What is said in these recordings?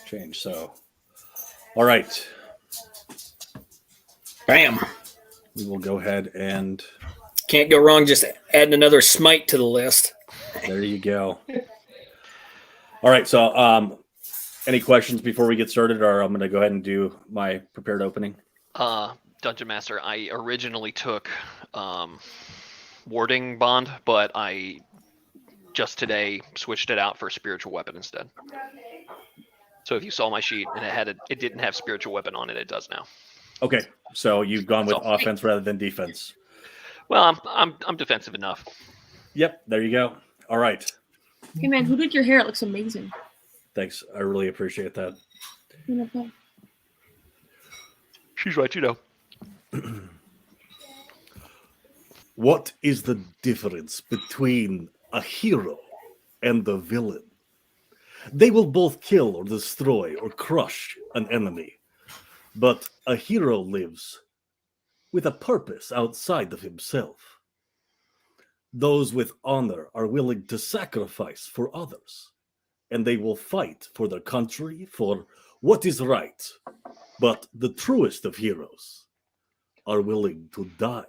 change. So, all right. Bam. We will go ahead and Can't go wrong just adding another smite to the list. there you go. All right. So, any questions before we get started, or I'm going to go ahead and do my prepared opening? Dungeon Master, I originally took warding bond, but I just today switched it out for spiritual weapon instead. So if you saw my sheet and it didn't have spiritual weapon on it, it does now. Okay. So you've gone with offense rather than defense. Well, I'm defensive enough. Yep. There you go. All right. Hey man, who did your hair? It looks amazing. Thanks. I really appreciate that. Okay. She's right, you know. What is the difference between a hero and the villain? They will both kill or destroy or crush an enemy. But a hero lives with a purpose outside of himself. Those with honor are willing to sacrifice for others, and they will fight for their country, for what is right. But the truest of heroes are willing to die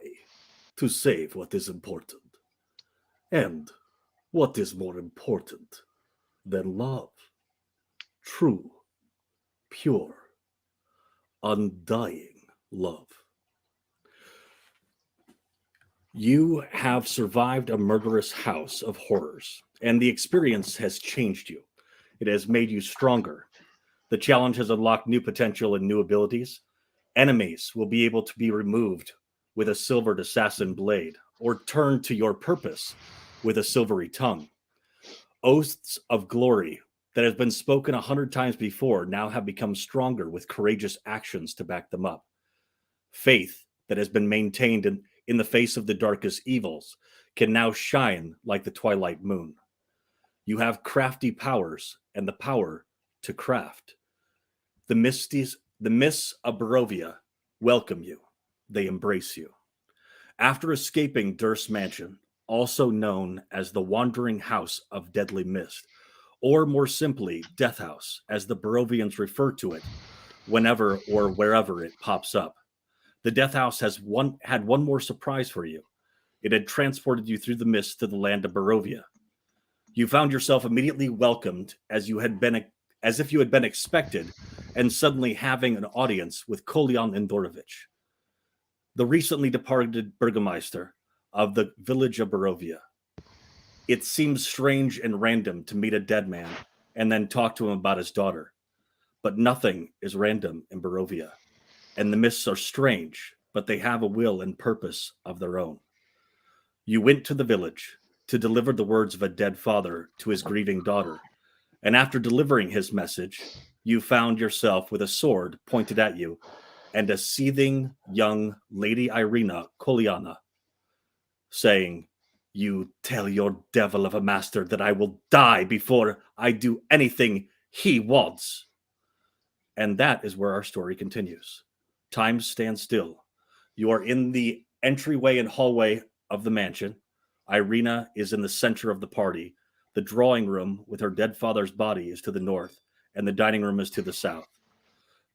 to save what is important. And what is more important than love? True, pure, undying love. You have survived a murderous house of horrors, and the experience has changed you. It has made you stronger. The challenge has unlocked new potential and new abilities. Enemies will be able to be removed with a silvered assassin blade, or turned to your purpose with a silvery tongue. Oaths of glory that have been spoken 100 times before now have become stronger with courageous actions to back them up. Faith that has been maintained in the face of the darkest evils can now shine like the twilight moon. You have crafty powers and the power to craft. The mists of Barovia welcome you. They embrace you. After escaping Durst Mansion, also known as the Wandering House of Deadly Mist, or more simply, Death House, as the Barovians refer to it, whenever or wherever it pops up, the Death House had one more surprise for you. It had transported you through the mist to the land of Barovia. You found yourself immediately welcomed as if you had been expected, and suddenly having an audience with Kolian Endorovich, the recently departed Burgomeister of the Village of Barovia. It seems strange and random to meet a dead man and then talk to him about his daughter. But nothing is random in Barovia. And the mists are strange, but they have a will and purpose of their own. You went to the village to deliver the words of a dead father to his grieving daughter. And after delivering his message, you found yourself with a sword pointed at you and a seething young Lady Ireena Koliana saying, "You tell your devil of a master that I will die before I do anything he wants." And that is where our story continues. Time stands still. You are in the entryway and hallway of the mansion. Ireena is in the center of the party. The drawing room with her dead father's body is to the north, and the dining room is to the south.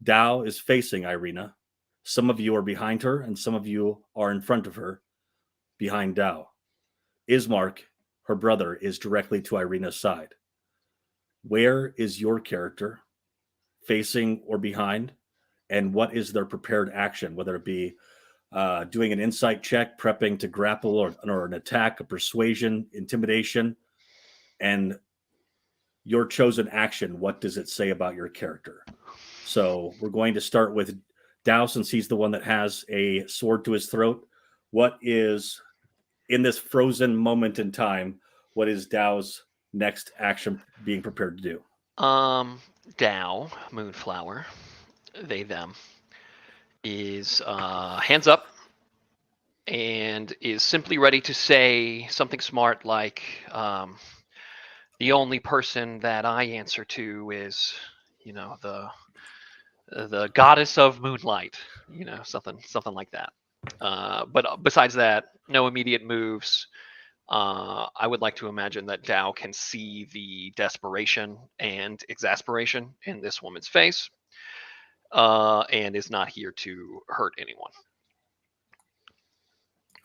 Dao is facing Ireena. Some of you are behind her, and some of you are in front of her, behind Dao. Ismark, her brother, is directly to Ireena's side. Where is your character, facing or behind? And what is their prepared action, whether it be doing an insight check, prepping to grapple or an attack, a persuasion, intimidation, and your chosen action, what does it say about your character? So we're going to start with Dao, since he's the one that has a sword to his throat. What is, in this frozen moment in time, what is Dao's next action being prepared to do? Dao, Moonflower, they, them, is hands up and is simply ready to say something smart like, the only person that I answer to is, the goddess of moonlight, something like that. But besides that, no immediate moves. I would like to imagine that Dow can see the desperation and exasperation in this woman's face, and is not here to hurt anyone.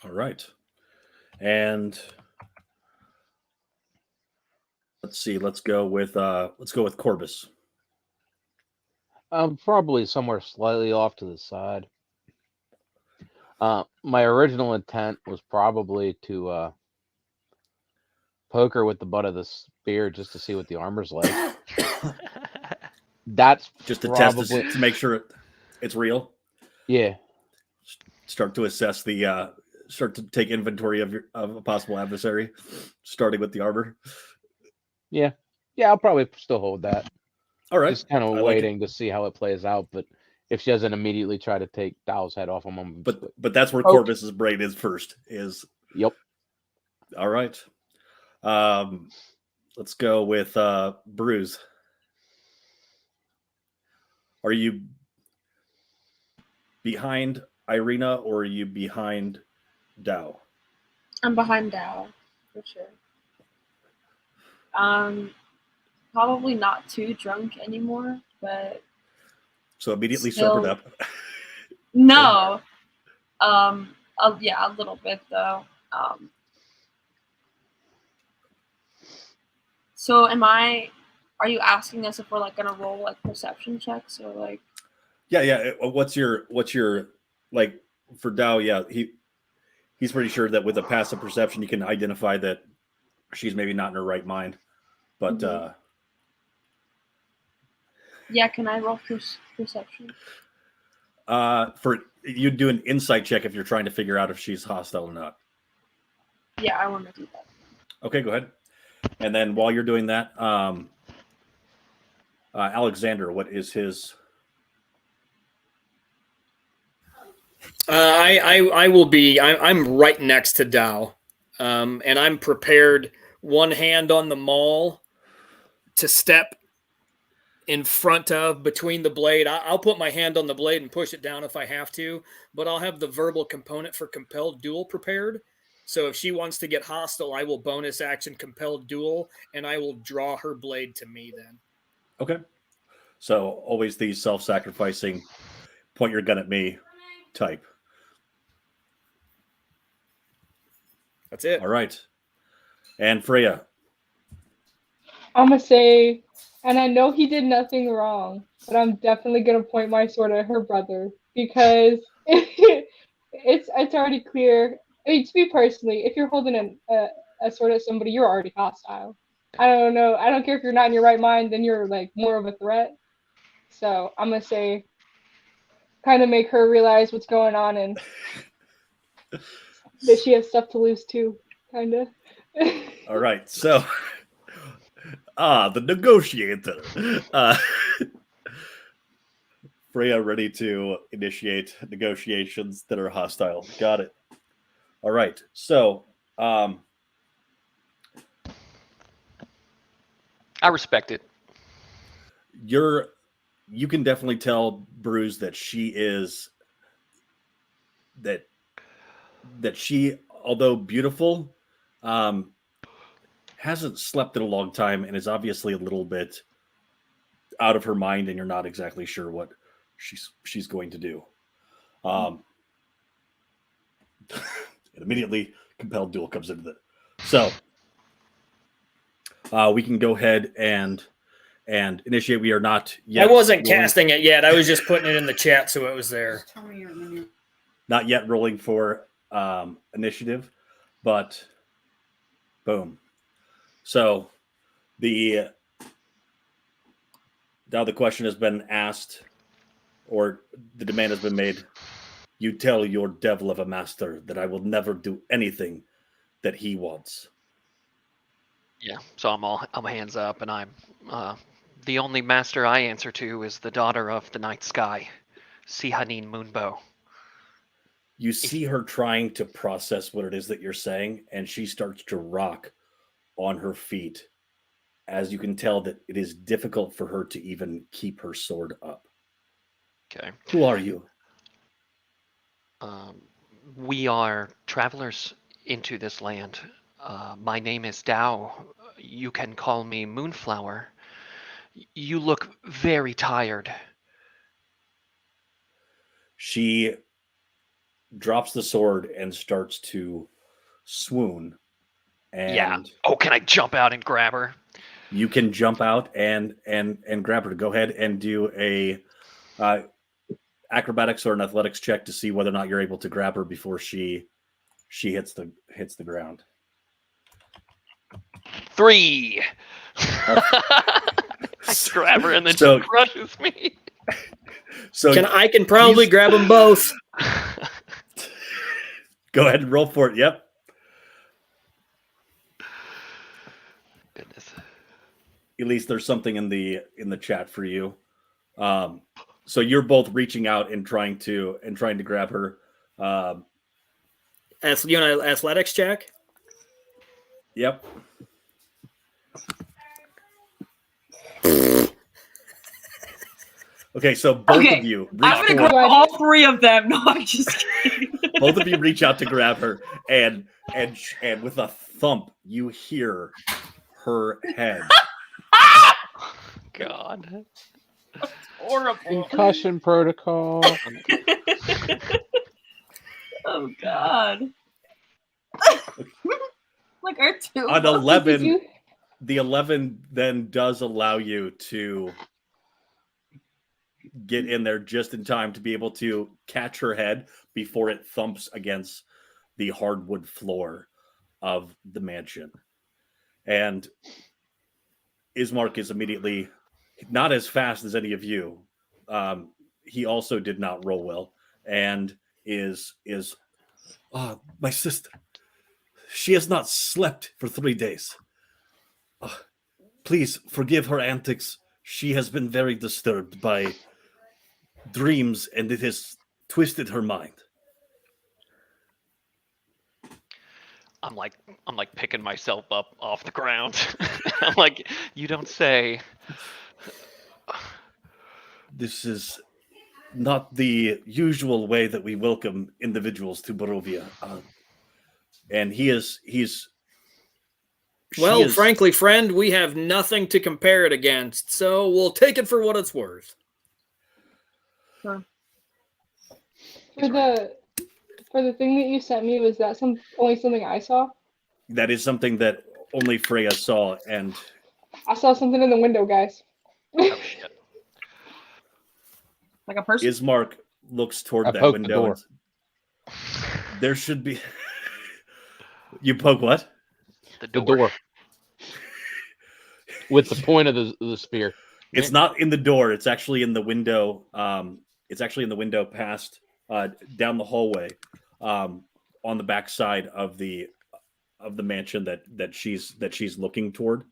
All right. And let's see. Let's go with Corbus. I'm probably somewhere slightly off to the side. My original intent was probably to poke her with the butt of the spear just to see what the armor's like. That's Just to probably test this, to make sure it's real. yeah. Start to assess the start to take inventory of a possible adversary, starting with the armor. Yeah. I'll probably still hold that. All right. Just kind of I like waiting to see how it plays out. But if she doesn't immediately try to take Dow's head off, I'm but that's where Oh. Corbus's brain is first. Is Yep. all right. Let's go with Bruce. Are you behind Ireena or are you behind Dow? I'm behind Dow, for sure. Probably not too drunk anymore, but So immediately Still- sobered up. no. Yeah, a little bit though. So are you asking us if we're like gonna roll like perception checks or like? Yeah. What's your like for Dow? Yeah, he's pretty sure that with a passive perception, you can identify that she's maybe not in her right mind. But Mhm. Yeah, can I roll perception? for you do an insight check if you're trying to figure out if she's hostile or not. Yeah, I want to do that. Okay, go ahead. And then while you're doing that, Alexander, what is his? I will be. I'm right next to Dow, and I'm prepared. One hand on the maul to step in front of between the blade. I'll put my hand on the blade and push it down if I have to, but I'll have the verbal component for compelled duel prepared. So if she wants to get hostile, I will bonus action compelled duel, and I will draw her blade to me then. Okay. So always the self-sacrificing, point your gun at me type. That's it. All right. And Freya. I'm gonna say, and I know he did nothing wrong, but I'm definitely gonna point my sword at her brother because it's already clear. I mean, to me personally, if you're holding a sword at somebody, you're already hostile. I don't know. I don't care if you're not in your right mind, then you're like more of a threat. So I'm gonna say, kind of make her realize what's going on and that she has stuff to lose too, kind of. All right. So, the negotiator. Freya ready to initiate negotiations that are hostile. Got it. All right. So, I respect it. you can definitely tell Bruce that she is that she, although beautiful, hasn't slept in a long time and is obviously a little bit out of her mind, and you're not exactly sure what she's going to do. And immediately compelled duel comes into the so we can go ahead and initiate. We are not yet. I wasn't rolling, casting it yet. I was just putting it in the chat so it was there. not yet rolling for initiative, but boom. So now the question has been asked, or the demand has been made. You tell your devil of a master that I will never do anything that he wants. Yeah. So I'm hands up, and I'm the only master I answer to is the daughter of the night sky, Sihanin Moonbow. You see her trying to process what it is that you're saying, and she starts to rock on her feet, as you can tell that it is difficult for her to even keep her sword up. Okay. Who are you? We are travelers into this land. My name is Dao. You can call me Moonflower. You look very tired. She drops the sword and starts to swoon. Yeah. And Oh, can I jump out and grab her? you can jump out and grab her. Go ahead and do a acrobatics or an athletics check to see whether or not you're able to grab her before she hits the ground. 3. I grab her and then So- she crushes me. So I can probably he's- grab them both. Go ahead and roll for it. Yep. Goodness. At least there's something in the chat for you. So you're both reaching out and trying to grab her. Athletics check. Yep. Okay, so both Okay, of you reach I'm gonna forward. grab all 3 of them. No, I'm just kidding. Both of you reach out to grab her, and with a thump, you hear her head. God. Horrible. Concussion protocol. Oh God. Like our 2. On Did 11, you- the 11 then does allow you to get in there just in time to be able to catch her head before it thumps against the hardwood floor of the mansion. And Ismark is immediately not as fast as any of you. He also did not roll well, and is my sister. She has not slept for 3 days. Please forgive her antics. She has been very disturbed by dreams, and it has twisted her mind. I'm like picking myself up off the ground. I'm like, you don't say. This is not the usual way that we welcome individuals to Barovia. And he's Well, she is- frankly, friend, we have nothing to compare it against, so we'll take it for what it's worth. For the thing that you sent me, was that only something I saw? that is something that only Freya saw, and I saw something in the window, guys. Oh shit. Like a person. Ismark looks toward I that poked the window. door. There should be. You poke what? The The door. door. With the point of the spear. It's not in the door. It's actually in the window. It's actually in the window past down the hallway, on the back side of the mansion that she's looking toward.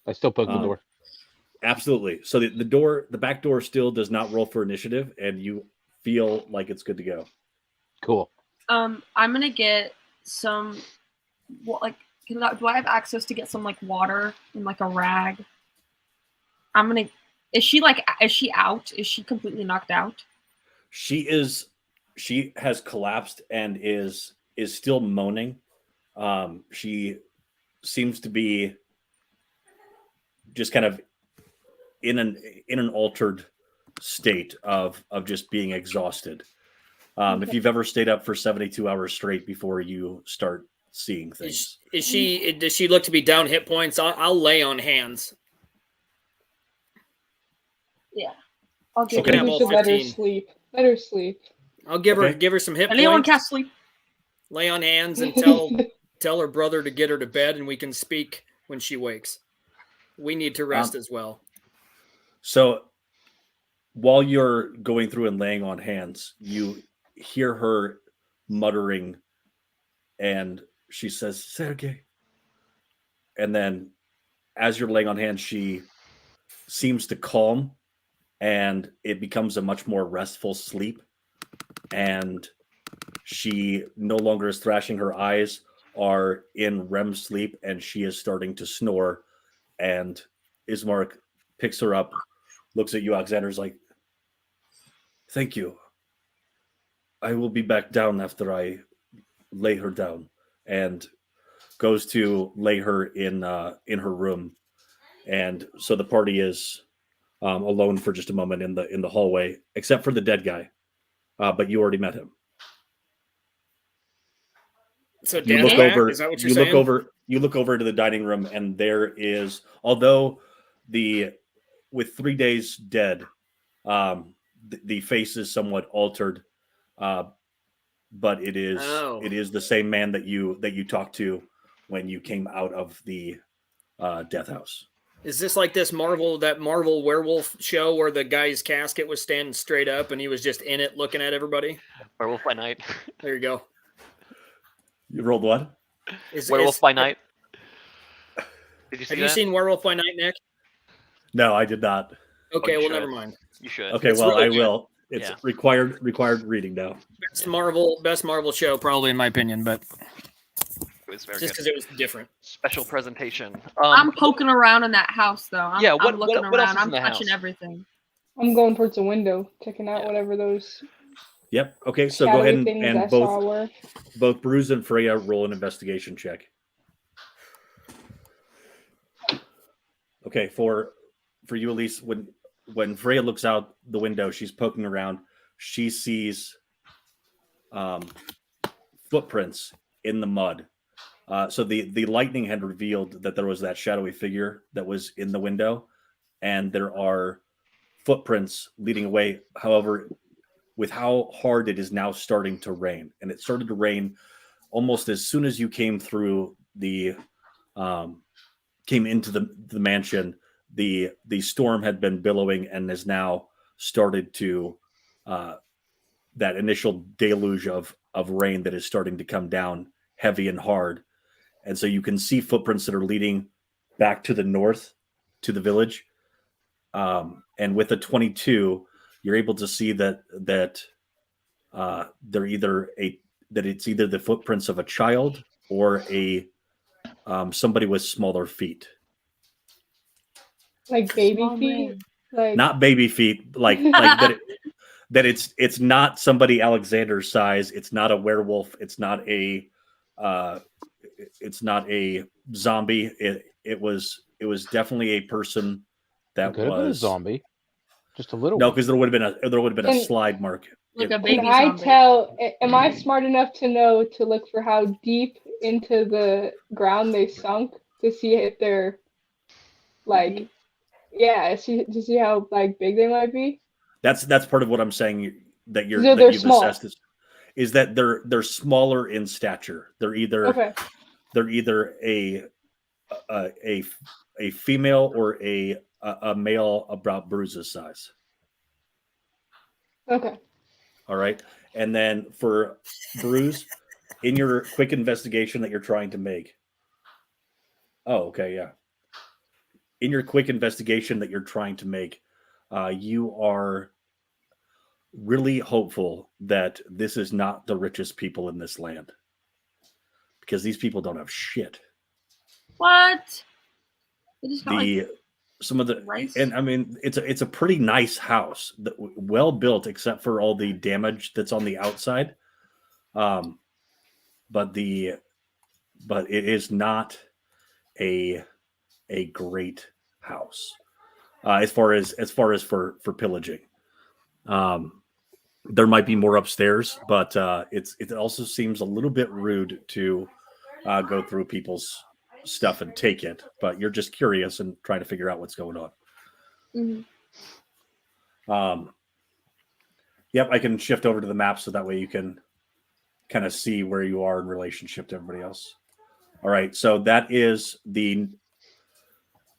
I still poke the door. Absolutely. So the back door still does not roll for initiative, and you feel like it's good to go. Cool. I'm gonna get some. Do I have access to get some like water in like a rag? Is she out? Is she completely knocked out? She has collapsed and is still moaning. She seems to be just kind of in an altered state of just being exhausted. If you've ever stayed up for 72 hours straight before you start seeing things. Does she look to be down hit points? I'll lay on hands. Yeah. I'll She give can her. have We all should let her 15. sleep. Let her sleep. I'll give Okay. her some hit Anyone points. cast sleep? Lay on hands and tell her brother to get her to bed, and we can speak when she wakes. We need to rest as well. So while you're going through and laying on hands, you hear her muttering, and she says, Sergey. And then as you're laying on hands, she seems to calm, and it becomes a much more restful sleep. And she no longer is thrashing. Her eyes are in REM sleep, and she is starting to snore. And Ismark picks her up, looks at you, Alexander's like, thank you. I will be back down after I lay her down. And goes to lay her in her room, and so the party is alone for just a moment in the hallway, except for the dead guy. But you already met him. So You Dad's look back? over. Is that what You you're look saying? over. You look over to the dining room, and there is, although with 3 days dead, the face is somewhat altered, but it is the same man that you talked to when you came out of the death house. Is this like that Marvel werewolf show where the guy's casket was standing straight up and he was just in it looking at everybody? Werewolf by Night. There you go. You rolled what? Werewolf by Night. Did you see Have you that? seen Werewolf by Night, Nick? No, I did not. Okay, you well, should. never mind. You should. Okay, It's well, really I good. will. It's Yeah. required reading now. Best Marvel show, probably in my opinion, but It was very just good. because it was different. Special presentation. I'm poking around in that house though. I'm, Yeah, I'm looking what else around. is I'm in the touching house? everything. I'm going towards the window, checking out Yeah. whatever those Yep. Okay, so go shadowy ahead things I and saw were. both Bruce and Freya roll an investigation check. Okay, for you, Elise, when Freya looks out the window, she's poking around. She sees footprints in the mud. So the lightning had revealed that there was that shadowy figure that was in the window, and there are footprints leading away. However, with how hard it is now starting to rain, and it started to rain almost as soon as you came through came into the mansion. The storm had been billowing and has now started to that initial deluge of rain that is starting to come down heavy and hard. And so you can see footprints that are leading back to the north to the village. And with a 22, you're able to see that they're it's either the footprints of a child or somebody with smaller feet. Like baby Small feet? man. Like Not baby feet, like that. That it's not somebody Alexander's size. It's not a werewolf. It's not a zombie. It was definitely a person that Could have been a was zombie, just a little no, one. because there would have been a And- slide mark. Like It- a baby Can I zombie. tell? Am I smart enough to know to look for how deep into the ground they sunk to see if they're like, yeah, to see how like big they might be? That's part of what I'm saying that So that they're you've small. assessed is that they're smaller in stature. They're either Okay. a female or a male about Bruce's size. Okay. All right. And then for Bruce, in your quick investigation that you're trying to make. Oh, okay, yeah. In your quick investigation that you're trying to make, you are really hopeful that this is not the richest people in this land. Because these people don't have shit. What? They just got like Some of the rice? and I mean it's a pretty nice house, well built except for all the damage that's on the outside. But it is not a great house as far as for pillaging. There might be more upstairs, but it also seems a little bit rude to go through people's stuff and take it. But you're just curious and trying to figure out what's going on. Mhm. Yep, I can shift over to the map so that way you can kind of see where you are in relationship to everybody else. All right, so that is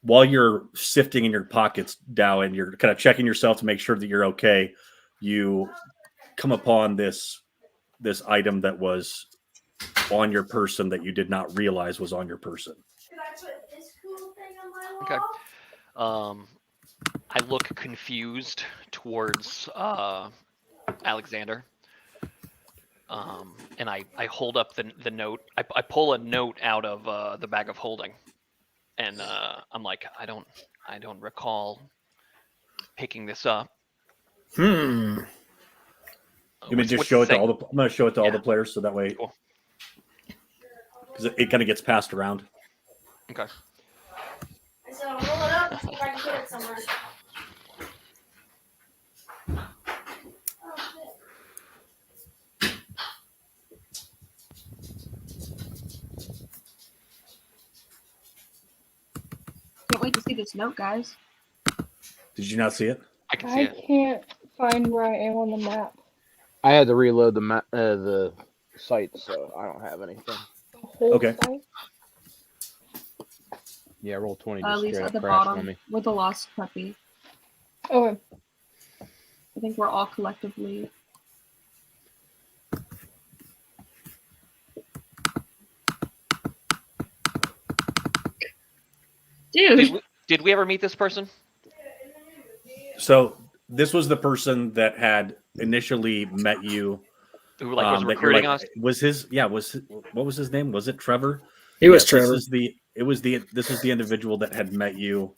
while you're sifting in your pockets, Dow, and you're kind of checking yourself to make sure that you're okay, you come upon this item that was on your person that you did not realize was on your person. Okay. I look confused towards Alexander. And I hold up the note. I pull a note out of the bag of holding, and I'm like, I don't recall picking this up. You mean just show it to all the? I'm going to show it to all the players so that way. Cool. because it kind of gets passed around. Okay. So roll it up and see if I can put it somewhere. Can't wait to see this note, guys. Did you not see it? I can see I it. can't find where I am on the map. I had to reload the site, so I don't have anything. The whole Okay. site? Yeah, roll 20 At just least straight at up the crashed on bottom me. with the lost puppy. Okay. I think we're all collectively. Dude. Did we ever meet this person? So this was the person that had initially met you. Who was that you're recruiting us? Was his? Yeah. What was his name? Was it Trevor? He was Yes, Trevor. This is the individual that had met you,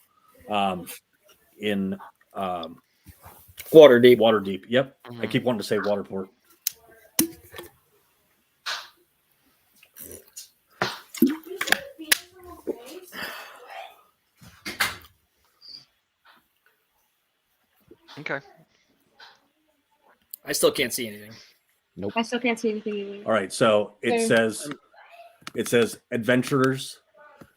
in Waterdeep. Waterdeep. Yep. I Mhm. keep wanting to say Waterport. Okay. I still can't see anything. I still can't see anything either. All right. So Same. it says, adventurers,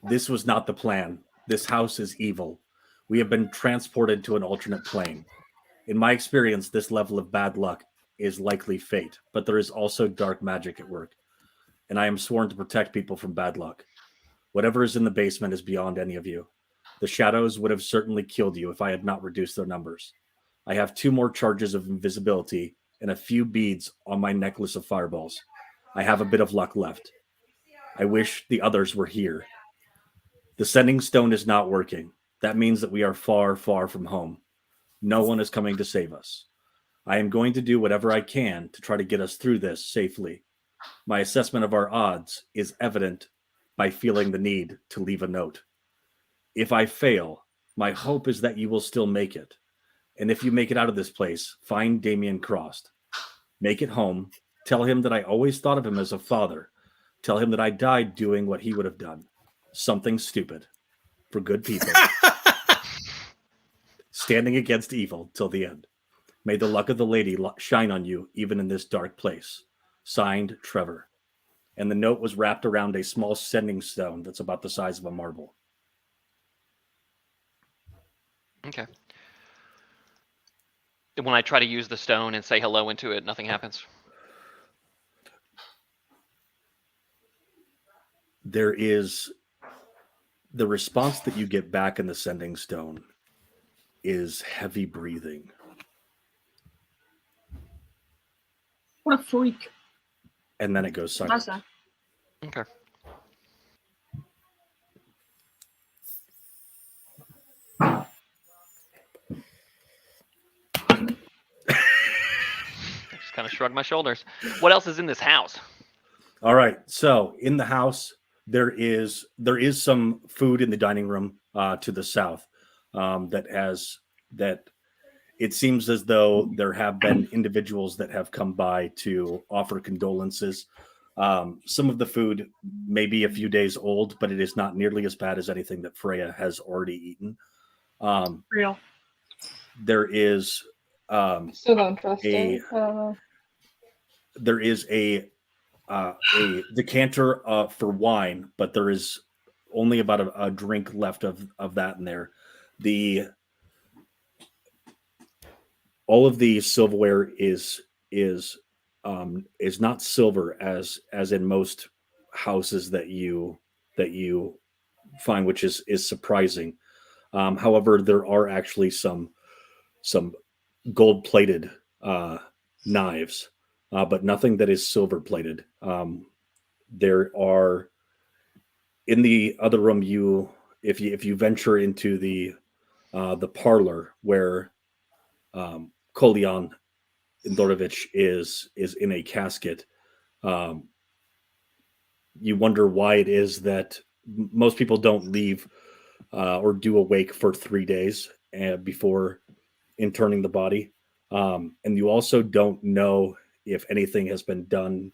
this was not the plan. This house is evil. We have been transported to an alternate plane. In my experience, this level of bad luck is likely fate, but there is also dark magic at work, and I am sworn to protect people from bad luck. Whatever is in the basement is beyond any of you. The shadows would have certainly killed you if I had not reduced their numbers. I have 2 more charges of invisibility and a few beads on my necklace of fireballs. I have a bit of luck left. I wish the others were here. The sending stone is not working. That means that we are far, far from home. No one is coming to save us. I am going to do whatever I can to try to get us through this safely. My assessment of our odds is evident by feeling the need to leave a note. If I fail, my hope is that you will still make it. And if you make it out of this place, find Damien Crossed. Make it home. Tell him that I always thought of him as a father. Tell him that I died doing what he would have done. Something stupid. For good people. Standing against evil till the end. May the luck of the lady shine on you even in this dark place. Signed, Trevor. And the note was wrapped around a small sending stone that's about the size of a marble. Okay. When I try to use the stone and say hello into it, nothing happens. There is the response that you get back in the sending stone is heavy breathing. What a freak. And then it goes silent. Nice. Okay. Just kind of shrug my shoulders. What else is in this house? All right. So in the house, there is some food in the dining room to the south that it seems as though there have been individuals that have come by to offer condolences. Some of the food may be a few days old, but it is not nearly as bad as anything that Freya has already eaten. Real. There is I still don't trust it. I don't know. there is a decanter for wine, but there is only about a drink left of that in there. All of the silverware is not silver as in most houses that you find, which is surprising. However, there are actually some gold plated knives, but nothing that is silver plated. There are in the other room. If you venture into the parlor where Kolyan Indorovich is in a casket, you wonder why it is that most people don't leave or do a wake for 3 days before interring the body. And you also don't know if anything has been done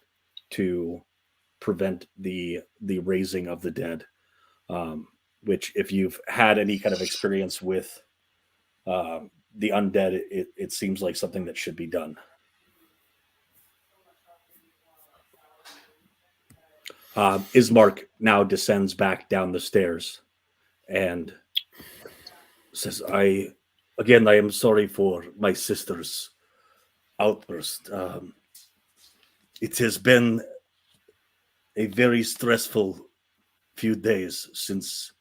to prevent the raising of the dead. Which, if you've had any kind of experience with the undead, it seems like something that should be done. Ismark now descends back down the stairs and says, I am sorry for my sister's outburst. It has been a very stressful few days since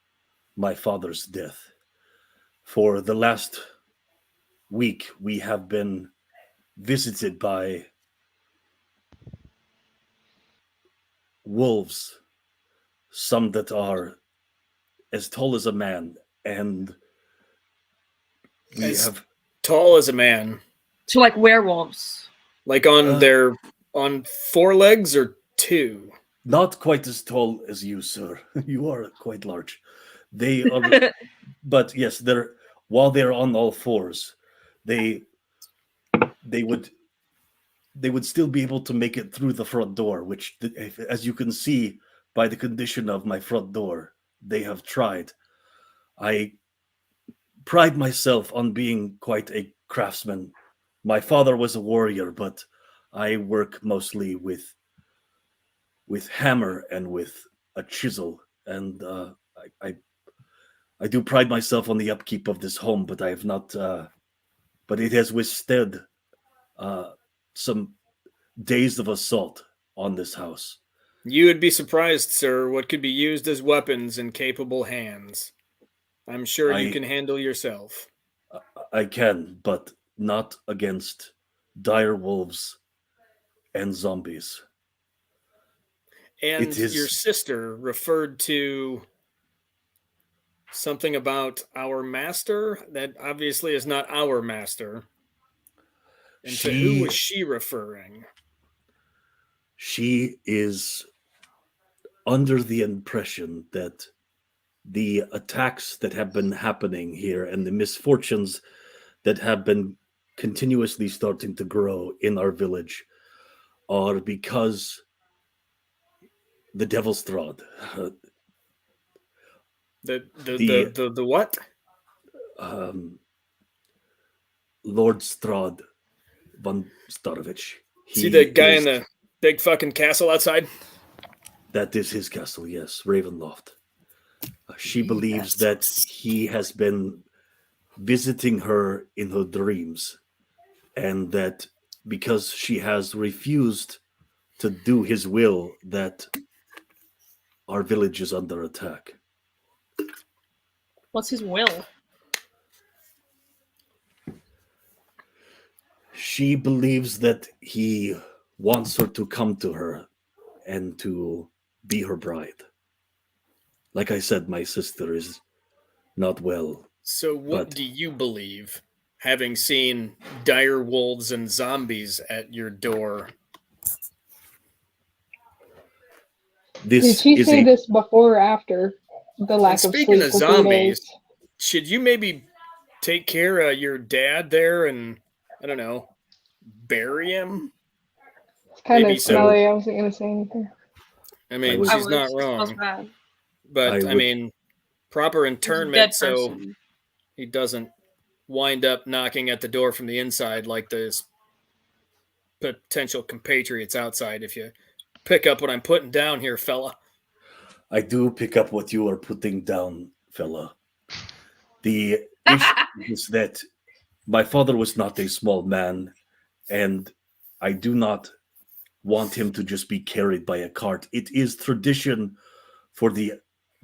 my father's death. For the last week, we have been visited by wolves, some that are as tall as a man, and we As have tall as a man, So like werewolves. like on 4 legs or 2. not quite as tall as you, sir. You are quite large. They are, but yes, while they're on all fours, they would still be able to make it through the front door, which, as you can see by the condition of my front door, they have tried. I pride myself on being quite a craftsman. My father was a warrior, but I work mostly with hammer and with a chisel, and I do pride myself on the upkeep of this home, but I have not. But it has withstood some days of assault on this house. You would be surprised, sir, what could be used as weapons in capable hands. I'm sure you can handle yourself. I can, but not against dire wolves and zombies. And your sister referred to something about our master that obviously is not our master. And to who was she referring? She is under the impression that the attacks that have been happening here and the misfortunes that have been continuously starting to grow in our village are because the Devil's Strahd. The what? Lord Strahd von Starovich. See the guy in the big fucking castle outside? That is his castle, yes, Ravenloft. She believes that he has been visiting her in her dreams, and that because she has refused to do his will, that our village is under attack. What's his will? She believes that he wants her to come to her and to be her bride. Like I said, my sister is not well. So what do you believe, having seen dire wolves and zombies at your door? Did she say this before or after the lack of sleep? Speaking of zombies, should you maybe take care of your dad there and, I don't know, bury him? It's kind of smelly. I wasn't going to say anything. I mean, she's not wrong. But, I mean, proper internment so he doesn't wind up knocking at the door from the inside like those potential compatriots outside. If you pick up what I'm putting down here, fella. I do pick up what you are putting down, fella. The issue is that my father was not a small man, and I do not want him to just be carried by a cart. It is tradition for the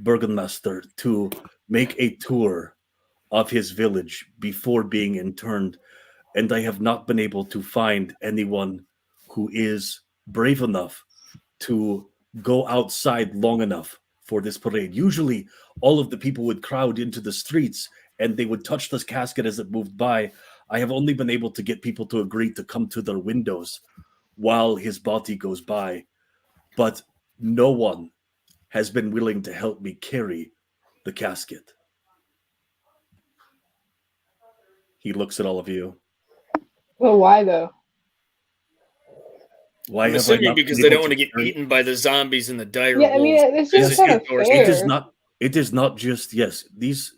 Burgomaster to make a tour of his village before being interned, and I have not been able to find anyone who is brave enough to go outside long enough for this parade. Usually, all of the people would crowd into the streets and they would touch this casket as it moved by. I have only been able to get people to agree to come to their windows while his body goes by, but no one has been willing to help me carry the casket. He looks at all of you. Well, why though? Why I'm have I assuming not because been they able don't want to get carry- eaten by the zombies and the dire Yeah, I mean, wolves. it's just Yes, kind of Doors. fair. It is not just yes. These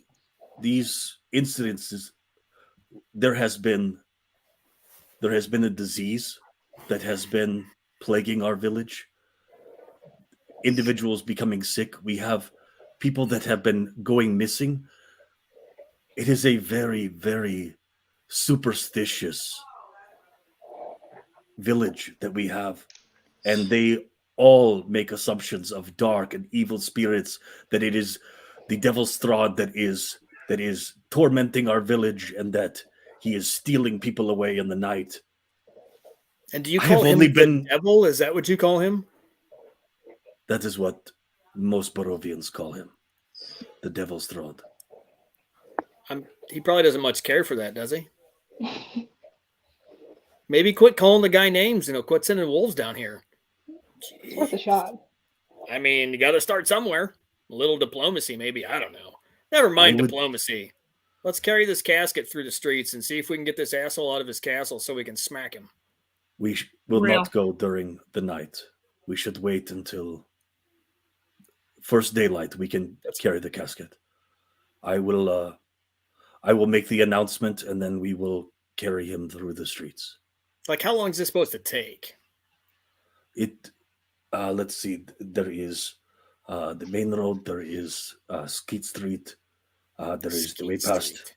incidences. There has been a disease that has been plaguing our village. Individuals becoming sick. We have people that have been going missing. It is a very, very superstitious village that we have, and they all make assumptions of dark and evil spirits, that it is the devil's Strahd that is tormenting our village, and that he is stealing people away in the night. And do you I have call him only the been devil? Is that what you call him? That is what most Barovians call him, the devil's Strahd. He probably doesn't much care for that, does he? Maybe quit calling the guy names and he'll quit sending wolves down here. It's worth a shot. I mean, you got to start somewhere. A little diplomacy, maybe. I don't know. Never mind would- diplomacy. Let's carry this casket through the streets and see if we can get this asshole out of his castle so we can smack him. We will Real. not go during the night. We should wait until first daylight. We can carry the casket. I will make the announcement, and then we will carry him through the streets. Like, how long is this supposed to take? Let's see. There is the main road. There is Skeet Street. There is the way Skeet past Street.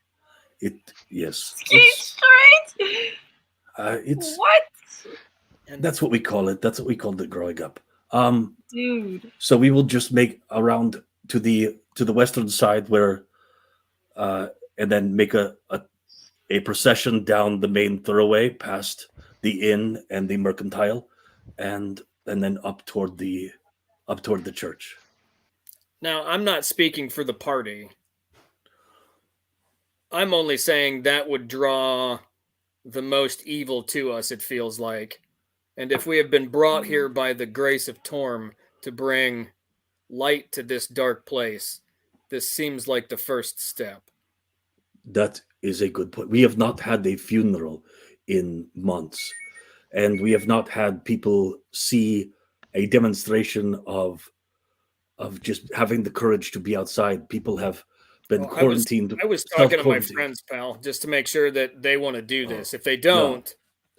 it. Yes, Skeet Street. it's What, that's what we call it. That's what we called it growing up. dude? So we will just make around to the western side where, and then make a procession down the main thoroughway past the inn and the mercantile, and then up toward the church. Now, I'm not speaking for the party. I'm only saying that would draw the most evil to us, it feels like. And if we have been brought here by the grace of Torm to bring light to this dark place, this seems like the first step. That is a good point. We have not had a funeral in months, and we have not had people see a demonstration of just having the courage to be outside. People have been Well, quarantined. I was talking to my self-quarantined. friends, pal, just to make sure that they want to do this. If they don't,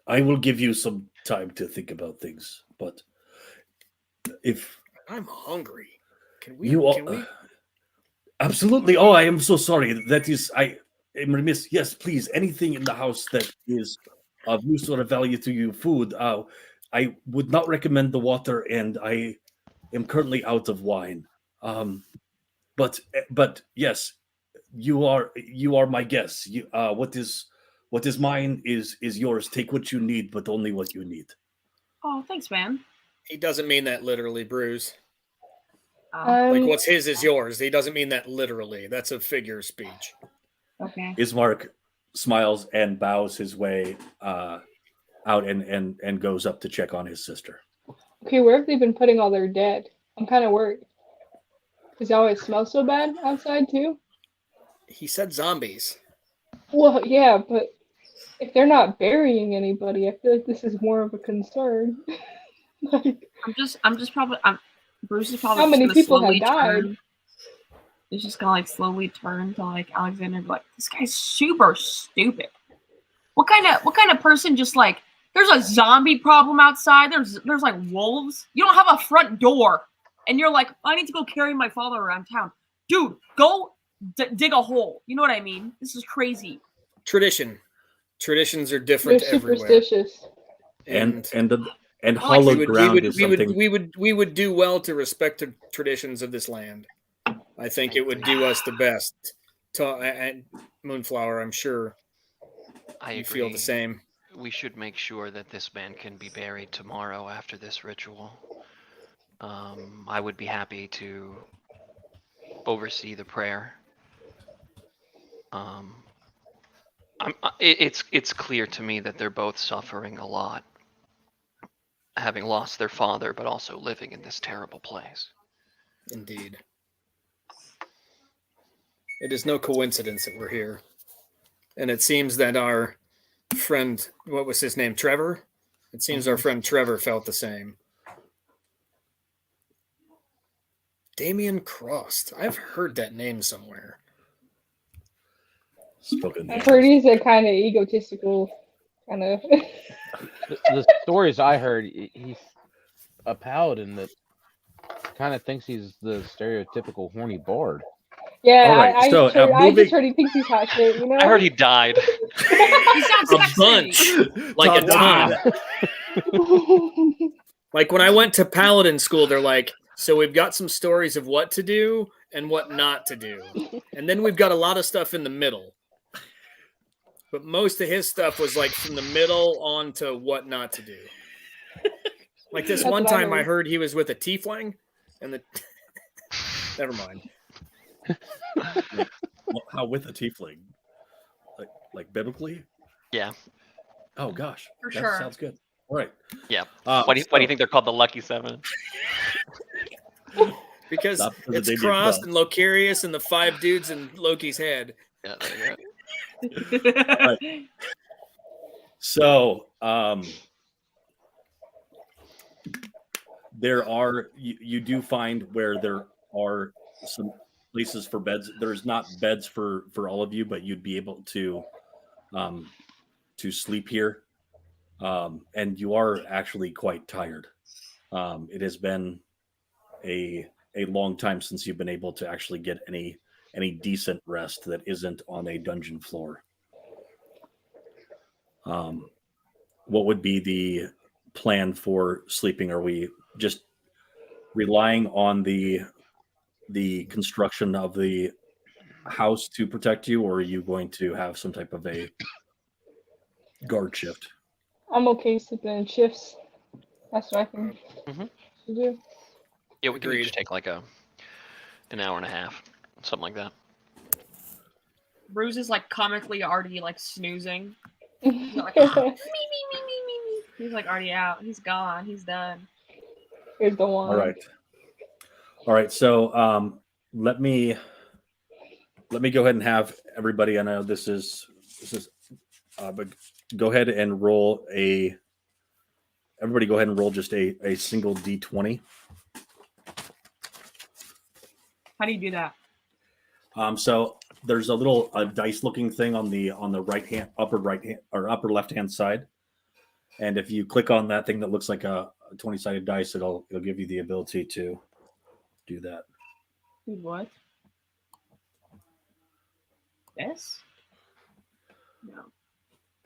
I will give you some time to think about things, but if I'm hungry. Can we? you are Can we? absolutely, oh, I am so sorry. That is, I am remiss. Yes, please, anything in the house that is of use or of value to you, food. I would not recommend the water, and I am currently out of wine. But yes, you are my guest. What is mine is yours. Take what you need, but only what you need. Oh, thanks, man. He doesn't mean that literally, Bruce. Oh, Like what's his is yours. He doesn't mean that literally. That's a figure of speech. okay. Ismark smiles and bows his way out and goes up to check on his sister. Okay, where have they been putting all their dead? I'm kind of worried. Does it always smell so bad outside too? He said zombies. Well, yeah, but if they're not burying anybody, I feel like this is more of a concern. Like, Bruce is probably How many just gonna people have slowly died? turn. He's just gonna like slowly turn to like Alexander and be like, this guy's super stupid. What kind of person just like there's a zombie problem outside, there's like wolves. You don't have a front door. And you're like, I need to go carry my father around town. Dude, go dig a hole. You know what I mean? This is crazy. Tradition. Traditions are different they're everywhere. superstitious. And like hallowed ground is something. we would do well to respect the traditions of this land. I think it would do us the best. And Moonflower, I'm sure I you agree. feel the same. We should make sure that this man can be buried tomorrow after this ritual. I would be happy to oversee the prayer. It's clear to me that they're both suffering a lot, having lost their father, but also living in this terrible place. Indeed. It is no coincidence that we're here. And it seems that our friend, what was his name? Trevor? It seems our friend Trevor felt the same. Damien Crost. I've heard that name somewhere. Spoken. I've heard he's a kind of egotistical kind of. The stories I heard, he's a paladin that kind of thinks he's the stereotypical horny bard. Yeah, All right, I moving- just heard he thinks he's hot shit, you know? I heard he died. He sounds A sexy. bunch. Like a Todd, ton. Like when I went to Paladin school, they're like, so we've got some stories of what to do and what not to do. And then we've got a lot of stuff in the middle. But most of his stuff was like from the middle on to what not to do. Like this That's one what I time I heard. heard he was with a tiefling and the never mind. How with a tiefling? Like biblically? Yeah. Oh gosh, For that sure. sounds good. All right. Yeah. Why do you think they're called the Lucky Seven? Because Not because it's they did Crossed well. and Locarius and the 5 dudes in Loki's head. Yeah, there you go. So, there are you do find where there are some places for beds. There's not beds for all of you, but you'd be able to sleep here. And you are actually quite tired. It has been a long time since you've been able to actually get any decent rest that isn't on a dungeon floor. What would be the plan for sleeping? Are we just relying on the construction of the house to protect you, or are you going to have some type of a guard shift? I'm okay sleeping in shifts. That's what I can Mhm. do. Yeah, we can Agreed. each take like an hour and a half, something like that. Bruce is like comically already like snoozing. He's like, me. He's like already out. He's gone. He's done. Here's the one. All right. So let me go ahead and have everybody. I know this is but go ahead and roll everybody go ahead and roll just a single d20. How do you do that? So there's a little dice looking thing on the upper right hand or upper left hand side, and if you click on that thing that looks like a 20-sided dice, it'll give you the ability to do that. Dude, what? This? No,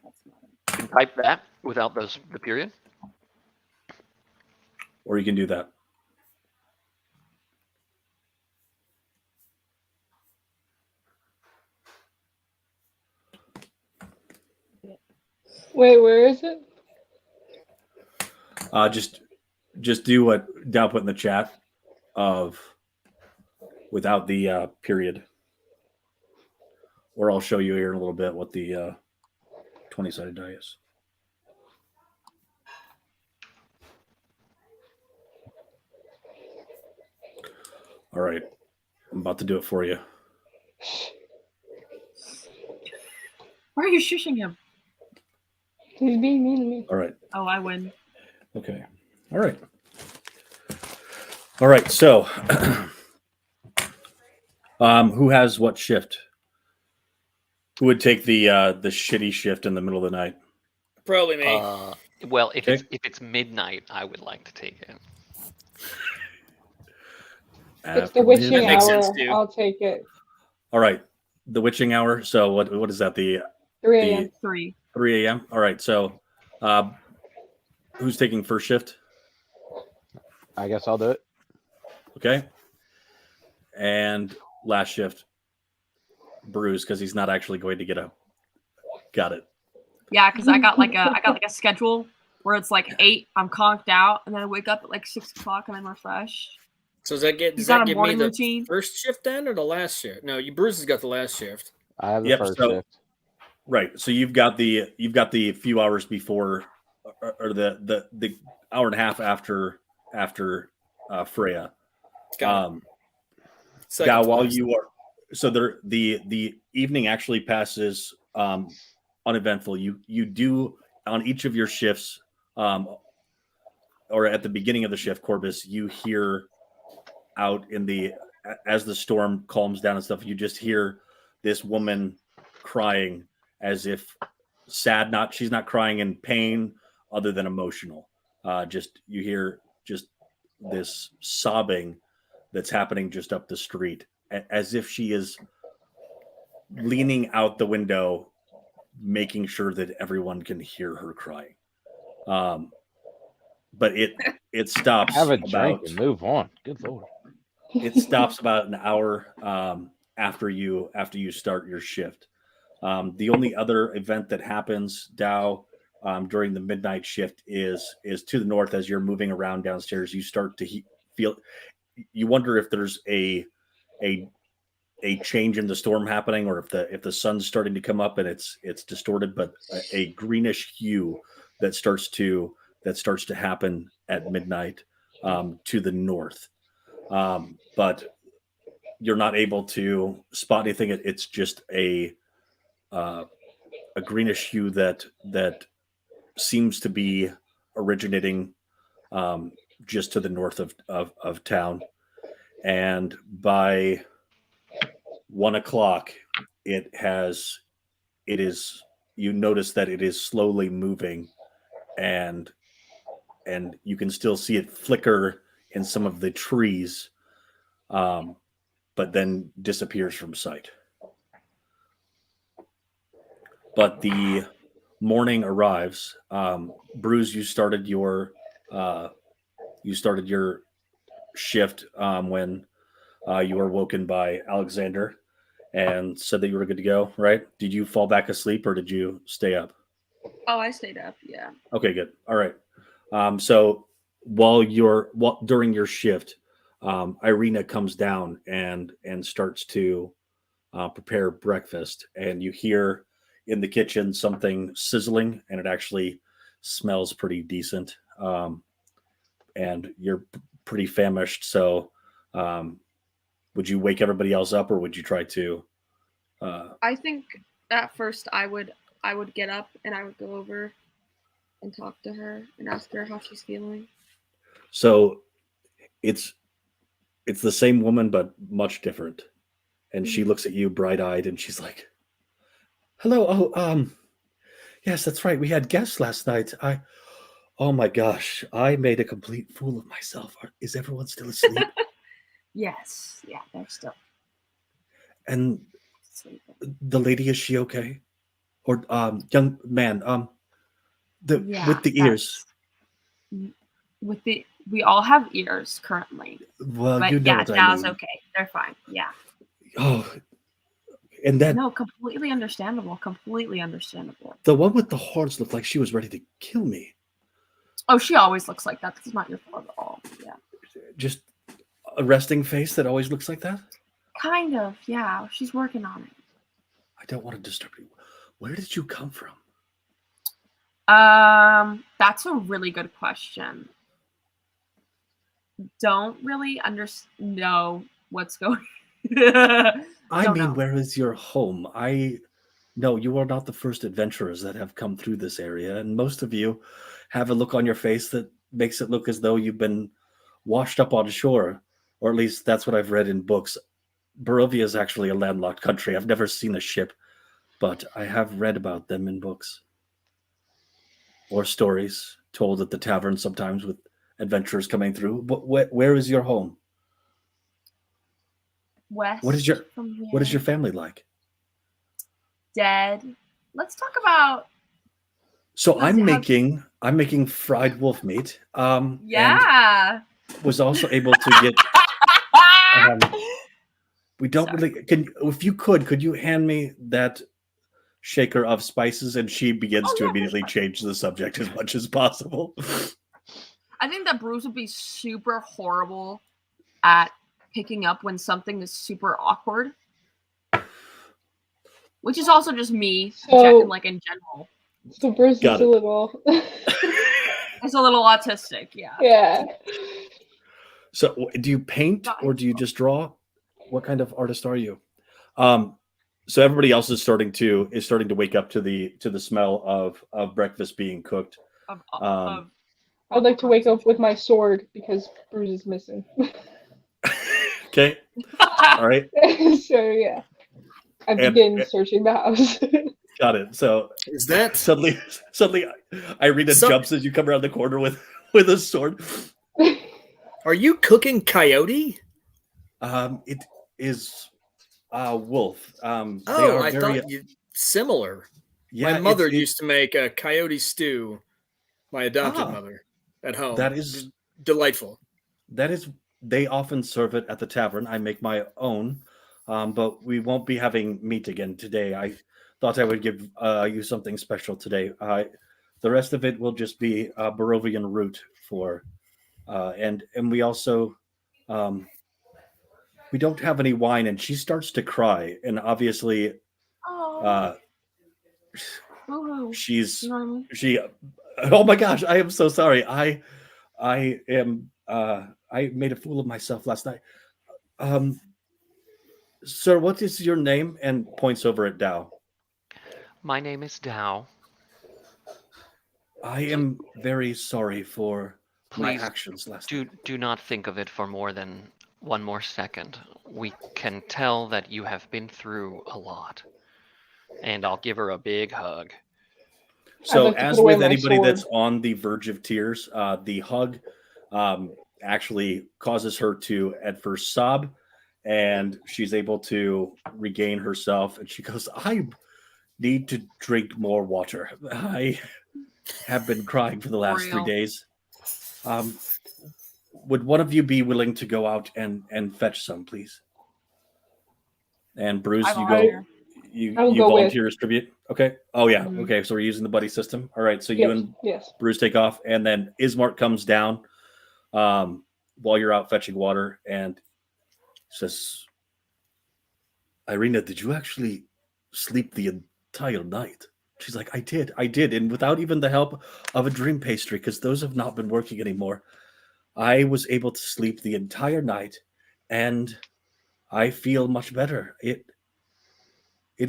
that's not it. You can type that without the period. Or you can do that. Wait, where is it? Just do what Dow put in the chat of without the period. Or I'll show you here in a little bit what the 20-sided die is. All right. I'm about to do it for you. Why are you shushing him? He's being mean to me. All right. Oh, I win. Okay. All right. All right. So, who has what shift? Who would take the shitty shift in the middle of the night? Probably me. Well, if Okay. it's midnight, I would like to take it. It's the witching That makes hour. sense, too. I'll take it. All right. The witching hour. So what is that? The 3 a.m. 3. 3 a.m. All right. So, who's taking first shift? I guess I'll do it. Okay. And last shift, Bruce, because he's not actually going to get up. Got it. Yeah, because I got like a schedule where it's like 8, I'm conked out, and then I wake up at like 6 o'clock and I'm refreshed. So does that He's that got a give me morning the routine. first shift then or the last shift? No, Bruce has got the last shift. I have the Yep, first so- shift. Right. So you've got the few hours before, or the hour and a half after Freya. Got it. Second Now, to while last. you are, so the evening actually passes uneventful. You do on each of your shifts or at the beginning of the shift, Corbus, you hear out in the as the storm calms down and stuff, you just hear this woman crying as if sad. Not she's not crying in pain, other than emotional. Just you hear just this sobbing that's happening just up the street, as if she is leaning out the window, making sure that everyone can hear her crying. But it stops Have a about drink and move on. Good lord. it stops about an hour after you start your shift. The only other event that happens, Dow, during the midnight shift is to the north. As you're moving around downstairs, you start to feel. You wonder if there's a change in the storm happening, or if the sun's starting to come up and it's distorted, but a greenish hue that starts to happen at midnight to the north. But you're not able to spot anything. It's just a greenish hue that seems to be originating just to the north of town. And by 1 o'clock, you notice that it is slowly moving, and you can still see it flicker in some of the trees, but then disappears from sight. But the morning arrives. Bruce, you started your shift when you were woken by Alexander and said that you were good to go, right? Did you fall back asleep or did you stay up? Oh, I stayed up. Yeah. Okay, good. All right. So during your shift, Ireena comes down and starts to prepare breakfast, and you hear in the kitchen something sizzling, and it actually smells pretty decent. And you're pretty famished, so would you wake everybody else up, or would you try to? I think at first I would get up and I would go over and talk to her and ask her how she's feeling. So it's the same woman, but much different. And she looks at you bright-eyed, and she's like, "Hello. Oh, yes, that's right. We had guests last night. Oh my gosh, I made a complete fool of myself. Is everyone still asleep?" Yes. Yeah, they're still And sleeping. the lady, is she okay? Or young man, Yeah, with the ears. We all have ears currently. Well, But you know yeah, what I Dow's mean. okay. They're fine. Yeah. Oh, and that No, completely understandable. Completely understandable. the one with the horns looked like she was ready to kill me. Oh, she always looks like that. It's not your fault at all. Yeah. Just a resting face that always looks like that. Kind of. Yeah. She's working on it. I don't want to disturb you. Where did you come from? That's a really good question. Don't really know what's going. I Don't mean, know. where is your home? No, you are not the first adventurers that have come through this area, and most of you have a look on your face that makes it look as though you've been washed up on shore, or at least that's what I've read in books. Barovia is actually a landlocked country. I've never seen a ship, but I have read about them in books or stories told at the tavern sometimes with adventurers coming through. But where is your home? West. What is your from here. What is your family like? Dead? Let's talk about. So Let's I'm have- making fried wolf meat. Yeah. And was also able to get. We don't Sorry. really. If you could you hand me that shaker of spices? And she begins to Yeah, immediately change the subject as much as possible. I think that Bruce would be super horrible at picking up when something is super awkward. Which is also just me checking, like, in general. So Bruce Got is it. a little. It's a little autistic, yeah. Yeah. So do you paint or do you just draw? What kind of artist are you? So everybody else is starting to wake up to the smell of breakfast being cooked. Um, I would like to wake up with my sword because Bruce is missing. Okay. All right. So yeah, I And- begin searching the house. Got it. So Is that suddenly, Ireena So- jumps as you come around the corner with a sword. Are you cooking coyote? It is wolf. They Oh, are I very thought you similar. yeah. My mother it- used to make a coyote stew. My adopted Ah. mother at home. That is Delightful. they often serve it at the tavern. I make my own, but we won't be having meat again today. I thought I would give you something special today. The rest of it will just be Barovian root for, and we also we don't have any wine. And she starts to cry, and obviously Oh, woohoo. she's You know what I mean? she. Oh my gosh! I am so sorry. I am. I made a fool of myself last night. Sir, what is your name? And points over at Dow. My name is Dao. I am very sorry for my Please actions last night. do not think of it for more than one more second. We can tell that you have been through a lot. And I'll give her a big hug. So, like to as put away with my anybody sword. that's on the verge of tears, the hug actually causes her to at first sob, and she's able to regain herself. And she goes, "I need to drink more water. I have been crying for the last 3 Real. days. Would one of you be willing to go out and fetch some, please?" And Bruce, I you volunteer. go. You I will you go with. volunteer as tribute. Okay. Oh yeah. Mhm. Okay. So we're using the buddy system. All right. So you Yes, and yes. Bruce take off, and then Ismark comes down while you're out fetching water, and says, "Ireena, did you actually sleep the entire night?" She's like, I did, and without even the help of a dream pastry, because those have not been working anymore. I was able to sleep the entire night, and I feel much better. It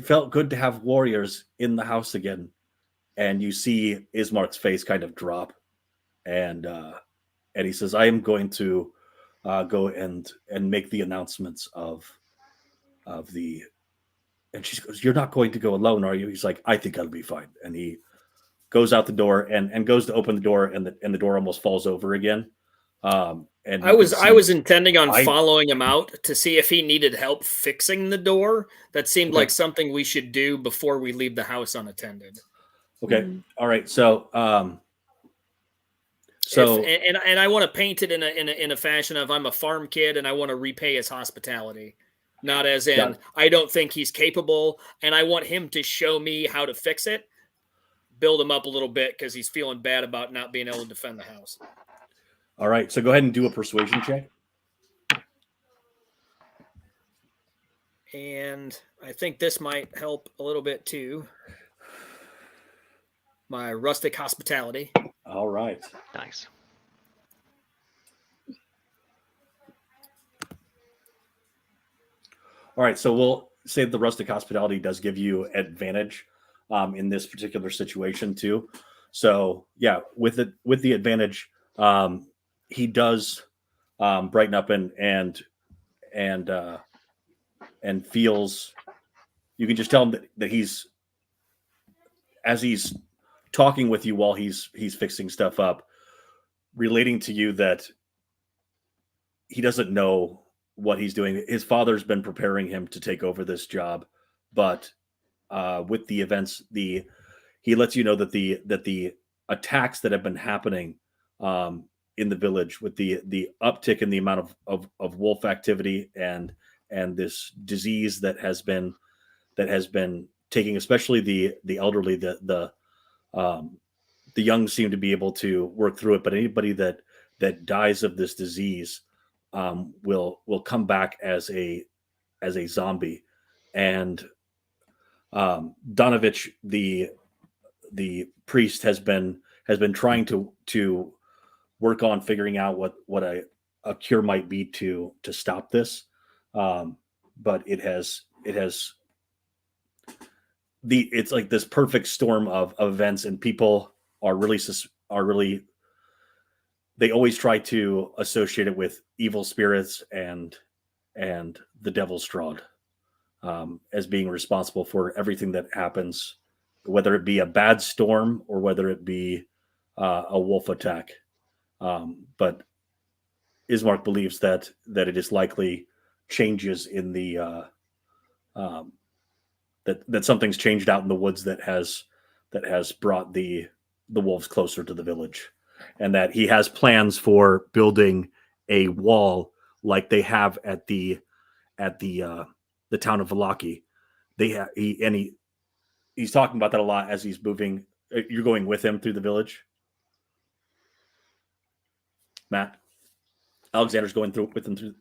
felt good to have warriors in the house again. And you see Ismark's face kind of drop, and he says, "I am going to go and make the announcements of the." And she goes, "You're not going to go alone, are you?" He's like, "I think I'll be fine." And he goes out the door and goes to open the door, and the door almost falls over again. And I you was can I was see- intending on I- following him out to see if he needed help fixing the door. That seemed Okay. like something we should do before we leave the house unattended. Okay. Mhm. All right. So And I want to paint it in a fashion of I'm a farm kid and I want to repay his hospitality. Not as in Yeah. I don't think he's capable and I want him to show me how to fix it. Build him up a little bit because he's feeling bad about not being able to defend the house. all right. So go ahead and do a persuasion check. And I think this might help a little bit too. My rustic hospitality. All right. Nice. All right, so we'll say the rustic hospitality does give you advantage in this particular situation too. So yeah, with the advantage, he does brighten up and feels. You can just tell him that he's as he's talking with you while he's fixing stuff up, relating to you that he doesn't know what he's doing. His father's been preparing him to take over this job, but with the events, he lets you know that the attacks that have been happening in the village, with the uptick in the amount of wolf activity and this disease that has been taking, especially the elderly, the young seem to be able to work through it, but anybody that dies of this disease will come back as a zombie. And Donovich, the priest, has been trying to work on figuring out what a cure might be to stop this, but it's like this perfect storm of events, and people are really are really, they always try to associate it with evil spirits and the devil's Strahd, as being responsible for everything that happens, whether it be a bad storm or whether it be a wolf attack. But Ismark believes that it is likely changes in the that something's changed out in the woods that has brought the wolves closer to the village, and that he has plans for building a wall like they have at the town of Vallaki. He's talking about that a lot as he's moving. You're going with him through the village, Matt. Alexander's going through with him through.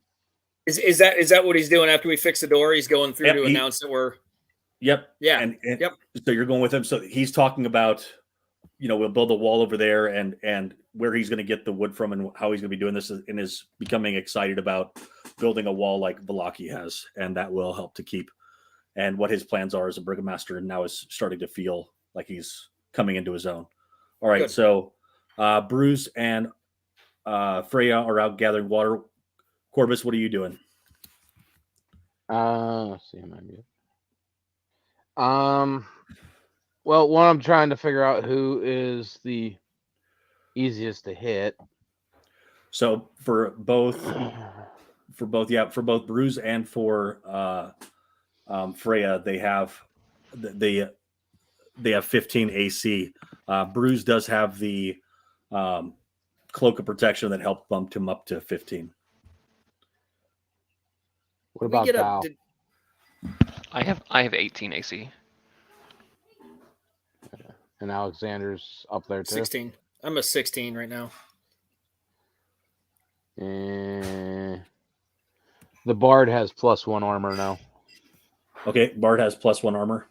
Is that what he's doing after we fix the door? He's going through to announce that we're. Yep. Yeah. And yep. So you're going with him. So he's talking about, we'll build a wall over there, and where he's going to get the wood from and how he's going to be doing this, and is becoming excited about building a wall like Vallaki has, and that will help to keep. And what his plans are as a burgomaster, and now is starting to feel like he's coming into his own. All right. Good. So Bruce and Freya are out gathering water. Corbus, what are you doing? Let's see, am I good? Well, one, I'm trying to figure out who is the easiest to hit. So for both Bruce and for Freya, they have 15 AC. Bruce does have the cloak of protection that helped bump him up to 15. What about Val? I have 18 AC. And Alexander's up there too. 16. I'm a 16 right now. And the Bard has +1 armor now. Okay, Bard has +1 armor.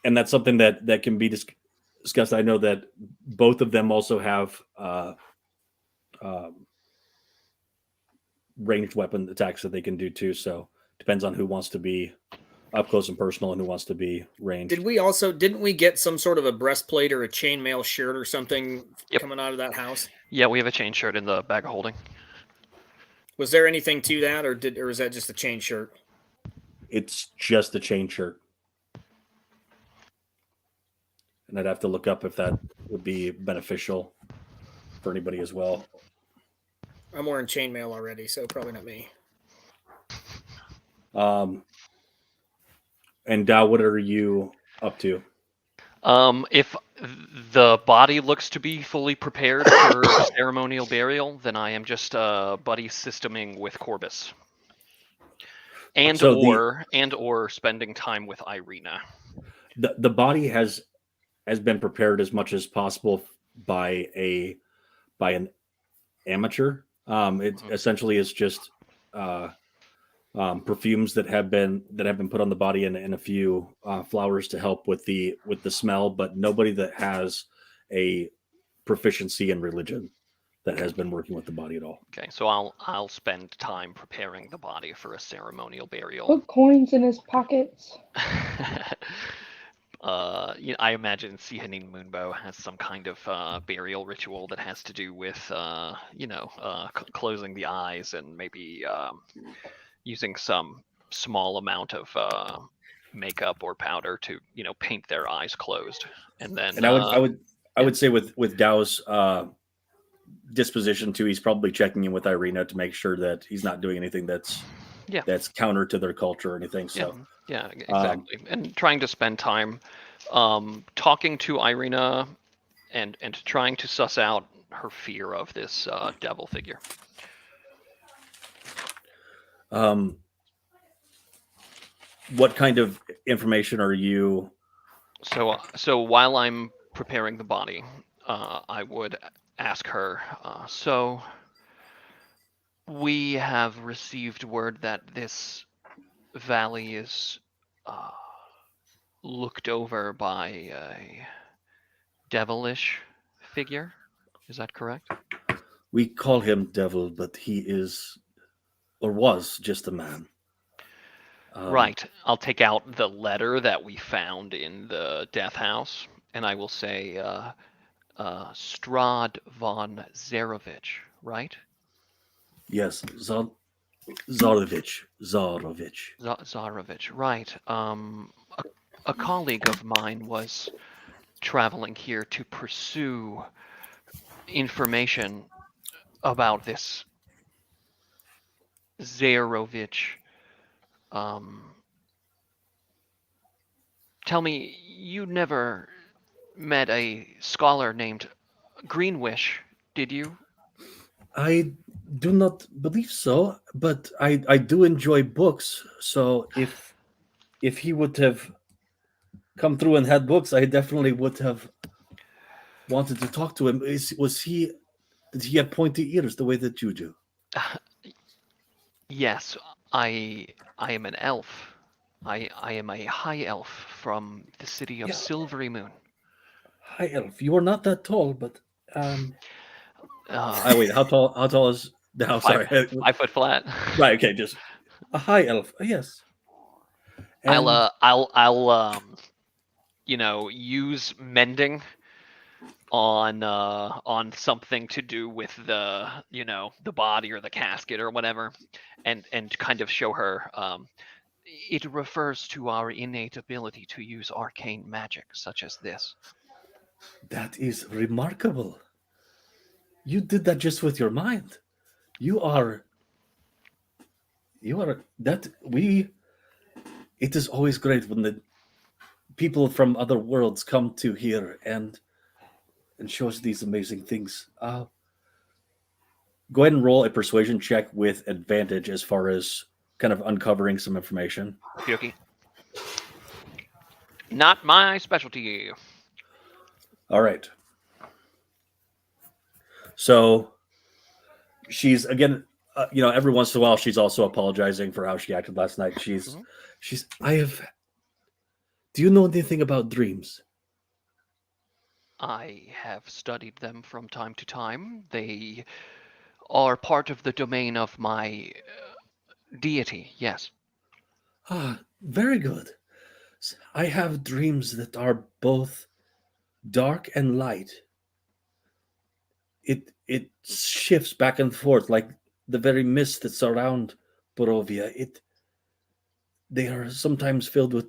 And that's something that can be discussed. I know that both of them also have ranged weapon attacks that they can do too. So depends on who wants to be up close and personal and who wants to be ranged. Didn't we get some sort of a breastplate or a chainmail shirt or something coming out of that house? Yeah, we have a chain shirt in the bag of holding. Was there anything to that, or is that just a chain shirt? It's just a chain shirt. And I'd have to look up if that would be beneficial for anybody as well. I'm wearing chainmail already, so probably not me. And Dow, what are you up to? If the body looks to be fully prepared for ceremonial burial, then I am just buddy systeming with Corbus. Or spending time with Ireena. The body has been prepared as much as possible by an amateur. It essentially is just perfumes that have been put on the body, and a few flowers to help with the smell, but nobody that has a proficiency in religion that has been working with the body at all. Okay, so I'll spend time preparing the body for a ceremonial burial. Put coins in his pockets. I imagine Sihanin Moonbow has some kind of burial ritual that has to do with, closing the eyes and maybe using some small amount of makeup or powder to, paint their eyes closed. And then, and I would say with Dow's disposition too, he's probably checking in with Ireena to make sure that he's not doing anything that's counter to their culture or anything. So. Yeah, exactly. And trying to spend time talking to Ireena and trying to suss out her fear of this devil figure. What kind of information are you? So while I'm preparing the body, I would ask her, so we have received word that this valley is looked over by a devilish figure. Is that correct? We call him devil, but he is or was just a man. Right. I'll take out the letter that we found in the death house and I will say Strad von Zarovich, right? Yes, Zarovich. Zarovich, right. A colleague of mine was traveling here to pursue information about this Zarovich. Um, Tell me, you never met a scholar named Greenwish, did you? I do not believe so, but I do enjoy books. So if he would have come through and had books, I definitely would have wanted to talk to him. Was he? Did he have pointy ears the way that you do? Yes, I am an elf. I am a high elf from the city of Yeah. Silvery Moon. Hi, elf. You are not that tall, but Uh, wait. How tall? How tall is now? five Sorry. 5 foot flat. Right. Okay. Just a high elf. Yes. I'll And use mending on something to do with the body or the casket or whatever, and kind of show her. It refers to our innate ability to use arcane magic such as this. that is remarkable. You did that just with your mind. You are. You are that we. It is always great when the people from other worlds come to here and show us these amazing things. Go ahead and roll a persuasion check with advantage as far as kind of uncovering some information. Okay. Not my specialty. All right. So she's again, every once in a while, she's also apologizing for how she acted last night. Mhm. She's. I have. Do you know anything about dreams? I have studied them from time to time. They are part of the domain of my deity, yes. Very good. I have dreams that are both dark and light. It shifts back and forth like the very mist that surround Barovia. They are sometimes filled with.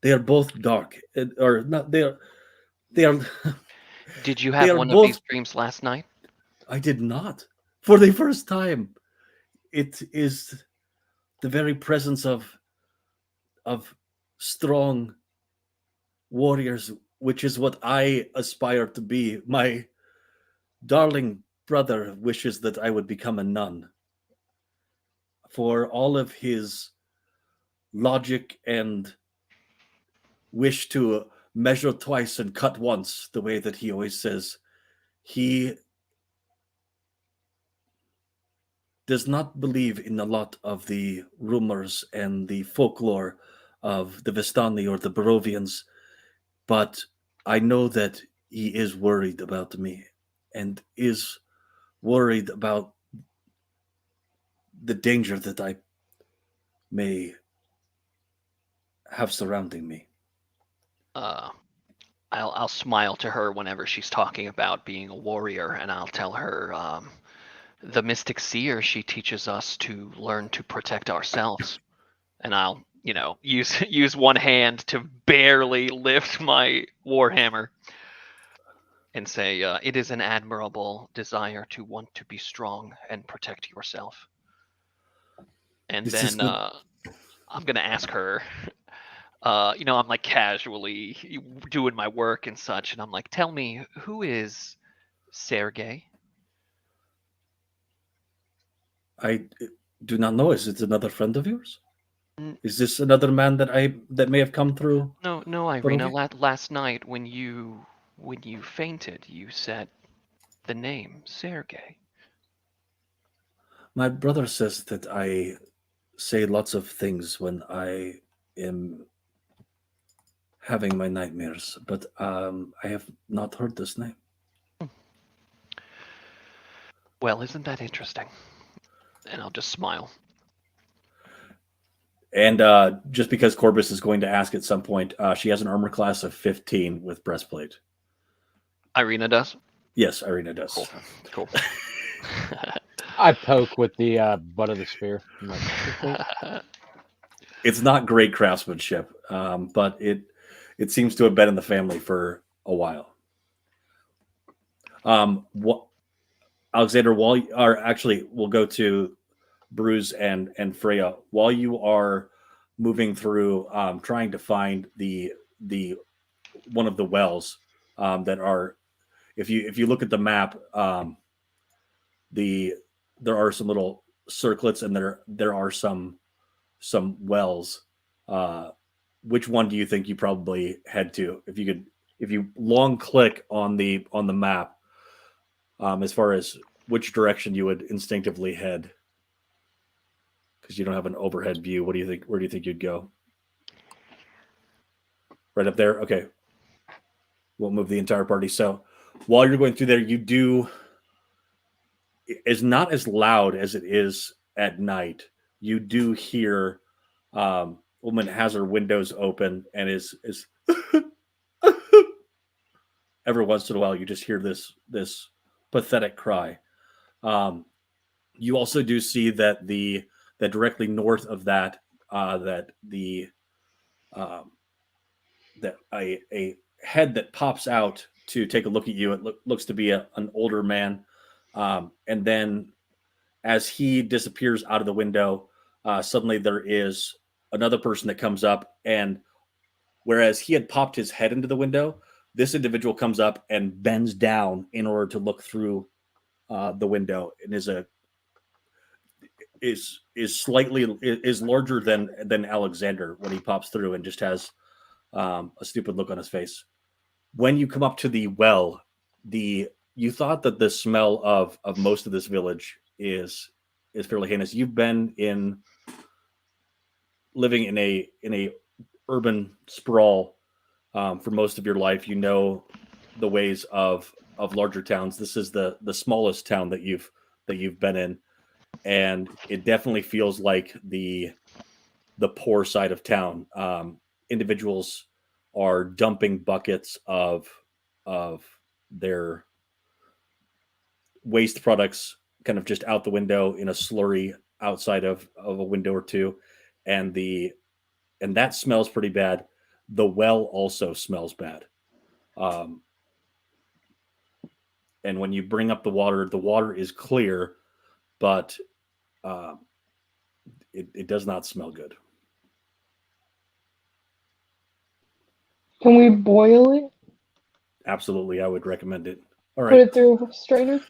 They are both dark, or not. They are. Did you They have are one of these both. dreams last night? I did not. For the first time, it is the very presence of strong warriors, which is what I aspire to be. My darling brother wishes that I would become a nun. For all of his logic and wish to measure twice and cut once, the way that he always says, he does not believe in a lot of the rumors and the folklore of the Vistani or the Barovians, but I know that he is worried about me and is worried about the danger that I may have surrounding me. Uh, I'll smile to her whenever she's talking about being a warrior, and I'll tell her the mystic seer, she teaches us to learn to protect ourselves. And I'll use one hand to barely lift my warhammer and say, it is an admirable desire to want to be strong and protect yourself. And This is then not. I'm gonna ask her. I'm like casually doing my work and such, and I'm like, tell me, who is Sergey? I do not know. Is it another friend of yours? N- Is this another man that may have come through? No, no, Ireena. Last night when you fainted, you said the name Sergey. My brother says that I say lots of things when I am having my nightmares, but I have not heard this name. Well, isn't that interesting? And I'll just smile. And just because Corbus is going to ask at some point, she has an armor class of 15 with breastplate. Ireena does. Yes, Ireena does. Cool. Cool. I poke with the butt of the spear. I'm like, It's not great craftsmanship, but it seems to have been in the family for a while. Alexander, we'll go to Bruce and Freya. While you are moving through, trying to find the one of the wells that are, if you look at the map, there are some little circlets and there are some wells. Which one do you think you probably head to? If you long click on the map, as far as which direction you would instinctively head, because you don't have an overhead view. What do you think? Where do you think you'd go? Right up there. Okay. We'll move the entire party. So while you're going through there, it's not as loud as it is at night. You do hear woman has her windows open and is every once in a while you just hear this pathetic cry. You also do see that that directly north of that that a head that pops out to take a look at you. It looks to be an older man, and then as he disappears out of the window, suddenly there is another person that comes up, and whereas he had popped his head into the window, this individual comes up and bends down in order to look through the window, and is larger than Alexander when he pops through, and just has a stupid look on his face. When you come up to the well, you thought that the smell of most of this village is fairly heinous. You've been living in a urban sprawl for most of your life. You know the ways of larger towns. This is the smallest town that you've been in, and it definitely feels like the poor side of town. Individuals are dumping buckets of their waste products kind of just out the window in a slurry outside of a window or two, and that smells pretty bad. The well also smells bad. And when you bring up the water is clear, but it does not smell good. Can we boil it? Absolutely, I would recommend it. All Put right. it through a strainer?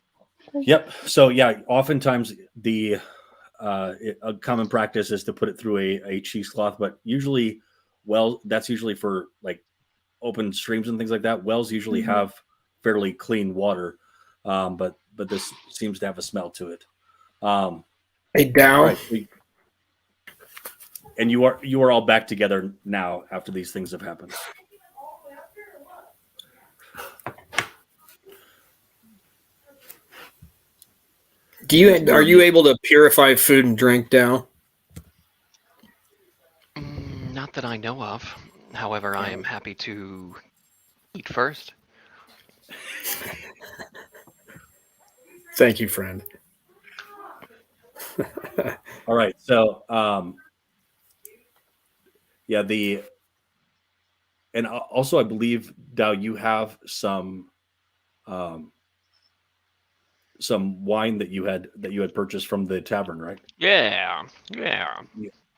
Yep. So yeah, oftentimes a common practice is to put it through a cheesecloth, but usually, that's usually for like open streams and things like that. Wells usually have fairly clean water, but this seems to have a smell to it. Hey, Dow. Right. And you are all back together now after these things have happened. Are you able to purify food and drink, Dow? Not that I know of. However, I am happy to eat first. Thank you, friend. All right. So, and also I believe, Dow, you have some wine that you had purchased from the tavern, right? Yeah.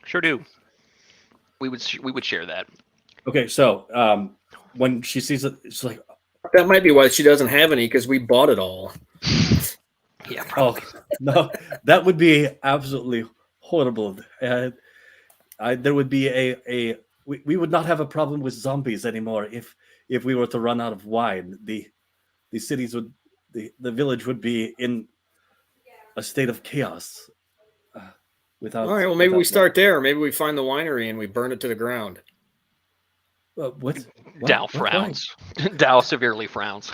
Sure do. We would share that. Okay. So, when she sees it, it's like, That might be why she doesn't have any, because we bought it all. Yeah, probably. no, that would be absolutely horrible. There would be we would not have a problem with zombies anymore if we were to run out of wine. The cities would, the village would be in a state of chaos. Without. All right, well, maybe we start there. Maybe we find the winery and we burn it to the ground. What? Dow frowns. Dow severely frowns.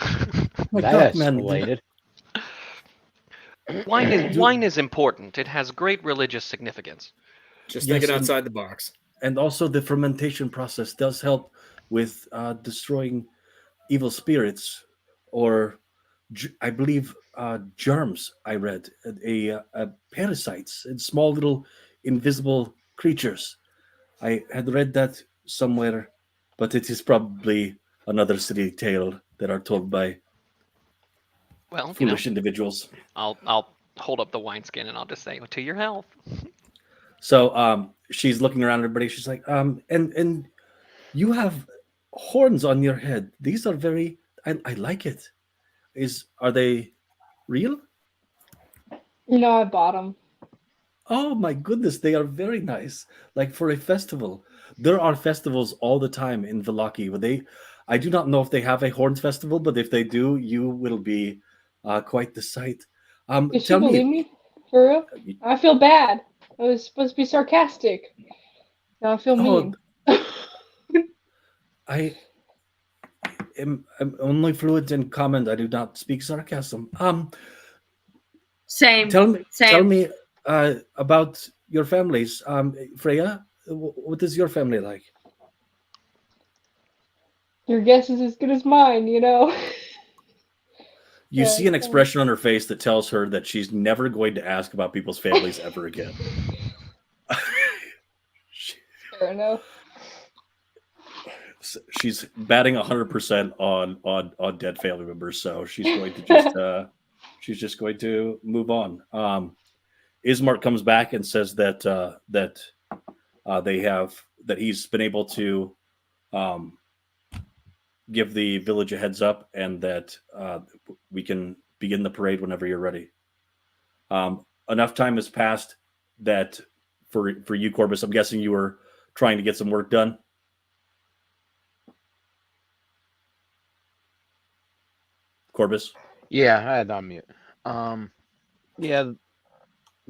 My That God, man. escalated. Wine is important. It has great religious significance. Just Yes, thinking and- outside the box. And also, the fermentation process does help with destroying evil spirits, or I believe germs. I read parasites and small little invisible creatures. I had read that somewhere, but it is probably another silly tale that are told by Well, foolish individuals. I'll hold up the wineskin and I'll just say, to your health. So she's looking around everybody. She's like, and you have horns on your head. These are very. I like it. Are they real? No, I bought them. Oh my goodness, they are very nice. Like for a festival. There are festivals all the time in Villaki. I do not know if they have a horns festival, but if they do, you will be quite the sight. Did she Tell believe me, me? For real? I feel bad. I was supposed to be sarcastic. Now I feel Oh, mean. I'm only fluent in comment. I do not speak sarcasm. Same. Tell Same. me about your families. Freya, what is your family like? Your guess is as good as mine, you know? You Yeah, see an it's expression on her face that tells her that she's never going to ask about people's families ever again. fair enough. She's batting 100% on dead family members, so she's going to just going to move on. Ismark comes back and says that he's been able to give the village a heads up, and that we can begin the parade whenever you're ready. Enough time has passed that for you, Corbus, I'm guessing you were trying to get some work done. Corbus? Yeah, I had on mute. Yeah,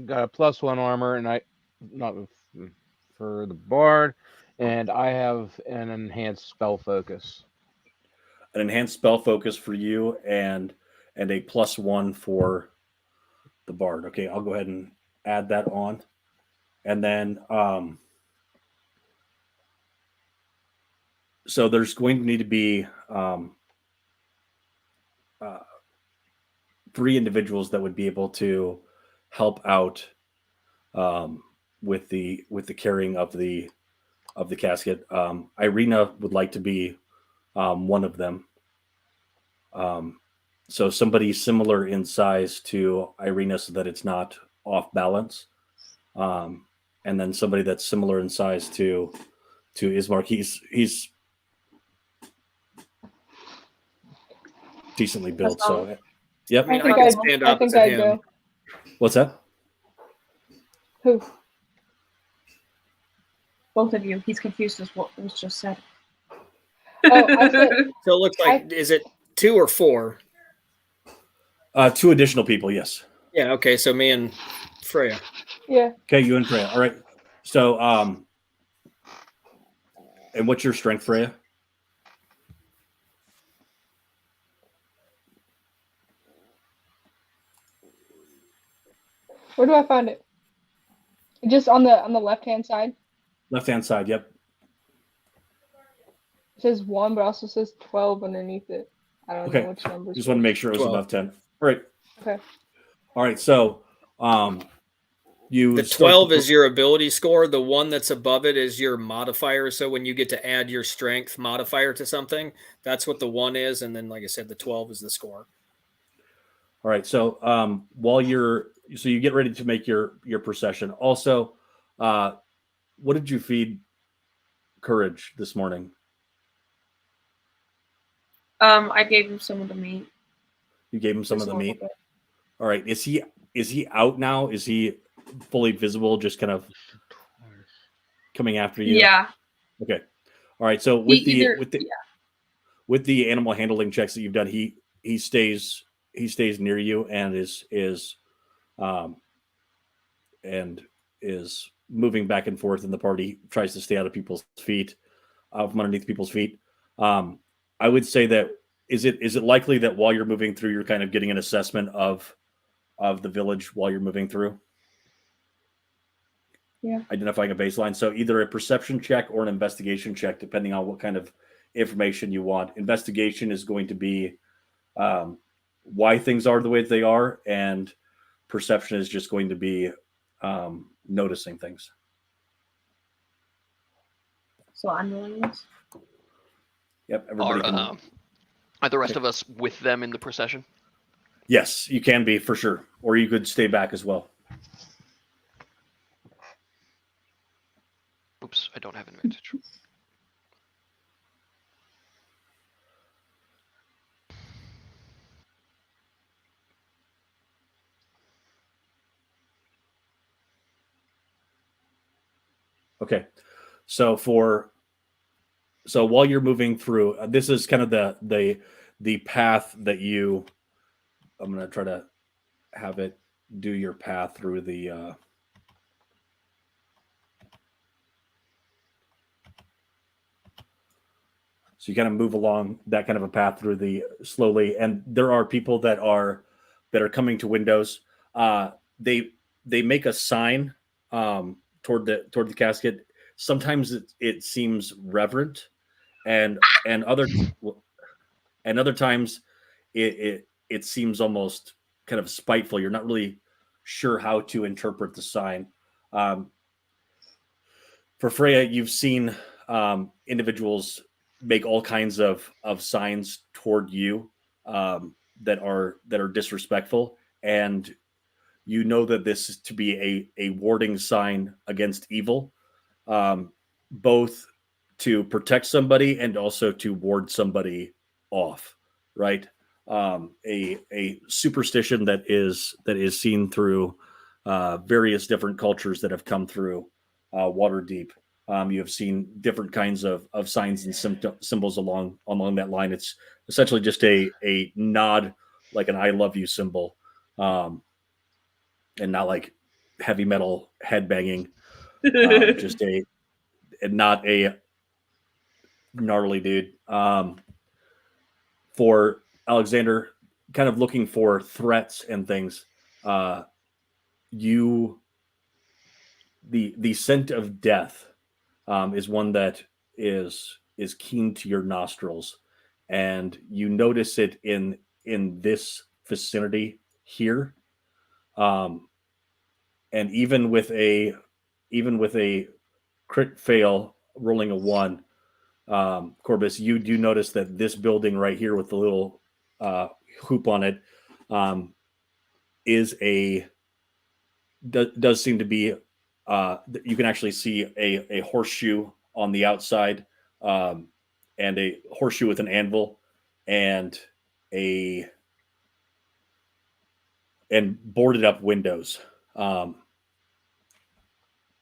got a +1 armor, and not for the bard, and I have an enhanced spell focus. An enhanced spell focus for you, and a +1 for the bard. Okay, I'll go ahead and add that on. And then so there's going to need to be 3 individuals that would be able to help out with the carrying of the casket. Ireena would like to be one of them. So somebody similar in size to Ireena, so that it's not off balance. And then somebody that's similar in size to Ismark. He's decently built. So, yep. I mean, I think can I'd- stand I think opposite I'd him. go. What's that? Who? Both of you. He's confused as what was just said. Oh, I said, So it looks like, is it 2 or 4? 2 additional people. Yes. Yeah, okay, so me and Freya. yeah. Okay, you and Freya. All right. So, and what's your strength, Freya? Where do I find it? Just on the left-hand side. Left-hand side. Yep. It says 1, but also says 12 underneath it. I don't Okay. know which numbers. Just want to make sure it was 12. above 10. All right. Okay. All right. So, you The start 12 to- is your ability score. The one that's above it is your modifier. So when you get to add your strength modifier to something, that's what the 1 is. And then, like I said, the 12 is the score. All right. So, while you get ready to make your procession. Also, what did you feed Courage this morning? I gave him some of the meat. You gave him some Just of a the little meat. bit. All right. Is he out now? Is he fully visible? Just kind of coming after you? Yeah. Okay. All right. So with He with the animal handling checks that you've done, he stays near you and is moving back and forth in the party. Tries to stay out of people's feet, from underneath people's feet. I would say that is it likely that while you're moving through, you're kind of getting an assessment of the village while you're moving through? identifying a baseline. So either a perception check or an investigation check, depending on what kind of information you want. Investigation is going to be why things are the way they are, and perception is just going to be noticing things. So I'm doing this. Yep, everybody can. Are the rest of us with them in the procession? Yes, you can be for sure, or you could stay back as well. Oops, I don't have advantage. Okay, so while you're moving through, this is kind of the path that you. I'm going to try to have it do your path through the. So you kind of move along that kind of a path through the slowly, and there are people that are coming to windows. They make a sign toward the casket. Sometimes it seems reverent, and other times it seems almost kind of spiteful. You're not really sure how to interpret the sign. For Freya, you've seen individuals make all kinds of signs toward you that are disrespectful, and you know that this is to be a warding sign against evil, both to protect somebody and also to ward somebody off, right? A superstition that is seen through various different cultures that have come through Waterdeep. You have seen different kinds of signs and symbols along that line. It's essentially just a nod, like an "I love you" symbol, and not like heavy metal headbanging. Just not a gnarly dude. For Alexander, kind of looking for threats and things, the scent of death is one that is keen to your nostrils, and you notice it in this vicinity here, and even with a crit fail rolling a 1, Corbus, you do notice that this building right here with the little hoop on it does seem to be. You can actually see a horseshoe on the outside, and a horseshoe with an anvil, and boarded up windows. And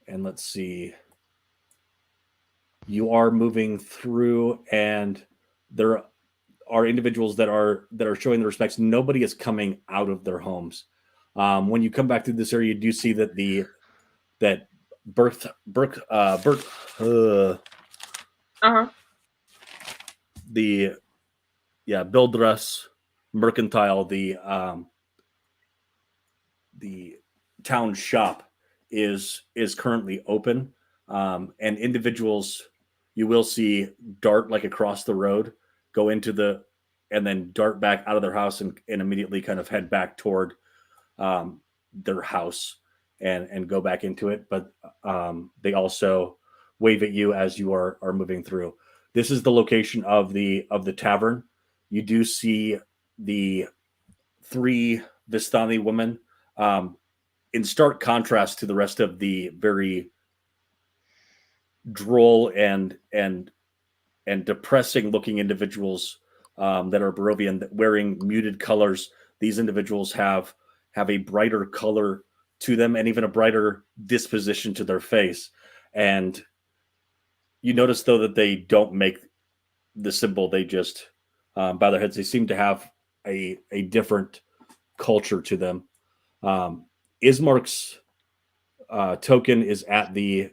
let's see. You are moving through, and there are individuals that are showing the respects. Nobody is coming out of their homes. When you come back to this area, you do see that Bildress Mercantile, the town shop is currently open, and individuals you will see dart like across the road, go into and then dart back out of their house and immediately kind of head back toward their house and go back into it. But they also wave at you as you are moving through. This is the location of the tavern. You do see the 3 Vistani women, in stark contrast to the rest of the very droll and depressing looking individuals that are Barovian, wearing muted colors. These individuals have a brighter color to them and even a brighter disposition to their face. And you notice, though, that they don't make the symbol. They just bow their heads. They seem to have a different culture to them. Ismark's token is at the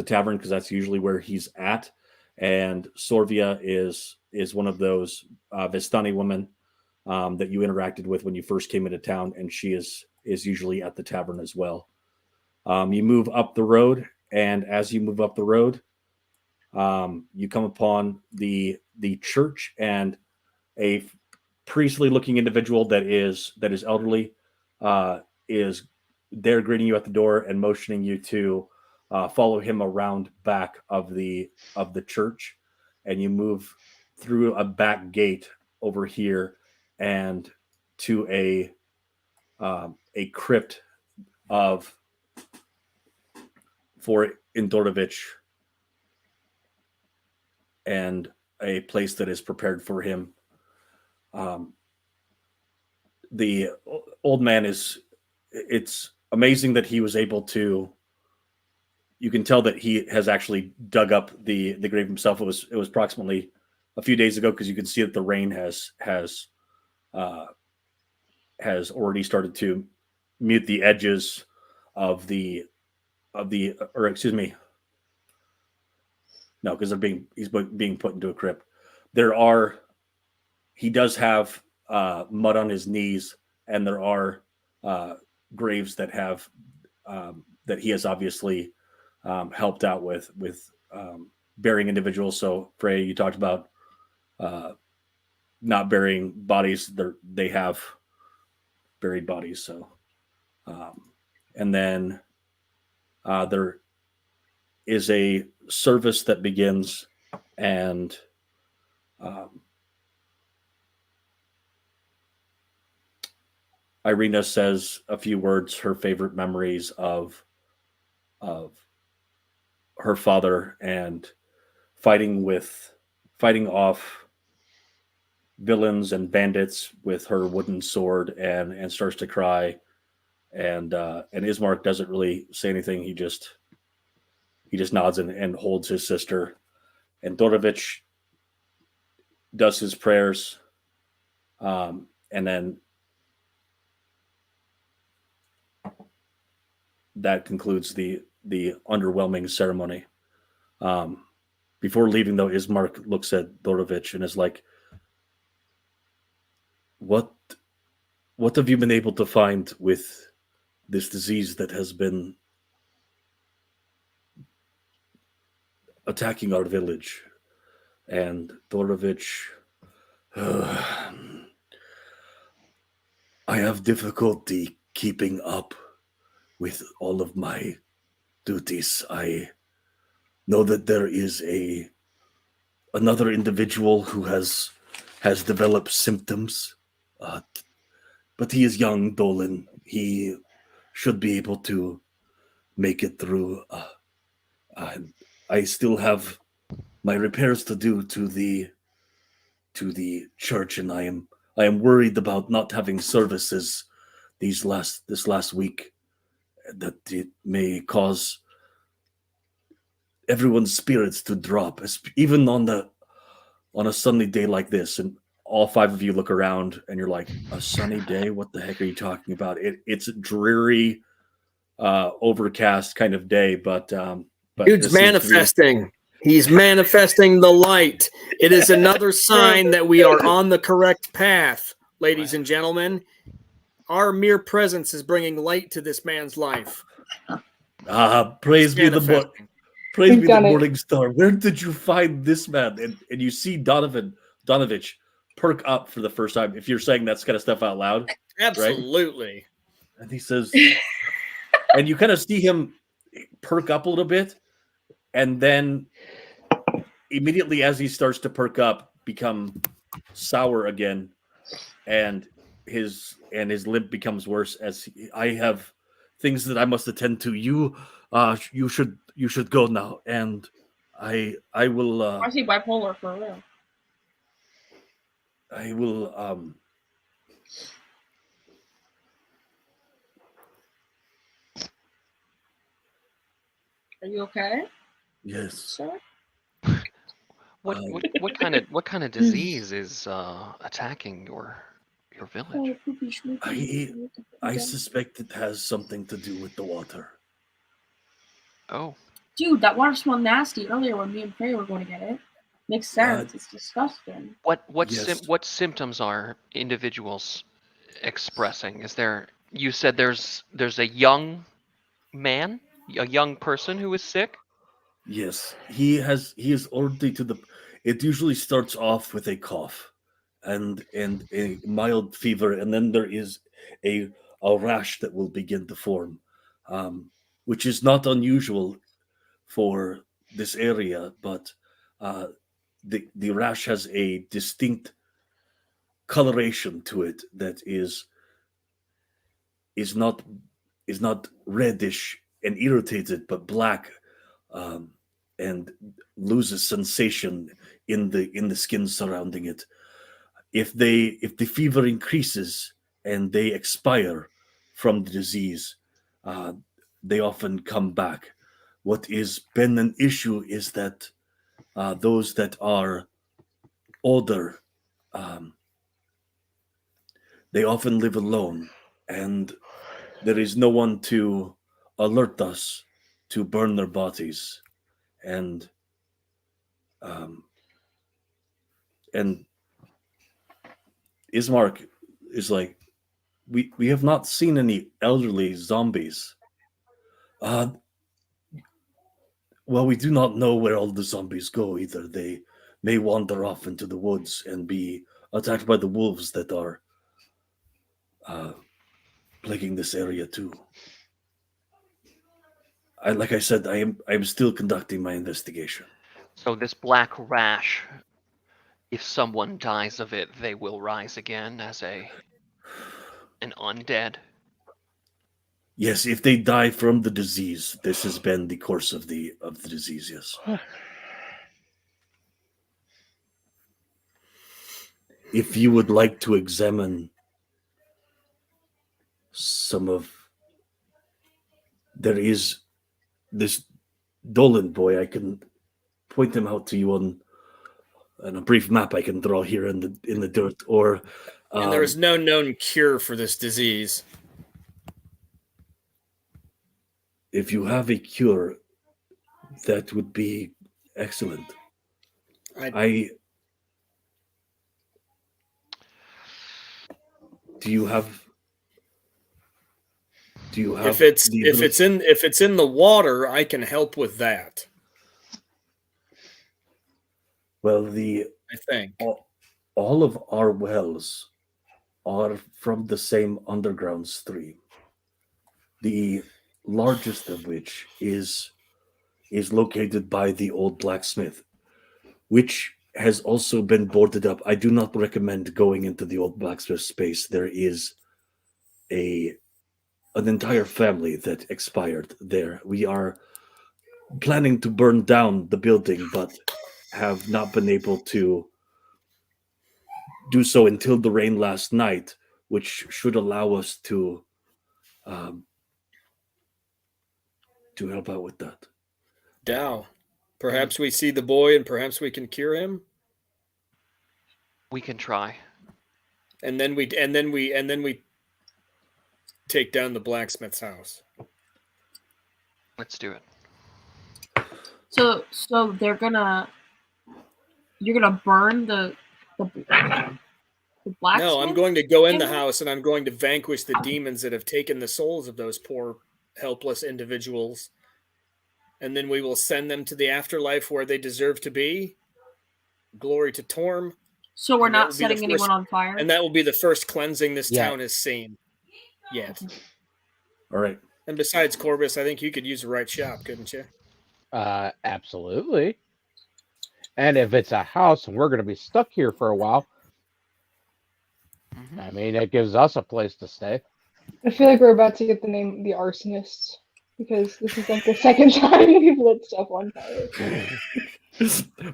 tavern, because that's usually where he's at. And Sorvia is one of those Vistani women that you interacted with when you first came into town, and she is usually at the tavern as well. You move up the road, and as you move up the road, you come upon the church and a priestly-looking individual that is elderly is there greeting you at the door and motioning you to follow him around back of the church, and you move through a back gate over here and to a crypt of for Indorovich and a place that is prepared for him. The old man it's amazing that he was able to, you can tell that he has actually dug up the grave himself. It was approximately a few days ago, because you can see that the rain has already started to mute the edges of the or excuse me, no, because he's being put into a crypt. He does have mud on his knees, and there are graves that have that he has obviously helped out with burying individuals. So Freya, you talked about not burying bodies. They have buried bodies. So and then there is a service that begins, and Ireena says a few words, her favorite memories of her father and fighting off villains and bandits with her wooden sword, and starts to cry. And Ismark doesn't really say anything. He just nods and holds his sister. And Dorovich does his prayers, and then that concludes the underwhelming ceremony. Before leaving, though, Ismark looks at Dorovich and is like, "What have you been able to find with this disease that has been attacking our village?" And Dorovich, I have difficulty keeping up with all of my duties. I know that there is another individual who has developed symptoms, but he is young, Dolan. He should be able to make it through. I still have my repairs to do to the church, and I am worried about not having services this last week, that it may cause everyone's spirits to drop, even on a sunny day like this. And all five of you look around and you're like, "A sunny day? What the heck are you talking about?" It's a dreary, overcast kind of day, but Dude's manifesting. He's manifesting the light. It is another sign that we are on the correct path, ladies and gentlemen. Our mere presence is bringing light to this man's life. Praise be the morning star. Where did you find this man? And you see Donovich perk up for the first time. If you're saying that kind of stuff out loud, absolutely. Right? And he says, and you kind of see him perk up a little bit, and then immediately as he starts to perk up, become sour again, and his limp becomes worse. As I have things that I must attend to. You should go now, and I will. I see bipolar for real. I will. Are you okay? Yes. Sir? What kind of disease is attacking your village? I suspect it has something to do with the water. Oh, dude, that water smelled nasty earlier when me and Frey were going to get it. Makes sense. It's disgusting. What symptoms are individuals expressing? Is there? You said there's a young man, a young person who is sick. Yes, he is already to the. It usually starts off with a cough, and a mild fever, and then there is a a rash that will begin to form, um, which is not unusual for this area, but uh, the rash has a distinct coloration to it that is not is not reddish and irritated, but black, um, and loses sensation in the skin surrounding it. If the fever increases and they expire from the disease, uh, they often come back. What is been an issue is that those that are older, um, they often live alone, and there is no one to alert us to burn their bodies, and um, and Ismark is like, we have not seen any elderly zombies. Uh, well, we do not know where all the zombies go either. They may wander off into the woods and be attacked by the wolves that are uh, plaguing this area too. Like I said, I am still conducting my investigation. So this black rash, if someone dies of it, they will rise again as an undead. Yes, if they die from the disease, this has been the course of the disease. Yes. If you would like to examine some of, there is this Dolan boy. I can point him out to you on a brief map I can draw here in the dirt. Or And there is no known cure for this disease. if you have a cure, that would be excellent. I do you have if it's in the water, I can help with that. Well, I think all of our wells are from the same underground stream. The largest of which is located by the old blacksmith, which has also been boarded up. I do not recommend going into the old blacksmith space. There is an entire family that expired there. We are planning to burn down the building, but have not been able to do so until the rain last night, which should allow us to help out with that. Dow. Perhaps we see the boy and perhaps we can cure him. We can try. And then we take down the blacksmith's house. Let's do it. So you're gonna burn the blacksmith? No, I'm going to go in the house and I'm going to vanquish the demons that have taken the souls of those poor, helpless individuals. And then we will send them to the afterlife where they deserve to be. Glory to Torm. So we're not setting anyone on fire? And that will be the first cleansing this town has seen yet. All right. And besides, Corbus, I think you could use a right shop, couldn't you? Absolutely. And if it's a house and we're going to be stuck here for a while, I mean, it gives us a place to stay. I feel like we're about to get the name the Arsonists because this is like the second time we've lit stuff on fire.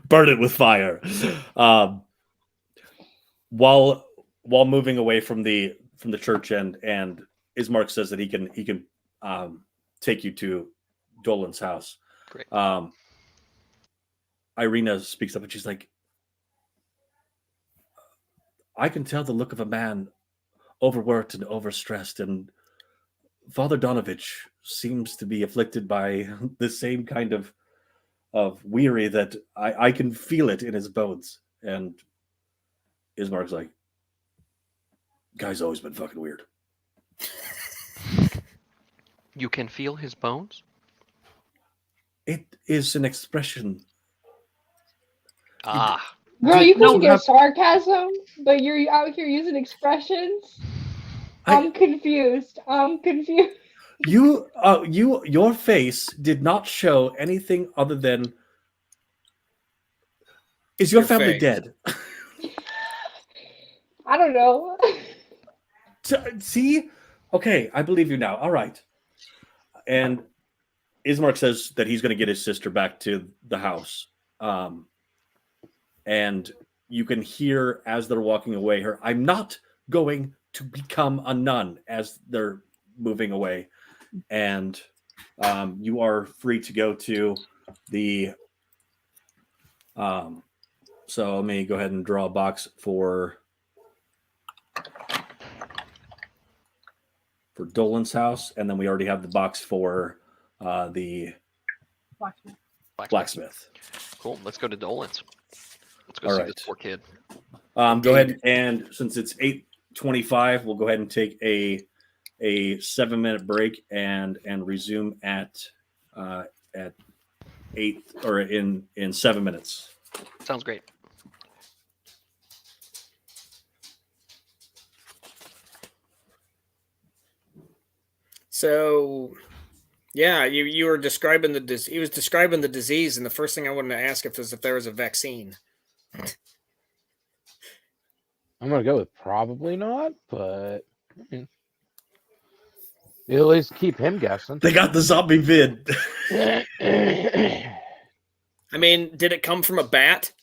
Burn it with fire. While moving away from the church and Ismark says that he can take you to Dolan's house. Great. Ireena speaks up and she's like, I can tell the look of a man overworked and overstressed, and Father Donovich seems to be afflicted by the same kind of weary that I can feel it in his bones. And Ismark's like, guy's always been fucking weird. You can feel his bones? It is an expression. Ah, Girl, you No, think it's sarcasm, but you're out here using expressions. I, I'm confused. I'm confused. your face did not show anything other than, is your Your family face. dead? I don't know. See? Okay, I believe you now. All right. And Ismark says that he's going to get his sister back to the house. And you can hear as they're walking away her, I'm not going to become a nun, as they're moving away. And you are free to go to the. So let me go ahead and draw a box for Dolan's house, and then we already have the box for the blacksmith. Cool. Let's go to Dolan's. Let's go All see right. this poor kid. Go ahead, and since it's 8:25, we'll go ahead and take a 7-minute break and resume at 8 or in 7 minutes. Sounds great. So, yeah, you were describing he was describing the disease, and the first thing I wanted to ask if there was a vaccine. I'm gonna go with probably not, but at least keep him guessing. They got the zombie vid. I mean, did it come from a bat?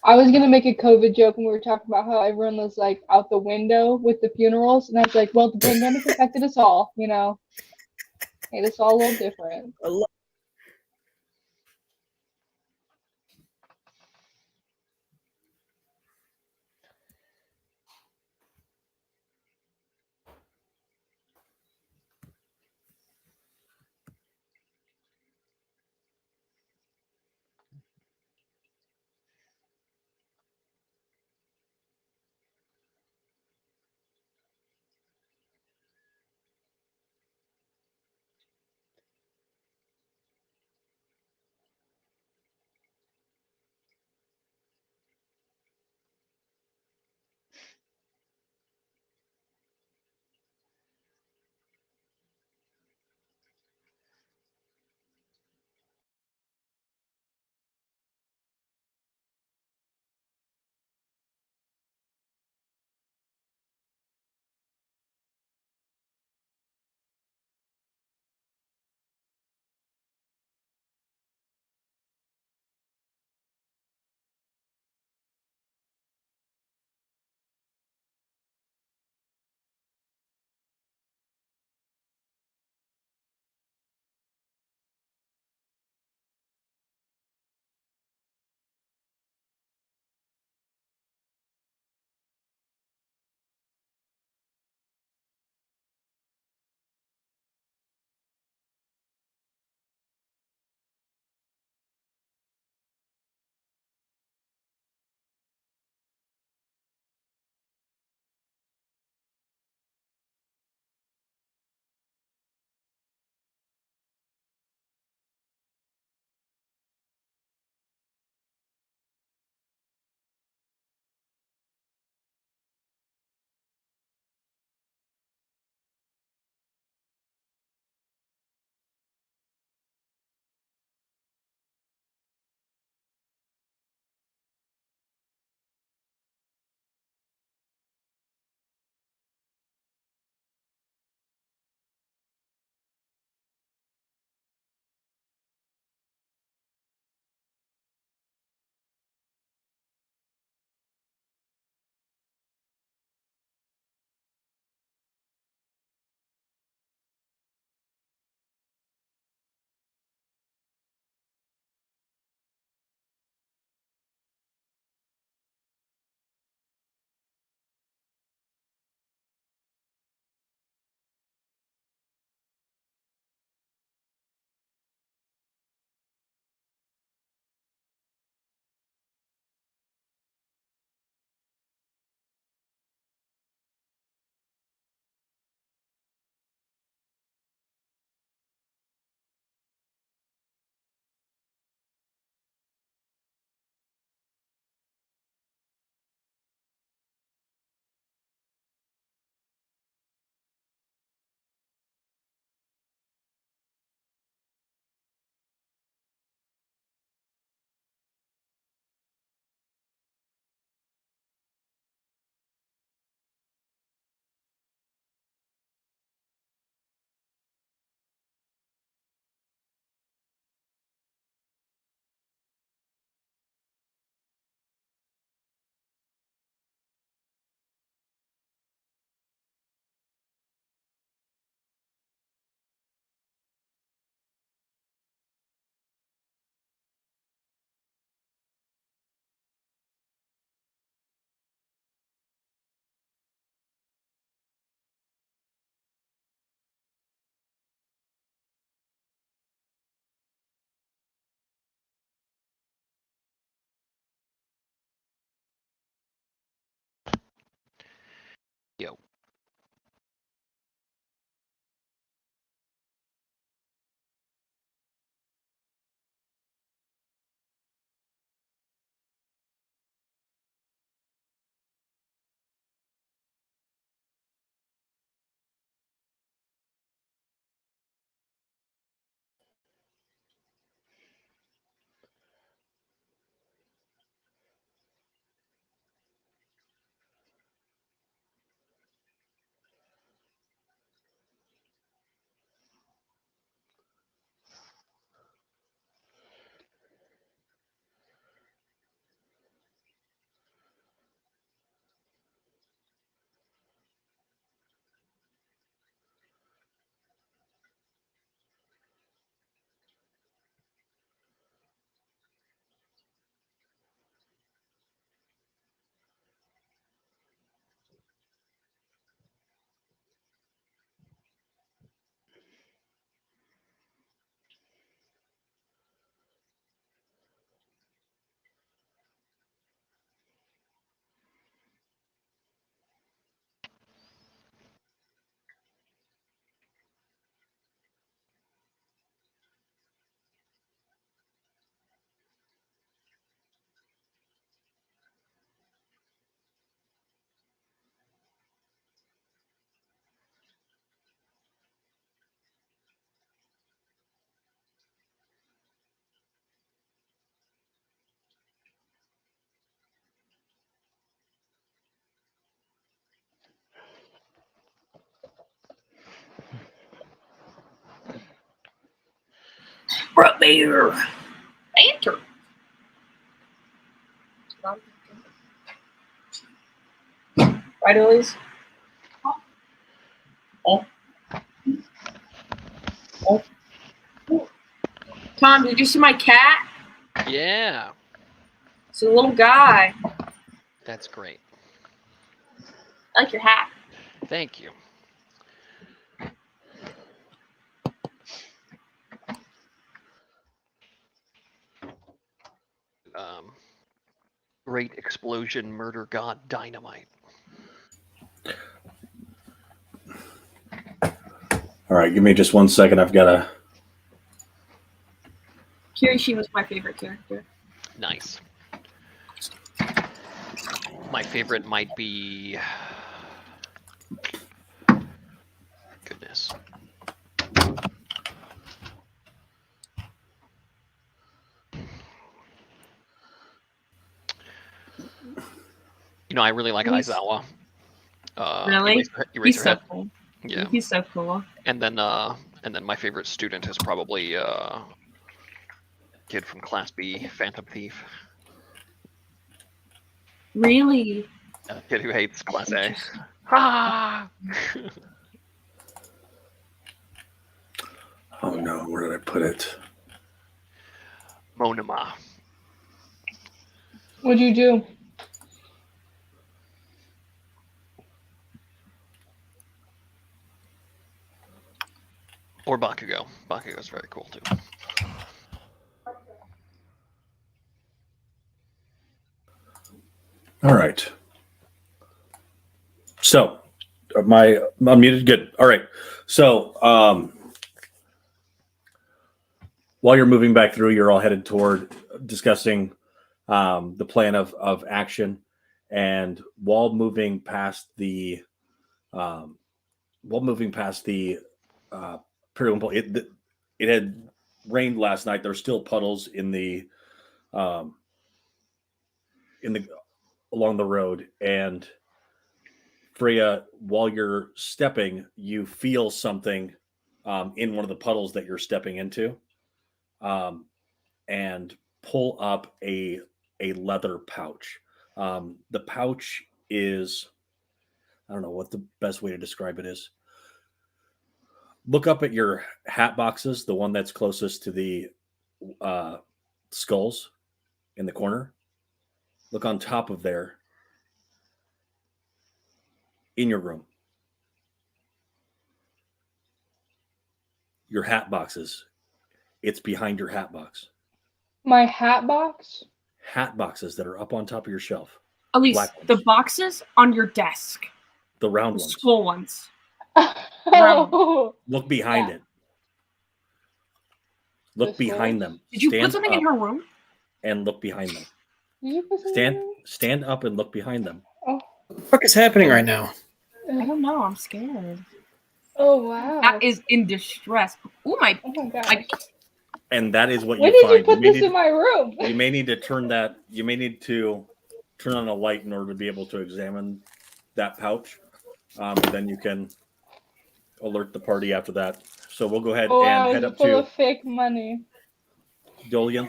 I was gonna make a COVID joke when we were talking about how everyone was like out the window with the funerals, and I was like, "Well, the pandemic affected us all, you know. Made us all a little different." Yo. Right there. Enter. Right, Elise? Oh. Oh. Tom, did you see my cat? Yeah, It's a little guy. that's great. I like your hat. Thank you. Great explosion, murder god, dynamite. All right, give me just 1 second. I've got to. Kirishi was my favorite character. Nice. My favorite might be... Goodness. You know, I really like Aizawa. Really? Eraser He's so head. cool. Yeah. He's so cool. And then my favorite student is probably kid from Class B, Phantom Thief. Really? A kid who hates Class A. Ah! Oh no, where did I put it? Monoma. What'd you do? Or Bakugo. Bakugo's very cool too. All right. So, my unmuted. Good. All right. So, while you're moving back through, you're all headed toward discussing the plan of action, and while moving past the Imperial Impulse, it had rained last night. There's still puddles in the along the road, and Freya, while you're stepping, you feel something in one of the puddles that you're stepping into, and pull up a leather pouch. The pouch is, I don't know what the best way to describe it is. Look up at your hat boxes, the one that's closest to the skulls in the corner. Look on top of there in your room. Your hat boxes. It's behind your hat box. My hat box? Hat boxes that are up on top of your shelf. Elise, Black ones. the boxes on your desk. The round The ones. skull ones. Oh, Look behind Yeah. it. Look The behind skulls? them. Did you Stand put something up in her room? and look behind them. Did you put something in Stand up and look behind them. there? What the fuck is happening right now? I don't know. I'm scared. Oh wow. That is in distress. Oh my! Oh my god. I, And that is what When you did you find. put this in my room? You may need to turn that. You may need to turn on a light in order to be able to examine that pouch. Then you can alert the party after that. So we'll go ahead Oh and wow, head it's up full to of fake money. Doyle's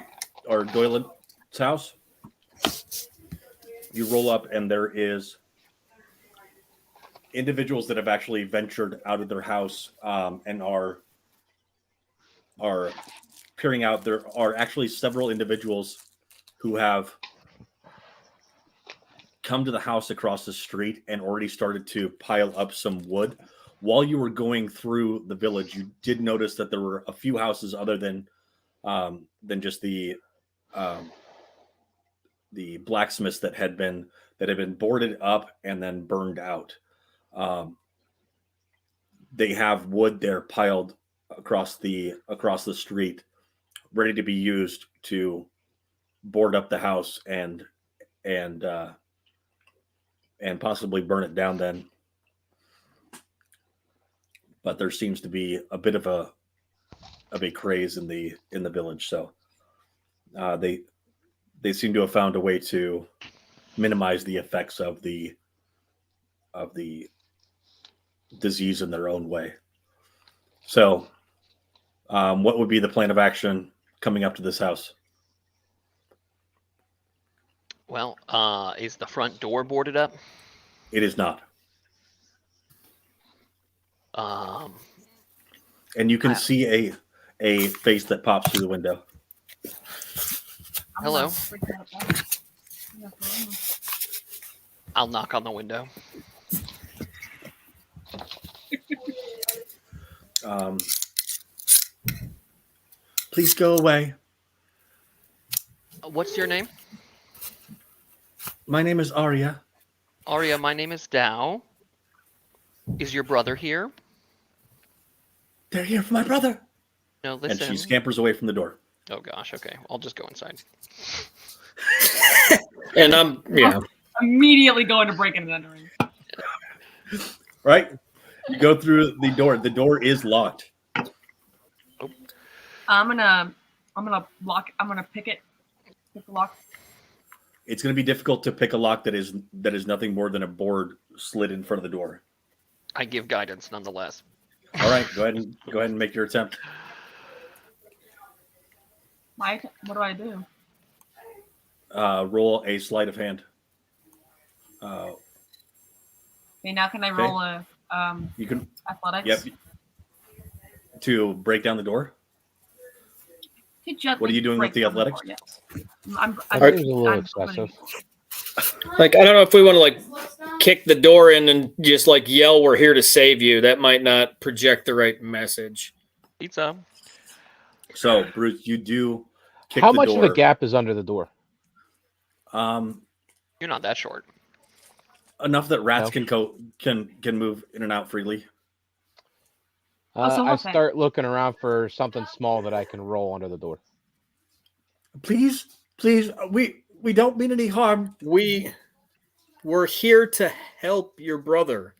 house. You roll up, and there is individuals that have actually ventured out of their house and are peering out. There are actually several individuals who have come to the house across the street and already started to pile up some wood. While you were going through the village, you did notice that there were a few houses other than just the blacksmiths that had been boarded up and then burned out. They have wood there piled across the street, ready to be used to board up the house and possibly burn it down then. But there seems to be a bit of a craze in the village, so they seem to have found a way to minimize the effects of the disease in their own way. So, what would be the plan of action coming up to this house? Well, is the front door boarded up? It is not. And you can see a face that pops through the window. I'm Hello. gonna freak out about it. I'll knock on the window. Please go away. What's your name? My name is Arya. Arya, my name is Dow. Is your brother here? They're here for my brother. No, listen. And she scampers away from the door. Oh gosh, okay. I'll just go inside. And I'm Immediately going to break and entering. Right? You go through the door. The door is locked. I'm gonna lock. I'm gonna pick it. Pick the lock. It's going to be difficult to pick a lock that is nothing more than a board slid in front of the door. I give guidance nonetheless. All right, go ahead and make your attempt. What do I do? Roll a sleight of hand. Okay, now can I roll a You can. athletics? Yep. To break down the door. What are you doing with the athletics? Yes. I think it's a little excessive. like, I don't know if we want to like kick the door in and just like yell, "We're here to save you." That might not project the right message. Pizza. So, Bruce, you do kick How the much door. of a gap is under the door? You're not that short. Enough that rats No. can move in and out freely. Also, I okay. start looking around for something small that I can roll under the door. Please, we don't mean any harm. We're here to help your brother.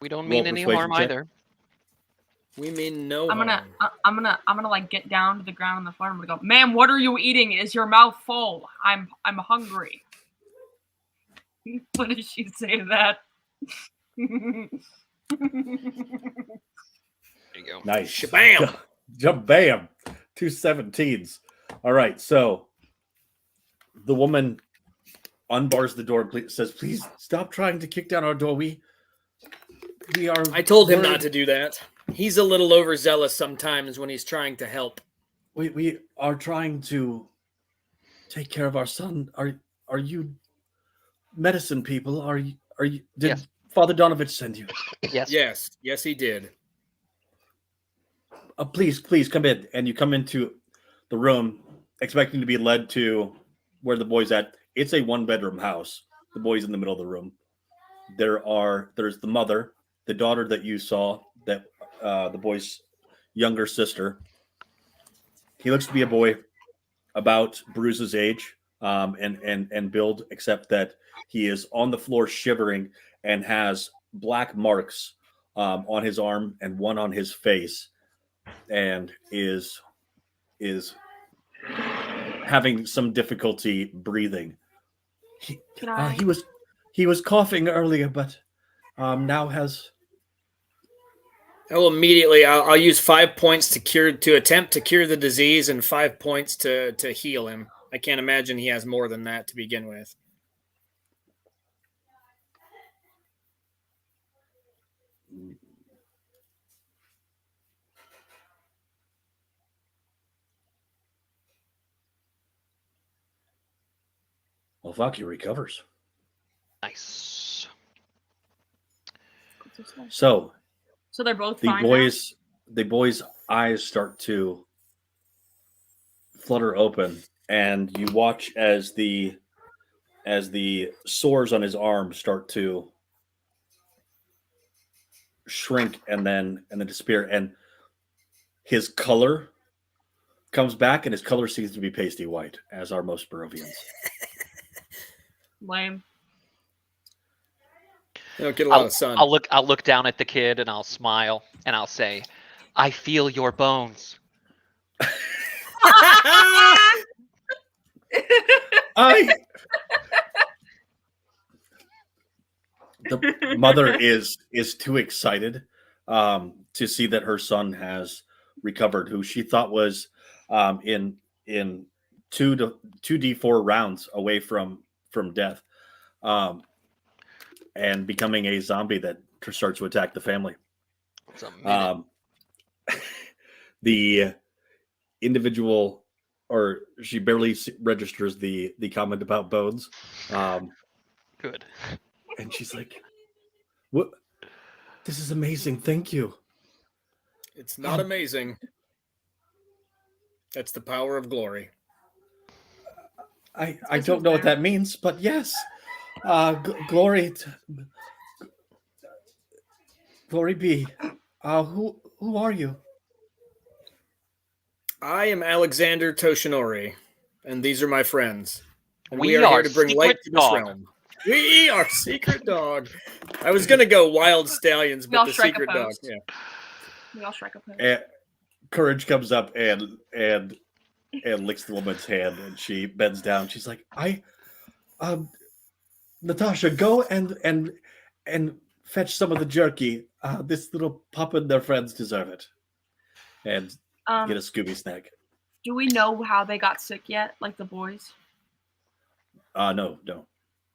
We don't Roll mean any persuasion harm check. either. We mean no. I'm gonna harm. like get down to the ground on the floor. I'm gonna go, ma'am. What are you eating? Is your mouth full? I'm hungry. What did she say to that? There you go. Nice. Shabam! Jabam. 2 17s. All right. So the woman unbars the door and says, please stop trying to kick down our door. We are. I told him worried. not to do that. He's a little overzealous sometimes when he's trying to help. We are trying to take care of our son. Are you medicine people? Are you did Yes. Father Donovich send you? Yes. Yes, he did. Please come in. And you come into the room expecting to be led to where the boy's at. It's a 1-bedroom house. The boy's in the middle of the room. there's the mother, the daughter that you saw, that the boy's younger sister. He looks to be a boy about Bruce's age, and build, except that he is on the floor shivering and has black marks on his arm and one on his face, and is having some difficulty breathing. He, Can I? he was coughing earlier, but now has. I will immediately. I'll use 5 points to attempt to cure the disease, and 5 points to heal him. I can't imagine he has more than that to begin with. Well, fuck, he recovers. Nice. So So they're both the fine now? boy's eyes start to flutter open, and you watch as the sores on his arm start to shrink and then disappear, and his color comes back, and his color seems to be pasty white, as are most Barovians. Lame. They don't get a lot of sun. I'll look down at the kid and I'll smile and I'll say, "I feel your bones." The mother is too excited to see that her son has recovered, who she thought was in 2d4 rounds away from death, and becoming a zombie that starts to attack the family. It's a minute. The individual, or she barely registers the comment about bones. Good. And she's like, "What? This is amazing. Thank you." It's not amazing. That's the power of glory. I don't know what that means, but yes. Glory be. Who are you? I am Alexander Toshinori, and these are my friends. And We we are here are to bring light Secret to this Dog. realm. We are Secret Dog. I was gonna go Wild Stallions, We all but the strike a Secret Dog. pose. Yeah. We all strike a pose. And Courage comes up and licks the woman's hand, and she bends down. She's like, Natasha, go and fetch some of the jerky. This little pup and their friends deserve it. And get a Scooby snack. Do we know how they got sick yet? Like the boys? No.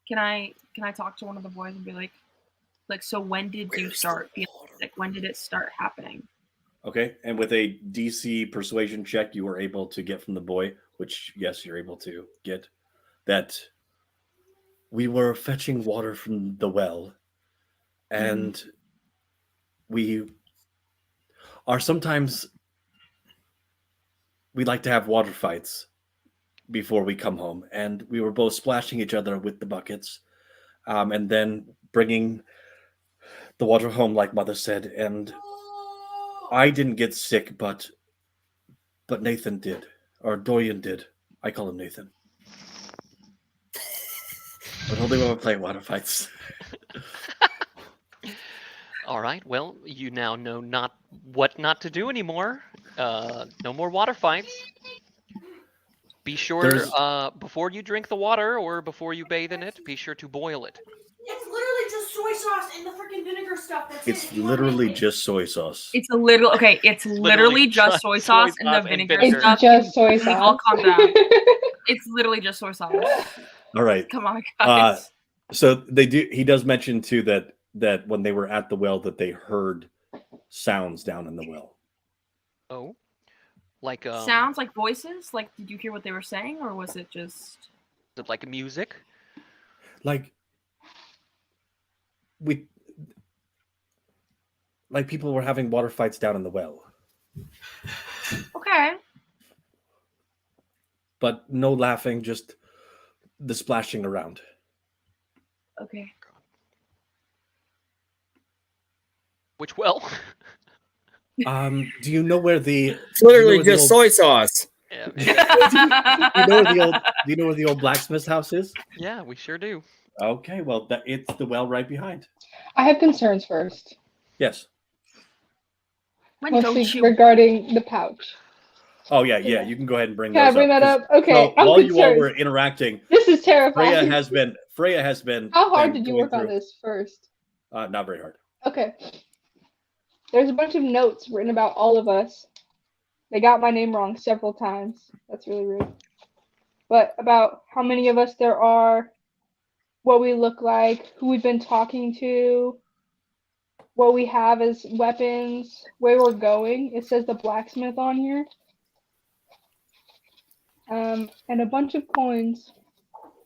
Can I talk to one of the boys and be like, so when did you start feeling sick? When did it start happening? Okay, and with a DC persuasion check, you were able to get from the boy, which, yes, you're able to get, that we were fetching water from the well, and we are sometimes, we like to have water fights before we come home, and we were both splashing each other with the buckets, and then bringing the water home, like Mother said, and I didn't get sick, but Nathan did, or Dorian did. I call him Nathan. But only when we're playing water fights. All right. Well, you now know what not to do anymore. No more water fights. Be sure before you drink the water or before you bathe in it, be sure to boil it. It's literally just soy sauce and the freaking vinegar stuff. That's It's it. You wanna literally make it. just soy sauce. It's literally just soy sauce and the vinegar stuff. It's just soy Can we all sauce. calm down? It's literally just soy sauce. All right. Come on, guys. So they do. He does mention too that when they were at the well, that they heard sounds down in the well. Oh, like Sounds like voices? Like, did you hear what they were saying, or was it just... Is it like music? Like people were having water fights down in the well, Okay. but no laughing, just the splashing around. Okay. Which well? Do you know where the? It's literally do you know where the just old- soy sauce. Yeah, Do you know where the old? Do you know where the old blacksmith's house is? yeah, we sure do. Okay, well, it's the well right behind. I have concerns first, Yes. When don't mostly you? regarding the pouch. Oh yeah. Yeah. You can go ahead and bring Can I those bring up. that 'cause- up? Okay, So I'm while you all concerned. were interacting, This is terrifying. Freya has been. How hard been did you going work on through- this first? Not very hard. Okay. There's a bunch of notes written about all of us. They got my name wrong several times. That's really rude. But about how many of us there are, what we look like, who we've been talking to, what we have as weapons, where we're going. It says the blacksmith on here. And a bunch of coins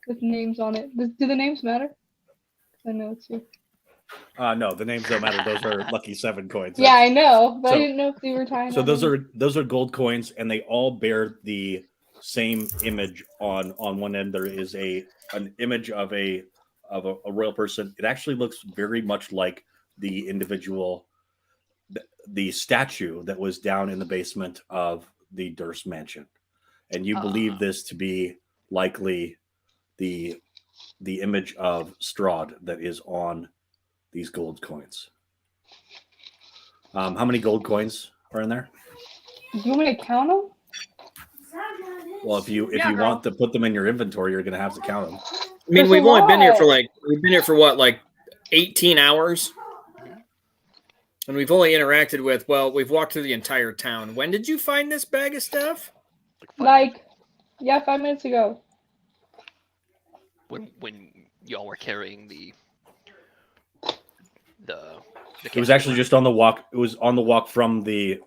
with names on it. Do the names matter? I know it's here. No, the names don't matter. Those are lucky 7 coins. Yeah, I know, but I so- didn't know if they were tying. So on those are gold coins, and they all bear the same image on one end. There is an image of a royal person. It actually looks very much like the individual, the statue that was down in the basement of the Durst mansion, and you believe this to be likely the image of Strahd that is on these gold coins. How many gold coins are in there? Do you want me to count them? Well, if you Yeah, girl. want to put them in your inventory, you're going to have to count them. I mean, That's we've a only been here for lot. we've been here for what, like 18 hours? And we've only interacted with, we've walked through the entire town. When did you find this bag of stuff? Like, yeah, 5 minutes ago. When y'all were carrying the It was actually just on the walk. It was on the walk from the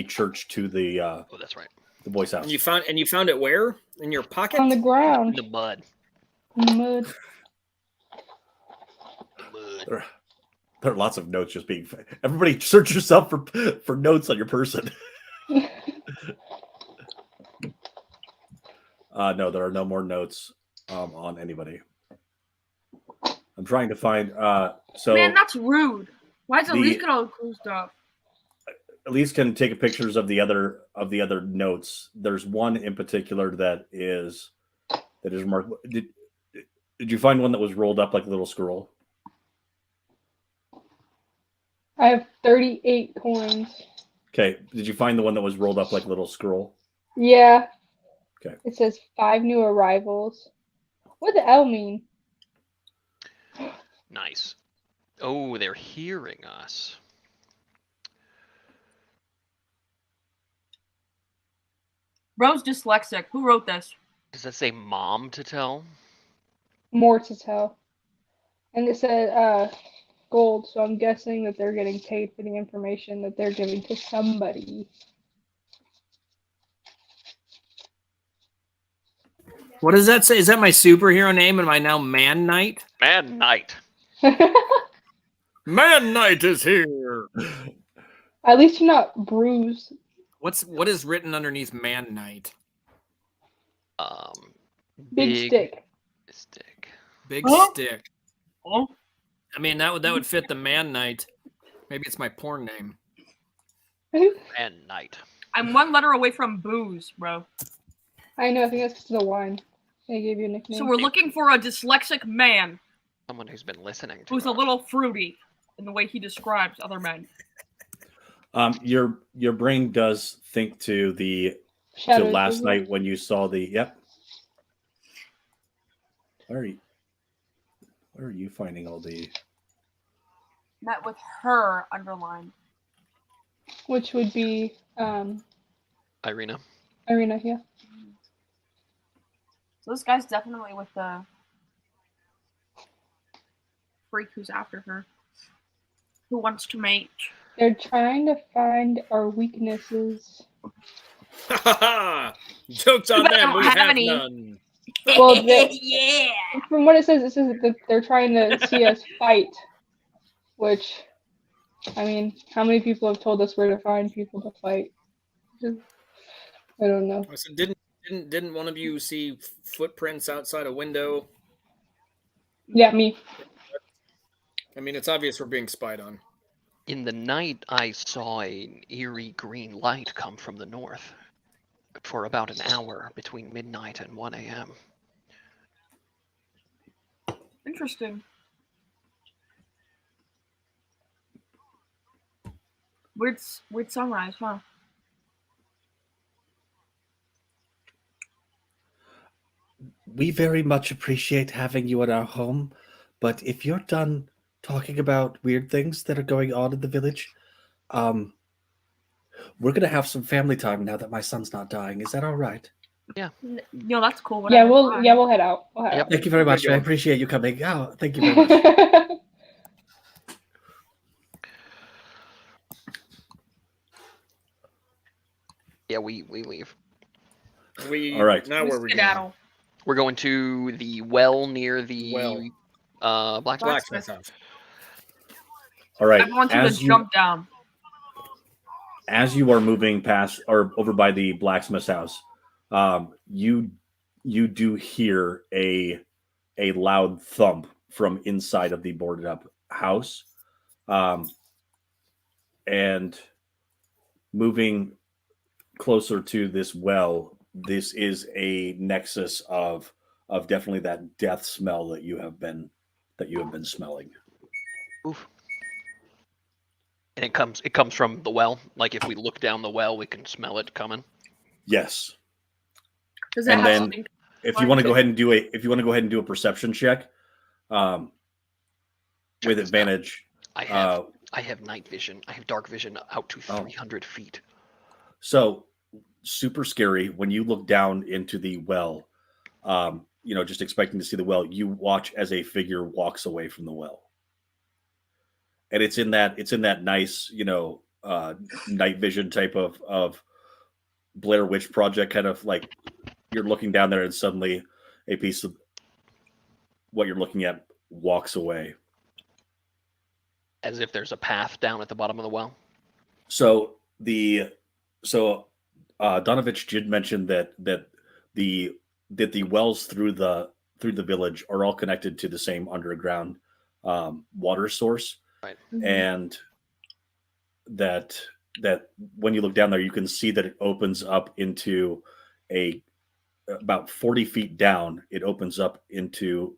church to the Oh, that's right. the boy's house. And you found it where? In your pocket? On the In ground. the mud. In the mud. Mud. There are lots of notes just being. Everybody, search yourself for notes on your person. No, there are no more notes on anybody. I'm trying to find. So Man, that's rude. Why is The- Elise got all the cool stuff? Elise can take pictures of the other notes. There's one in particular that is remarkable. Did you find one that was rolled up like a little scroll? I have 38 coins. Okay. Did you find the one that was rolled up like a little scroll? Yeah. Okay. It says 5 new arrivals. What the L mean? Nice. Oh, they're hearing us. Bro's dyslexic. Who wrote this? Does that say mom to tell? More to tell. And it said gold, so I'm guessing that they're getting paid for the information that they're giving to somebody. What does that say? Is that my superhero name? Am I now Man Knight? Man Knight. Man Knight is here. At least you're not bruised. What is written underneath Man Knight? Big stick. Stick. Big Huh? stick. Oh, I mean, that would fit the Man Knight. Maybe it's my porn name. Man Knight. I'm one letter away from booze, bro. I know, I think that's because of the wine. They gave you a nickname. So we're looking for a dyslexic man Someone who's been listening to who's a us. little fruity in the way he describes other men. Your brain does think to Shadows last over. night when you saw the. Yep. Where are you finding all the? Met with her underlined. Which would be Ireena. Ireena, yeah. So this guy's definitely with the freak who's after her. Who wants to mate. They're trying to find our weaknesses. Jokes on But I them. don't We have have any. none. Well, they- yeah. From what it says that they're trying to see us fight. Which, I mean, how many people have told us where to find people to fight? I don't know. So didn't one of you see footprints outside a window? Yeah, me. I mean, it's obvious we're being spied on. In the night, I saw an eerie green light come from the north for about an hour between midnight and 1 a.m. Interesting. Weird sunrise, huh? We very much appreciate having you in our home, but if you're done talking about weird things that are going on in the village, we're gonna have some family time now that my son's not dying. Is that all right? No, that's cool. Yeah, Whatever. we'll head out. We'll head Yep. Thank you very We'll much. get I going. appreciate you coming. Oh, thank you very much. out. Yeah, we leave. We All right. now where we going? Skedaddle. We're going to the well near the Well. blacksmith. Blacksmith house. All right. Everyone's gonna jump down. As you are moving past or over by the blacksmith's house, you do hear a loud thump from inside of the boarded up house, and moving closer to this well. This is a nexus of definitely that death smell that you have been smelling. Oof. And it comes from the well. Like if we look down the well, we can smell it coming. Yes. Does that And have then something? if you want to go ahead and do a perception check, with Check this out. advantage. I have night vision. I have dark vision out to 300 feet. So super scary when you look down into the well. Just expecting to see the well, you watch as a figure walks away from the well, and it's in that nice, night vision type of Blair Witch Project kind of like you're looking down there and suddenly a piece of what you're looking at walks away. As if there's a path down at the bottom of the well. So Donovich did mention that the wells through the village are all connected to the same underground water source, Right. and that when you look down there, you can see that it opens up into about 40 feet down. It opens up into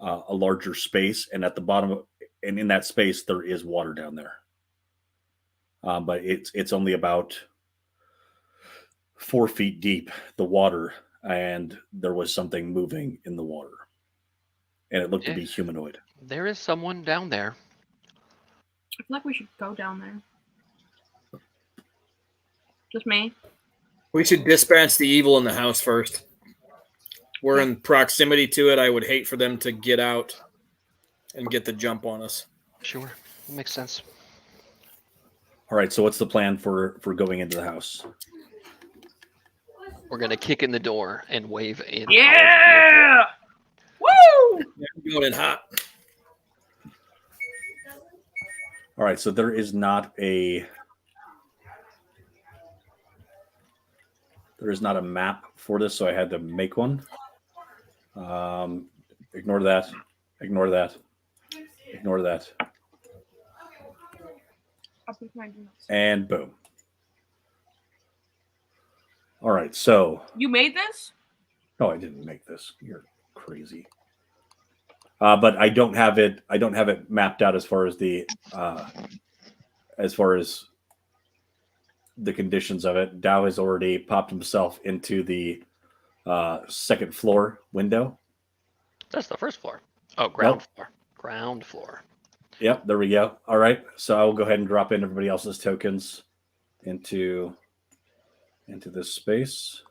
a larger space, and at the bottom, and in that space, there is water down there. But it's only about 4 feet deep, the water, and there was something moving in the water, and it looked to be humanoid. There is someone down there. I feel like we should go down there. Just me. We should dispatch the evil in the house first. We're in proximity to it. I would hate for them to get out and get the jump on us. Sure, makes sense. All right, so what's the plan for going into the house? We're gonna kick in the door and wave in. Yeah! Woo! Yeah, going in hot. All right, so there is not a map for this, so I had to make one. Ignore that. Ignore that. Ignore that. And boom. All right, so You made this? no, I didn't make this. You're crazy. But I don't have it. I don't have it mapped out as far as the conditions of it. Dow has already popped himself into the second floor window. That's the first floor. Oh, ground Nope. floor. Ground floor. Yep, there we go. All right, so I will go ahead and drop in everybody else's tokens into this space.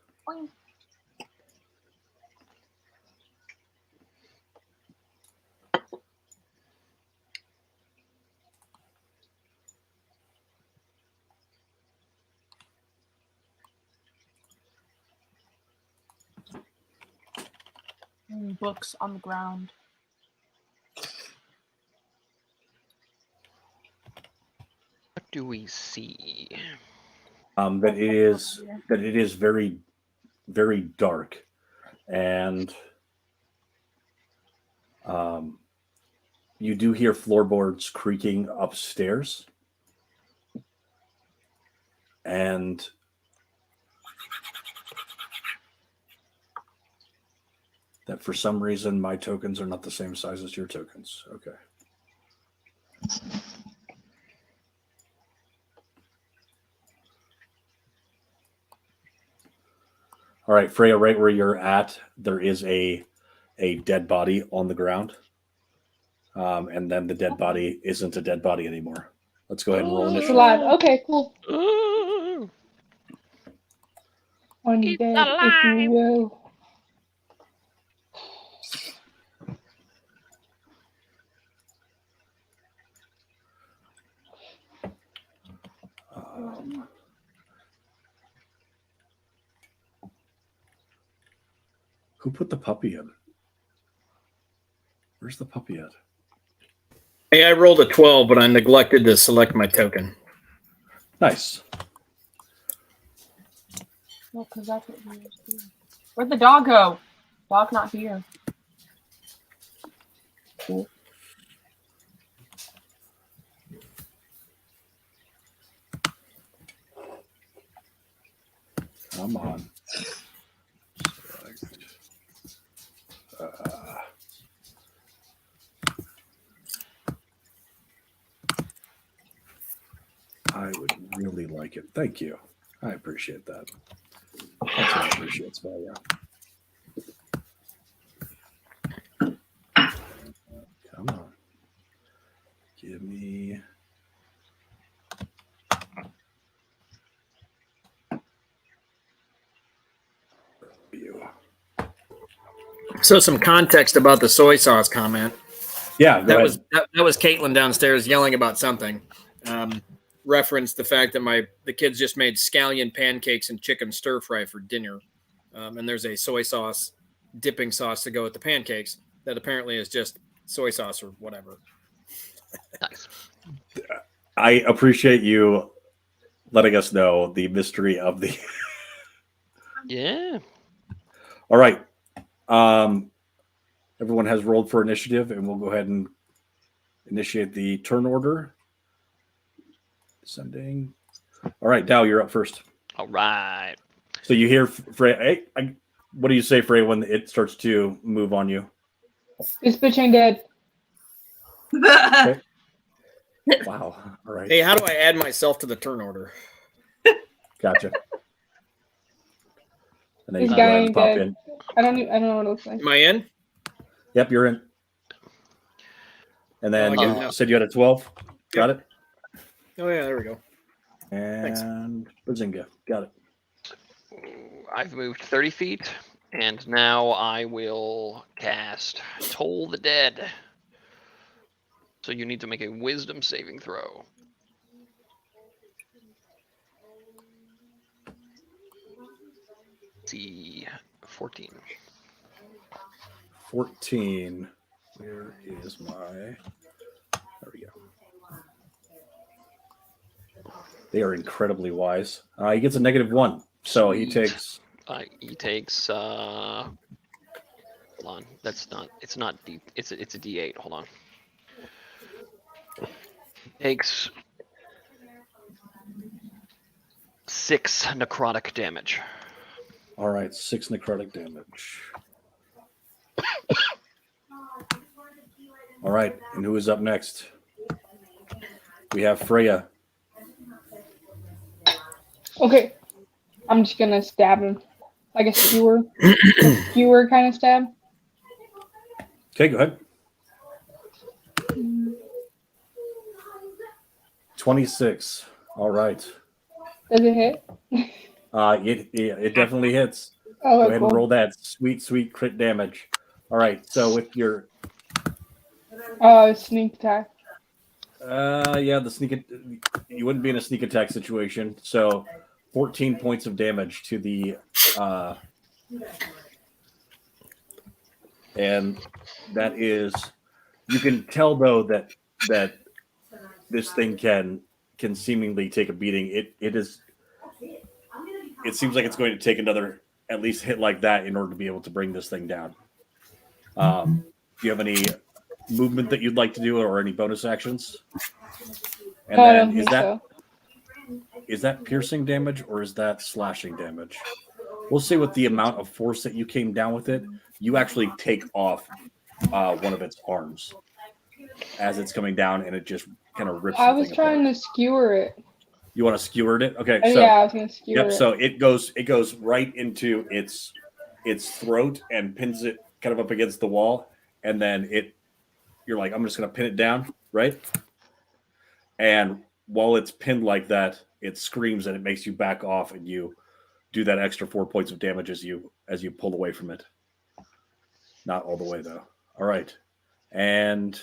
Books on the ground. What do we see? That it is very, very dark, and you do hear floorboards creaking upstairs. And that for some reason my tokens are not the same size as your tokens. Okay. All right, Freya, right where you're at, there is a dead body on the ground. And then the dead body isn't a dead body anymore. Let's go ahead and roll It's initiative. alive. Okay, cool. Ooh, Undead, if alive. you will. Who put the puppy in? Where's the puppy at? Hey, I rolled a 12, but I neglected to select my token. Nice. Well, because that's what we do. Where'd the dog go? Dog not here. Cool. Come on. I would really like it. Thank you. I appreciate that. That's what I appreciate, Svalya. Come on. Give me. You. So some context about the soy sauce comment. Yeah, go That ahead. was Caitlin downstairs yelling about something. Referenced the fact that the kids just made scallion pancakes and chicken stir fry for dinner, and there's a soy sauce dipping sauce to go with the pancakes that apparently is just soy sauce or whatever. Nice. I appreciate you letting us know the mystery of the. Yeah. All right. Everyone has rolled for initiative, and we'll go ahead and initiate the turn order. Sending. All right, Dow, you're up first. All right. So you hear Frey. Hey, what do you say, Frey, when it starts to move on you? This bitch ain't dead. Okay. Wow. All right. Hey, how do I add myself to the turn order? Gotcha. And then This you guy go ahead and ain't pop dead. in. I don't know what it looks like. Am I in? Yep, you're in. And then Oh, I you get it. said you had a 12. Got it? Oh yeah, there we go. And Bazinga. Got it. I've moved 30 feet, and now I will cast Toll the Dead. So you need to make a wisdom saving throw. See, 14. 14. Where is my. There we go. They are incredibly wise. He gets a -1. So he Sweet. takes. He takes. Hold on. That's not. It's not deep. It's a D8. Hold on. Takes 6 necrotic damage. All right, 6 necrotic damage. All right, and who is up next? We have Freya. Okay. I'm just gonna stab him. Like a skewer. Skewer kind of stab. Okay, go ahead. 26. All right. Does it hit? It definitely hits. Oh, Go ahead and cool. roll that sweet crit damage. All right, so with your Sneak attack. yeah, you wouldn't be in a sneak attack situation. So 14 points of damage to the and that is you can tell though that this thing can seemingly take a beating. It seems like it's going to take another at least hit like that in order to be able to bring this thing down. Do you have any movement that you'd like to do or any bonus actions? And No, I then don't is think that so. is that piercing damage or is that slashing damage? We'll see what the amount of force that you came down with it. You actually take off one of its arms as it's coming down, and it just kind of rips. I was trying to skewer it. You want to skewer it? Okay, Oh, so yeah, I was gonna skewer yep. it. So it goes right into its throat and pins it kind of up against the wall, and then you're like, I'm just gonna pin it down, right? And while it's pinned like that, it screams and it makes you back off, and you do that extra 4 points of damage as you pull away from it. Not all the way though. All right, and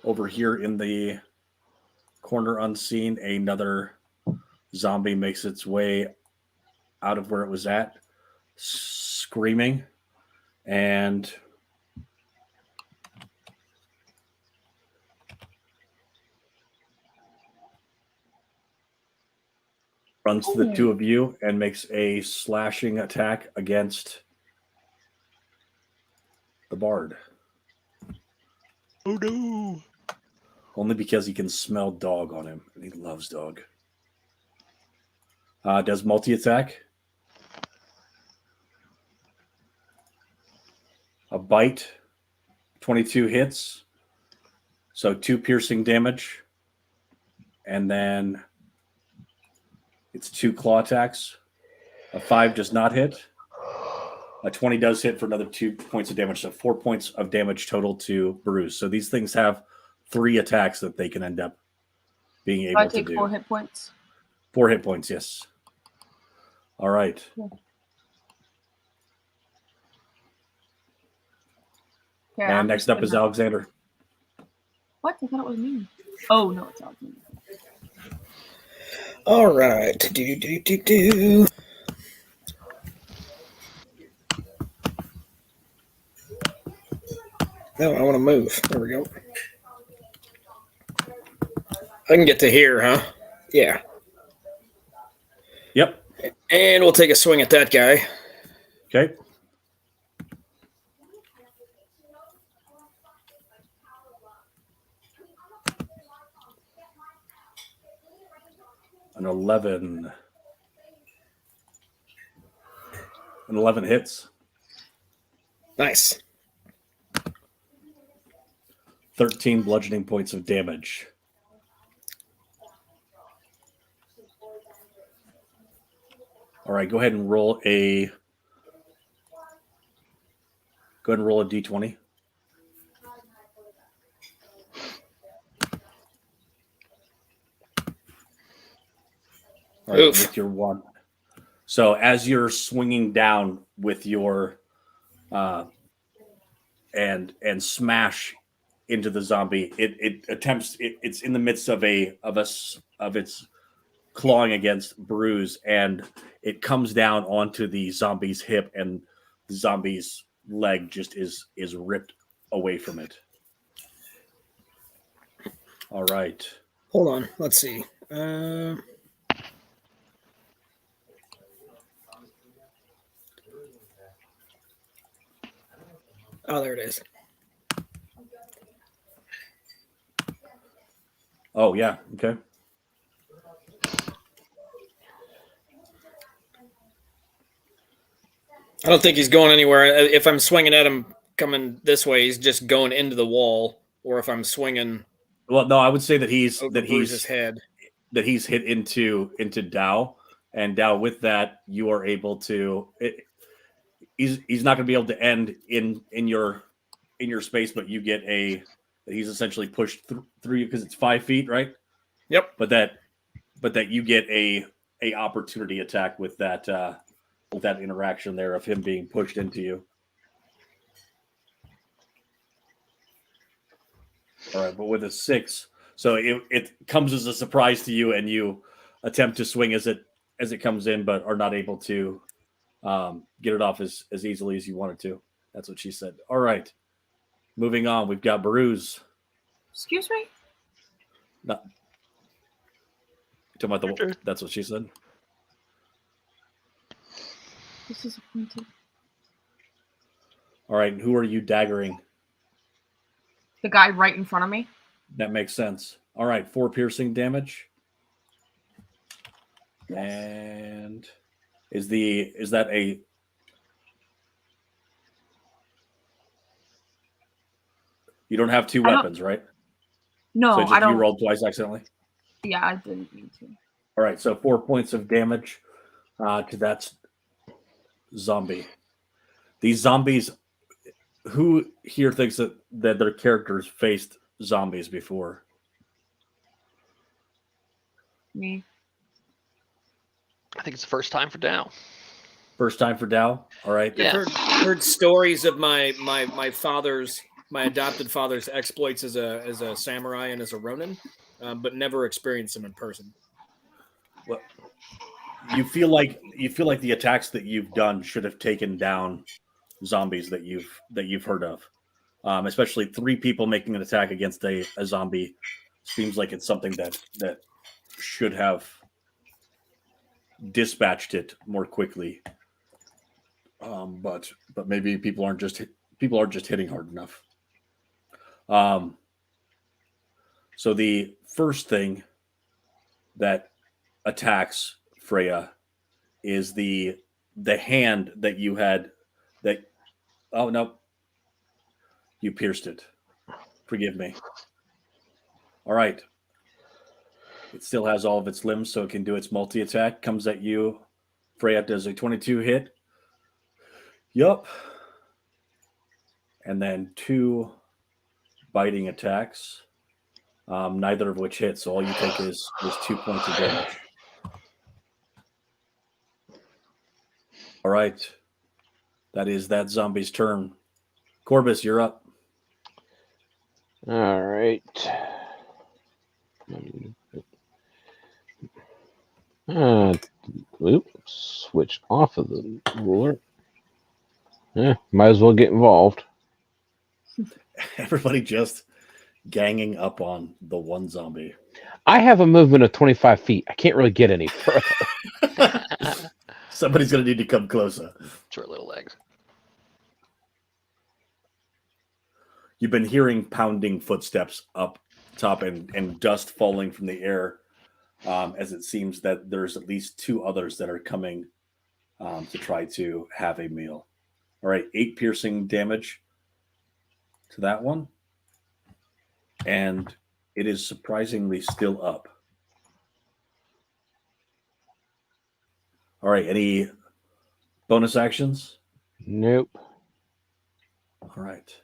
over here in the corner unseen, another zombie makes its way out of where it was at, screaming, and runs to the two of you and makes a slashing attack against the bard. Oh no! Only because he can smell dog on him, and he loves dog. Does multi-attack. A bite, 22 hits. So 2 piercing damage. And then it's 2 claw attacks. A 5 does not hit. A 20 does hit for another 2 points of damage. So 4 points of damage total to Bruce. So these things have 3 attacks that they can end up being able I to take do. 4 hit points. 4 hit points, yes. All right. Okay, And next up is Alexander. What? I thought it was me. Oh, no, it's Alexander. All right. Do. No, I want to move. There we go. I can get to here, huh? Yeah. Yep. And we'll take a swing at that guy. Okay. An 11. An 11 hits. Nice. 13 bludgeoning points of damage. All right, go ahead and roll a d20. All right, Oof. with your one. So as you're swinging down with your and smash into the zombie, it attempts. It's in the midst of its clawing against Bruise, and it comes down onto the zombie's hip, and the zombie's leg just is ripped away from it. All right. Hold on. Let's see. Oh, there it is. Oh, yeah. Okay. I don't think he's going anywhere. If I'm swinging at him coming this way, he's just going into the wall. Or if I'm swinging, well, no, I would say that he's over Bruce's head. That he's hit into Dow, and Dow with that you are able to. He's not going to be able to end in your space, but you get he's essentially pushed through you because it's 5 feet, right? Yep. But that you get a opportunity attack with that interaction there of him being pushed into you. All right, but with a 6, so it comes as a surprise to you, and you attempt to swing as it comes in, but are not able to get it off as easily as you wanted to. That's what she said. All right, moving on. We've got Bruise. Excuse me? No. Talking about the. That's what she said. Disappointed. All right, who are you daggering? The guy right in front of me. That makes sense. All right, 4 piercing damage. Yes. And is that a you don't have 2 I don't- weapons, right? No, So I just you don't. rolled twice accidentally. Yeah, I didn't mean to. All right, so 4 points of damage to that zombie. These zombies, who here thinks that their characters faced zombies before? Me. I think it's the first time for Dow. First time for Dow. All right. Yeah. I've heard stories of my adopted father's exploits as a samurai and as a ronin, but never experienced them in person. Well, you feel like the attacks that you've done should have taken down zombies that you've heard of, especially 3 people making an attack against a zombie. Seems like it's something that should have dispatched it more quickly. But maybe people aren't just hitting hard enough. So the first thing that attacks Freya is the hand that you had that. Oh no, you pierced it. Forgive me. All right. It still has all of its limbs, so it can do its multi-attack. Comes at you. Freya does a 22 hit. Yup. And then 2 biting attacks, neither of which hit. So all you take is 2 points of damage. All right. That is that zombie's turn. Corbus, you're up. All right. Switch off of the ruler. Yeah, might as well get involved. Everybody just ganging up on the one zombie. I have a movement of 25 feet. I can't really get any further. Somebody's going to need to come closer. Short little legs. You've been hearing pounding footsteps up top and dust falling from the air, as it seems that there's at least 2 others that are coming to try to have a meal. All right, 8 piercing damage to that one. And it is surprisingly still up. All right, any bonus actions? Nope. All right.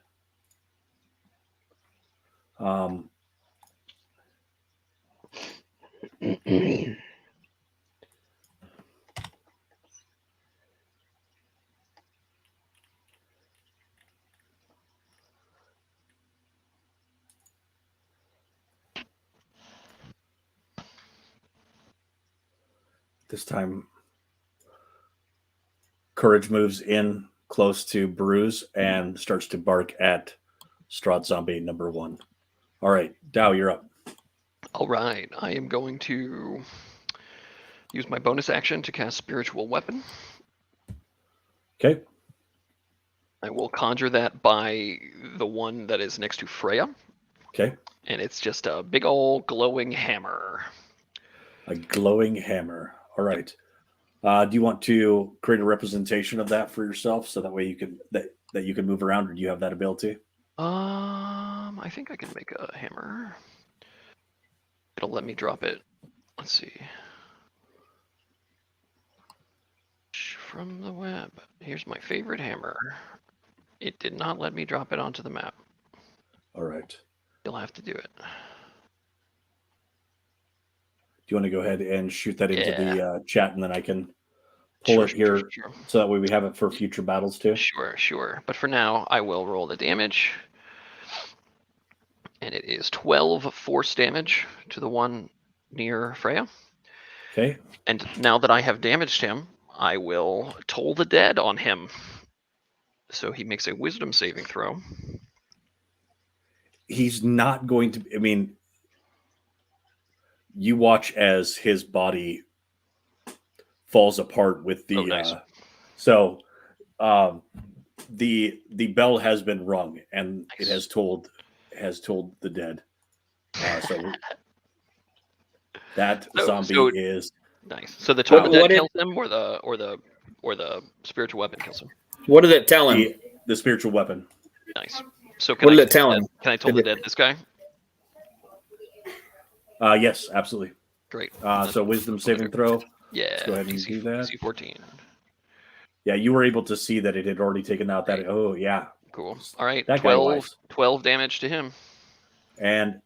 This time, Courage moves in close to Bruise and starts to bark at Strahd Zombie number 1. All right, Dow, you're up. All right, I am going to use my bonus action to cast Spiritual Weapon. Okay. I will conjure that by the one that is next to Freya. Okay. And it's just a big old glowing hammer. A glowing hammer. All right. Do you want to create a representation of that for yourself so that way you can that you can move around, or do you have that ability? I think I can make a hammer. It'll let me drop it. Let's see. From the web. Here's my favorite hammer. It did not let me drop it onto the map. All right. You'll have to do it. Do you want to go ahead and shoot that into the chat, and then I can pull it here Sure. so that way we have it for future battles too? Sure. But for now, I will roll the damage. And it is 12 force damage to the one near Freya. Okay. And now that I have damaged him, I will toll the dead on him. So he makes a wisdom saving throw. He's not going to, I mean, you watch as his body falls apart with the, nice. The bell has been rung, and Nice. it has told the dead. So that So- zombie so- is Nice. So the total what dead did- kills him, or the spiritual weapon kills him. What did it tell him? the spiritual weapon. Nice. So What did it tell him? Can I toll the dead this guy? Yes, absolutely. Great. So wisdom saving throw. Yeah. go ahead and DC, do that. DC 14. Yeah, you were able to see that it had already taken out that. Oh, yeah. Cool. All right. That guy 12, wise. 12 damage to him. And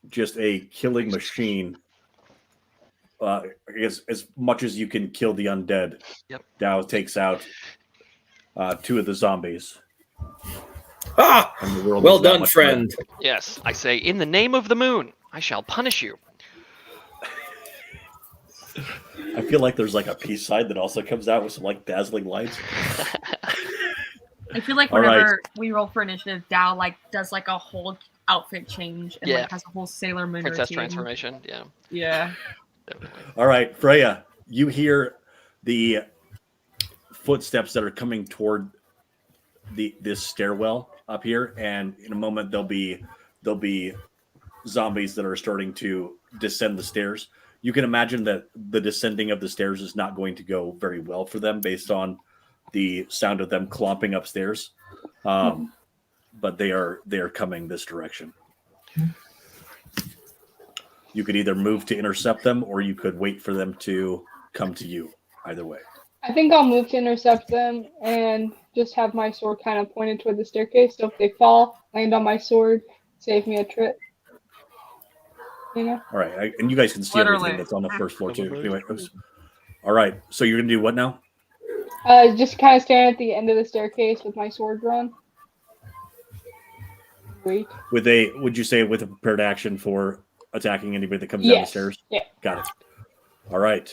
just a killing machine. As much as you can kill the undead. Yep. Dow takes out 2 of the zombies. Ah, And the world well is that done, much friend. Yes. I say, in the name of the moon, I shall punish you. better. I feel like there's like a peace sign that also comes out with some like dazzling lights. I feel like All right. whenever we roll for initiative, Dow like does like a whole outfit change and Yeah. like has a whole Sailor Moon Princess routine. transformation. Yeah. Yeah. Definitely. All right, Freya, you hear the footsteps that are coming toward this stairwell up here, and in a moment there'll be zombies that are starting to descend the stairs. You can imagine that the descending of the stairs is not going to go very well for them based on the sound of them clomping upstairs. But they are coming this direction. You could either move to intercept them, or you could wait for them to come to you. Either way. I think I'll move to intercept them and just have my sword kind of pointed toward the staircase. So if they fall, land on my sword, save me a trip. You know? All right, and you guys can see Literally. everything that's on the first floor too. Anyway, oops. All right, so you're gonna do what now? Just kind of stand at the end of the staircase with my sword drawn. Wait. Would you say with a prepared action for attacking anybody that comes down the Yes. stairs? Yeah. Got it. All right,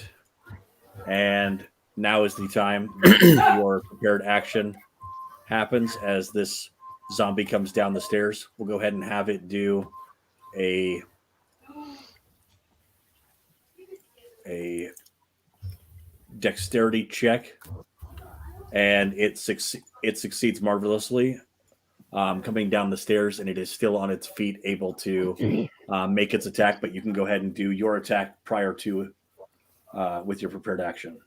and now is the time that your prepared action happens as this zombie comes down the stairs. We'll go ahead and have it do a dexterity check, and it succeeds marvelously, coming down the stairs, and it is still on its feet, able to make its attack. But you can go ahead and do your attack prior to with your prepared action.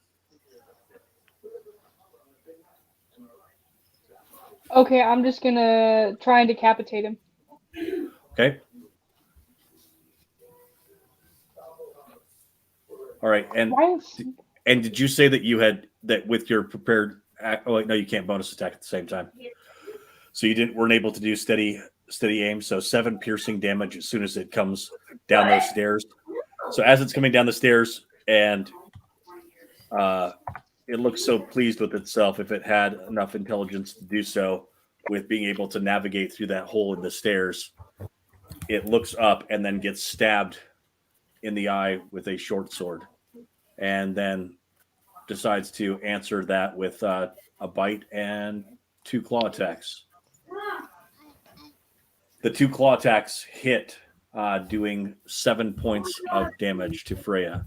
Okay, I'm just gonna try and decapitate him. Okay. All right, and did you say that you had that with your prepared? Oh wait, no, you can't bonus attack at the same time. So you weren't able to do steady aim. So 7 piercing damage as soon as it comes down those stairs. So as it's coming down the stairs, and it looks so pleased with itself, if it had enough intelligence to do so, with being able to navigate through that hole in the stairs, it looks up and then gets stabbed in the eye with a short sword, and then decides to answer that with a bite and 2 claw attacks. The 2 claw attacks hit, doing 7 points of damage to Freya.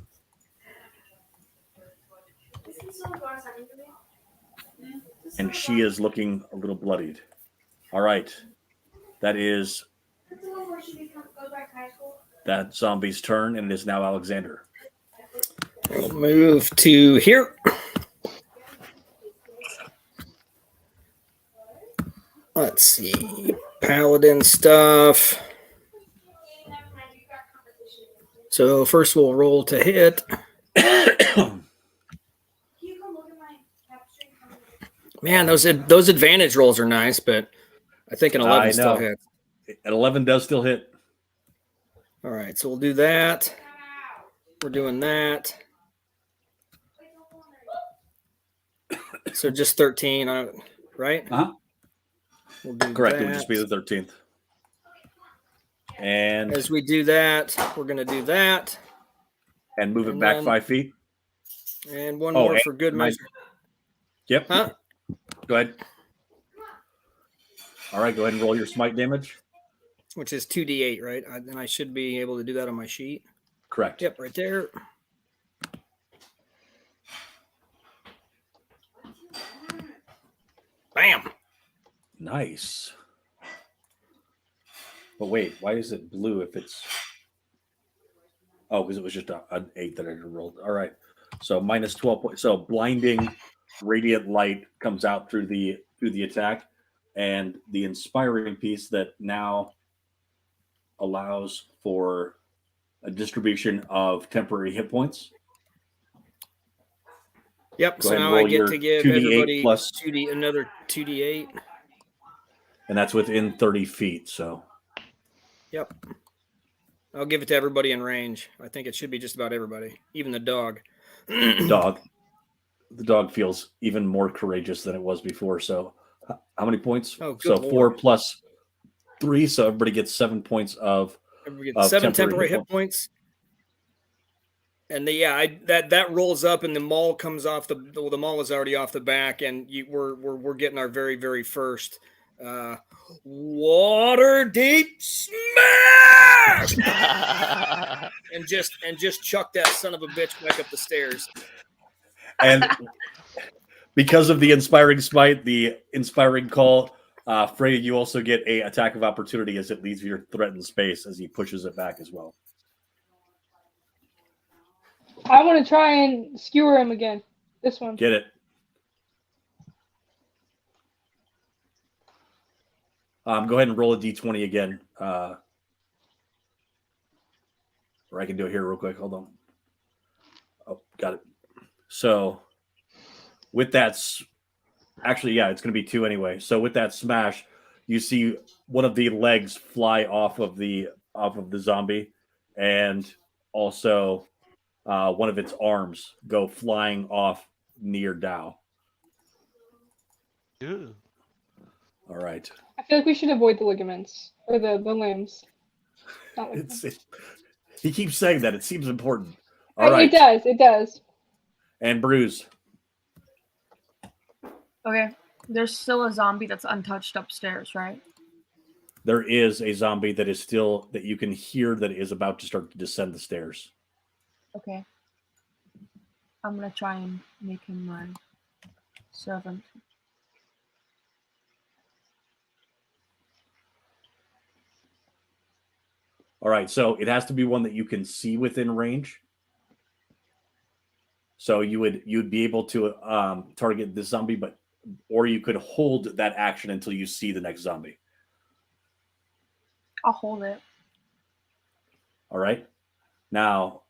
And she is looking a little bloodied. All right. That is that zombie's turn, and it is now Alexander. I'll move to here. Let's see. Paladin stuff. So first we'll roll to hit. Man, those advantage rolls are nice, but I think an 11 still hits. An 11 does still hit. All right, so we'll do that. We're doing that. So just 13, right? Uh-huh. We'll do Correct. that. It would just be the 13th. And As we do that, we're going to do that. And move it And back then- 5 feet. And one more and for good my- measure. Yep. Huh? Go ahead. All right. Go ahead and roll your smite damage. Which is 2d8, right? Then I should be able to do that on my sheet. Correct. Yep, right there. Bam. Nice. But wait, why is it blue if it's? Oh, because it was just an 8 that I rolled. All right, so minus 12 points. So blinding radiant light comes out through the attack, and the inspiring piece that now allows for a distribution of temporary hit points. Yep. Go So ahead and now I roll get your to give 2d8 everybody plus, 2d another 2d8. and that's within 30 feet. So Yep. I'll give it to everybody in range. I think it should be just about everybody, even the dog. the dog feels even more courageous than it was before. So how many points? Oh, good So Lord. 4 plus 3, so everybody gets 7 points of Everybody gets 7 temporary hit points. And that rolls up, and the maul comes off the maul is already off the back, and we're getting our very, very first water deep smash, and just chuck that son of a bitch back up the stairs. And because of the inspiring smite, the inspiring call, Freya, you also get a attack of opportunity as it leaves your threatened space as he pushes it back as well. I want to try and skewer him again. This one. Get it. Go ahead and roll a d20 again. Or I can do it here real quick. Hold on. Oh, got it. So with that, actually, yeah, it's going to be 2 anyway. So with that smash, you see one of the legs fly off of the zombie, and also one of its arms go flying off near Dow. Ew. All right. I feel like we should avoid the ligaments or the limbs. Not ligaments. He keeps saying that. It seems important. All right. It does. And Bruise. Okay. There's still a zombie that's untouched upstairs, right? There is a zombie that is still, that you can hear that is about to start to descend the stairs. Okay. I'm gonna try and make him my servant. All right, so it has to be one that you can see within range. So you'd be able to target this zombie, or you could hold that action until you see the next zombie. I'll hold it. All right. Now,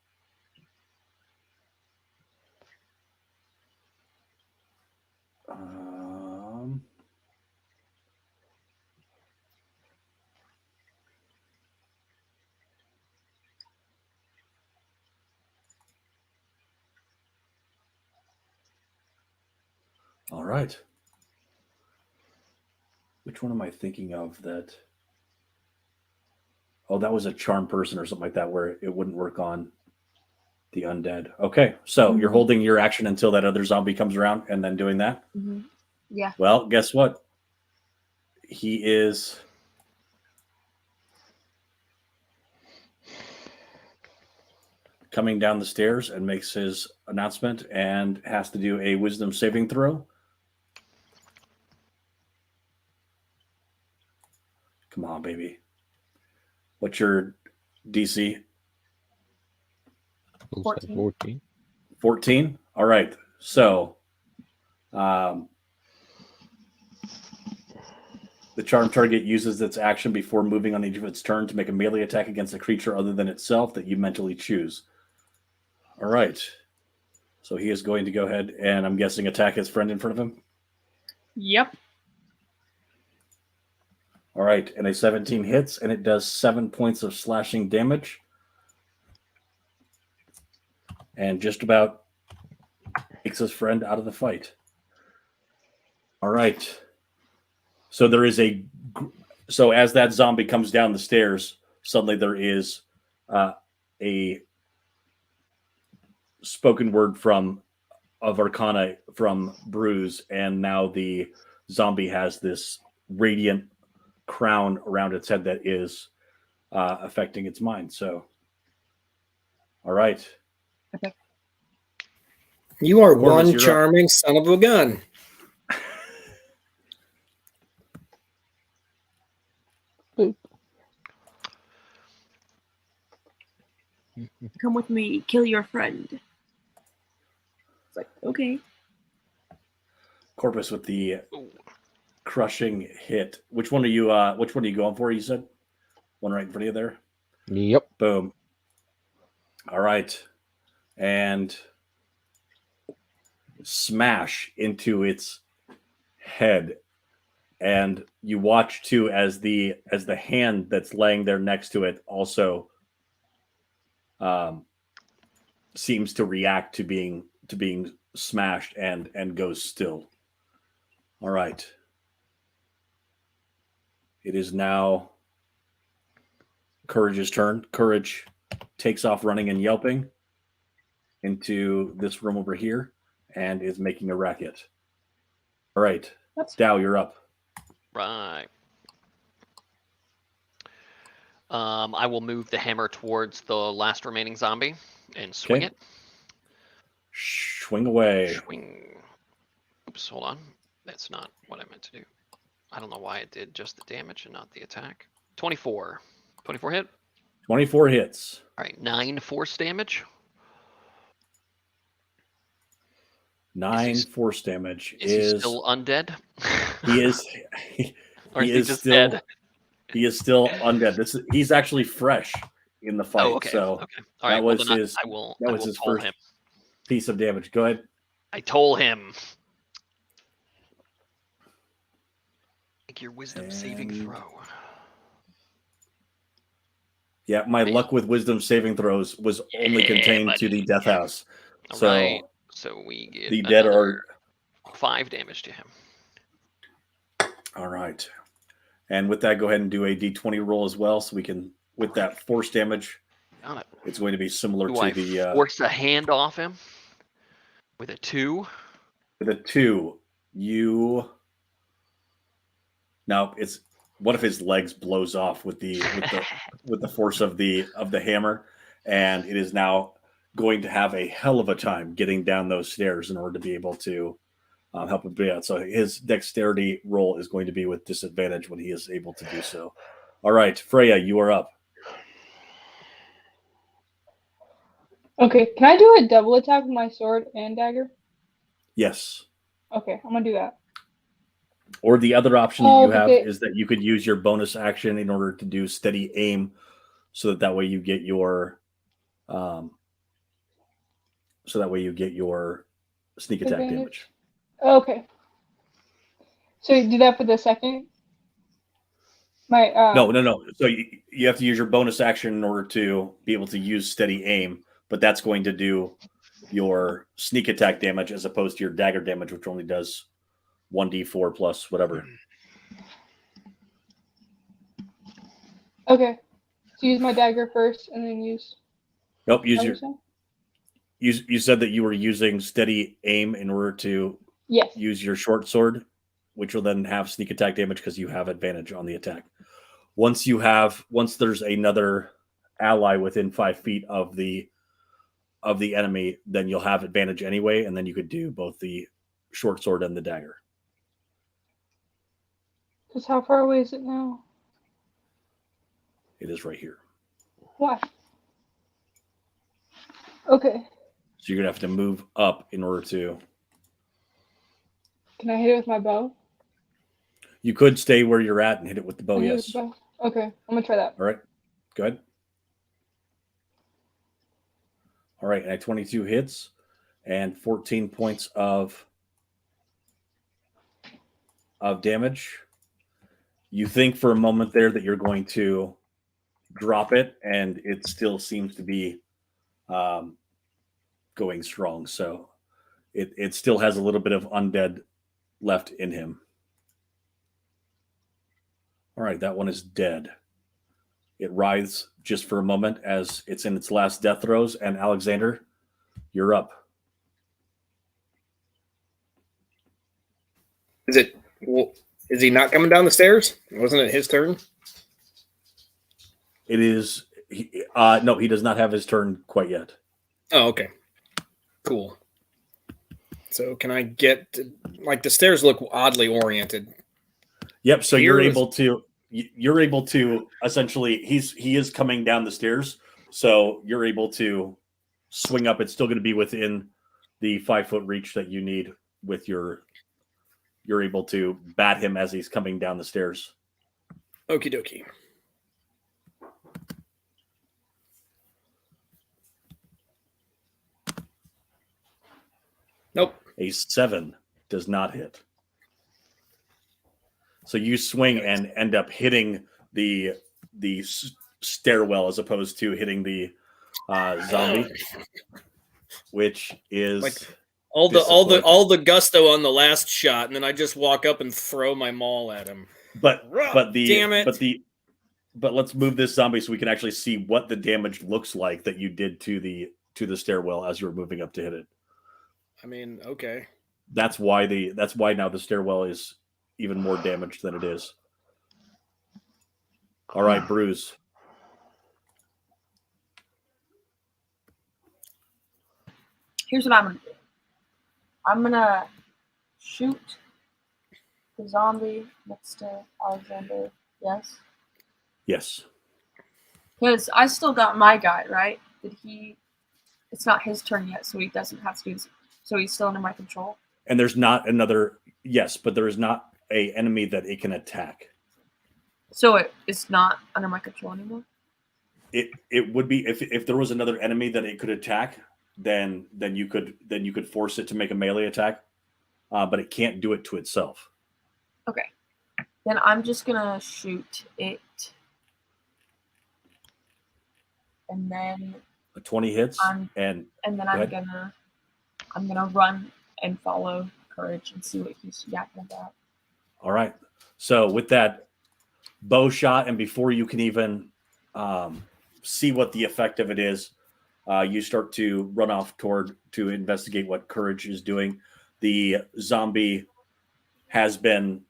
all right. Which one am I thinking of that? Oh, that was a charm person or something like that where it wouldn't work on the undead. Okay, so you're holding your action until that other zombie comes around and then doing that? Mm-hmm. Yeah. Well, guess what? He is... coming down the stairs and makes his announcement and has to do a wisdom saving throw. Come on, baby. What's your DC? 14. 14? All right. So, the charm target uses its action before moving on each of its turn to make a melee attack against a creature other than itself that you mentally choose. All right. So he is going to go ahead and, I'm guessing, attack his friend in front of him. Yep. All right. And a 17 hits, and it does 7 points of slashing damage. And just about takes his friend out of the fight. All right. So there is so as that zombie comes down the stairs, suddenly there is a spoken word of Arcana from Bruise, and now the zombie has this radiant crown around its head that is affecting its mind. So, all right. Okay. You are Corvus, one you're charming son of a gun. Boop. Come with me, kill your friend. It's like, okay. Corpus with the Ooh. crushing hit. Which one are you going for, you said? One right in front of you there? Yep. Boom. All right. And smash into its head. And you watch too as the hand that's laying there next to it also seems to react to being smashed and goes still. All right. It is now Courage's turn. Courage takes off running and yelping into this room over here and is making a racket. All right. Dow, you're up. Right. I will move the hammer towards the last remaining zombie and swing Okay. it. Swing away. Swing. Oops, hold on. That's not what I meant to do. I don't know why it did just the damage and not the attack. 24. 24 hit. 24 hits. All right, 9 force damage. 9 force damage Is he still undead? He is. Or He is he is just still. dead? He is still undead. He's actually fresh in the fight. Oh, okay. So okay. All right. that Well, was then his. I will. That I was will his toll first him. piece of damage. Go ahead. I told him. Make your wisdom saving throw. Yeah, my luck with wisdom saving throws was only contained to the death house. All So right. So we get the dead are 5 damage to him. all right. And with that, go ahead and do a d20 roll as well, so we can with that force damage. Got it. It's going to be similar Do to I the force a hand off him with a 2? with a 2. You now it's one of his legs blows off with the force of the hammer, and it is now going to have a hell of a time getting down those stairs in order to be able to help him be out. So his dexterity roll is going to be with disadvantage when he is able to do so. All right, Freya, you are up. Okay, can I do a double attack with my sword and dagger? Yes. Okay, I'm gonna do that. Or the other option that Oh, you but have they- is that you could use your bonus action in order to do steady aim, so that way you get your sneak attack Advantage. damage. Okay. So you do that for the second? My No. So you have to use your bonus action in order to be able to use steady aim, but that's going to do your sneak attack damage as opposed to your dagger damage, which only does 1d4 plus whatever. Okay. So use my dagger first and then use Nope, use other your side? you said that you were using steady aim in order to Yes. use your short sword, which will then have sneak attack damage because you have advantage on the attack. Once there's another ally within 5 feet of the enemy, then you'll have advantage anyway, and then you could do both the short sword and the dagger. Because how far away is it now? It is right here. Why? Okay. So you're gonna have to move up in order to. Can I hit it with my bow? You could stay where you're at and hit it with the bow. Can I hit it with Yes. the bow? Okay, I'm gonna try that. All right. Go ahead. All right, and at 22 hits and 14 points of damage. You think for a moment there that you're going to drop it, and it still seems to be going strong. So it still has a little bit of undead left in him. All right, that one is dead. It writhes just for a moment as it's in its last death throes. And Alexander, you're up. Is he not coming down the stairs? Wasn't it his turn? It is. No, he does not have his turn quite yet. Oh, okay. Cool. So can I get like the stairs look oddly oriented? Yep. So You're able to essentially he is coming down the stairs, So you're able to swing up. It's still going to be within the 5-foot reach that you need with your. You're able to bat him as he's coming down the stairs. Okie dokie. Nope. A 7 does not hit. So you swing and end up hitting the stairwell as opposed to hitting the zombie, which is Like all the gusto on the last shot, and then I just walk up and throw my maul at him. But damn it. But let's move this zombie so we can actually see what the damage looks like that you did to the stairwell as you were moving up to hit it. I mean, okay. That's why now the stairwell is even more damaged than it is. All right, Bruce. Here's what I'm gonna do. I'm gonna shoot the zombie next to Alexander. Yes. Yes. Because I still got my guy, right? It's not his turn yet, so he doesn't have to do this. So he's still under my control. And there's not another, yes, but there is not a enemy that it can attack. So it's not under my control anymore? It would be if there was another enemy that it could attack, then you could force it to make a melee attack. But it can't do it to itself. Okay. Then I'm just gonna shoot it. And then A 20 hits and then I'm gonna run and follow Courage and see what he's yapping about. All right. So with that bow shot, and before you can even see what the effect of it is, you start to run off to investigate what Courage is doing. The zombie has been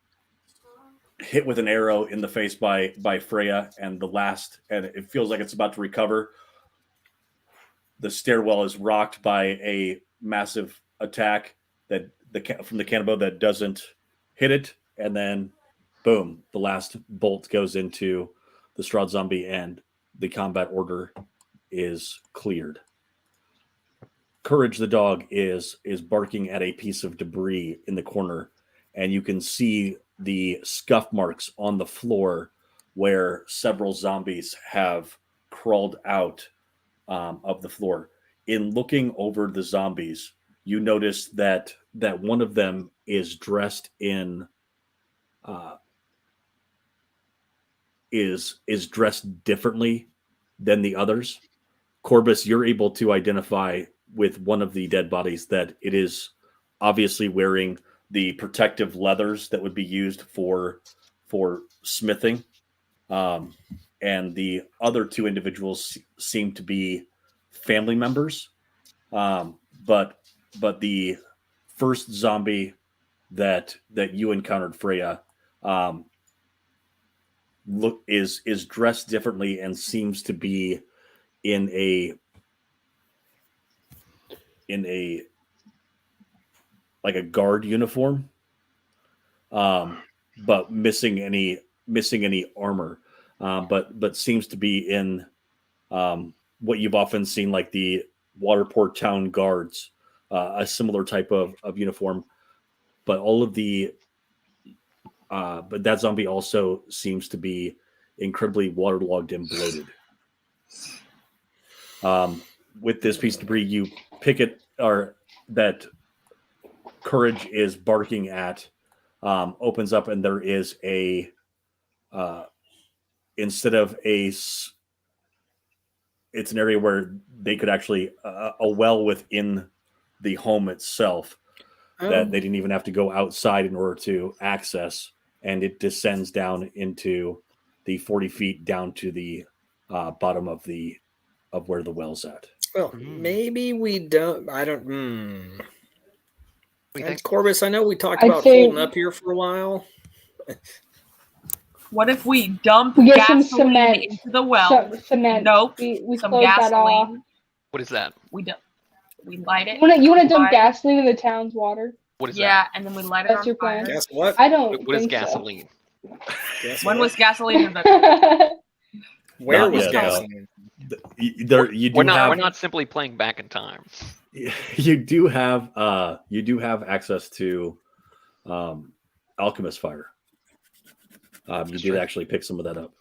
hit with an arrow in the face by Freya, and it feels like it's about to recover. The stairwell is rocked by a massive attack from the cannonball that doesn't hit it, and then boom, the last bolt goes into the Strahd zombie, and the combat order is cleared. Courage the dog is barking at a piece of debris in the corner, and you can see the scuff marks on the floor where several zombies have crawled out of the floor. In looking over the zombies, you notice that one of them is dressed in is dressed differently than the others. Corbus, you're able to identify with one of the dead bodies that it is obviously wearing the protective leathers that would be used for smithing. And the other two individuals seem to be family members. But the first zombie that you encountered, Freya, is dressed differently and seems to be in a like a guard uniform, but missing any armor, but seems to be in what you've often seen, like the Waterport Town Guards, a similar type of uniform. But all of but that zombie also seems to be incredibly waterlogged and bloated. With this piece of debris, you pick it, or that Courage is barking at, opens up, and there is instead of it's an area where they could actually, a well within the home itself that they didn't even have to go outside in order to access, and it descends down into the 40 feet down to the bottom of where the well's at. Well, maybe we don't. I don't. And Corbus, I know we talked about holding up here for a while. What if we dump We get some gasoline cement. into the well? Cement. Nope. We Some close that off. gasoline. What is that? We light it. You want to dump Light it. gasoline in the town's water? What is Yeah, that? and then we light it That's on your fire. plan? Guess what? I don't. What is think so. gasoline? Guess When what? was gasoline invented? Where Not was yet, gasoline? You do We're have not simply playing back in time. you do have access to alchemist fire. You did true. actually pick some of that up,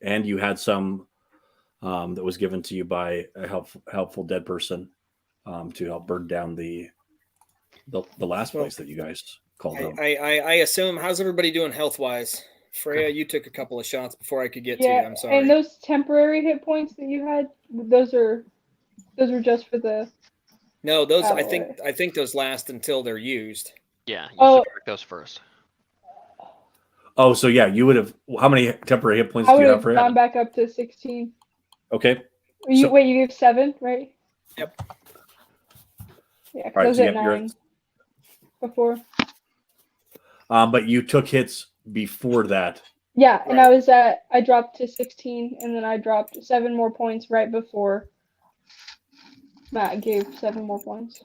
and you had some that was given to you by a helpful dead person to help burn down the last place that you guys called home. I assume, how's everybody doing health wise? Freya, you took a couple of shots before I could get to you. I'm sorry. And those temporary hit points that you had, those were just for the. No, those Oh, I think those last until they're used. Yeah, you Oh. subtract those first. Oh, so yeah, you would have. How many temporary hit points I do would you have have for gone back up to 16. Okay. You gave 7, right? Yep. Yeah, because All right, I was so at 9 before. But you took hits before that. Yeah, and I dropped to 16, and then I dropped 7 more points right before Matt gave 7 more points.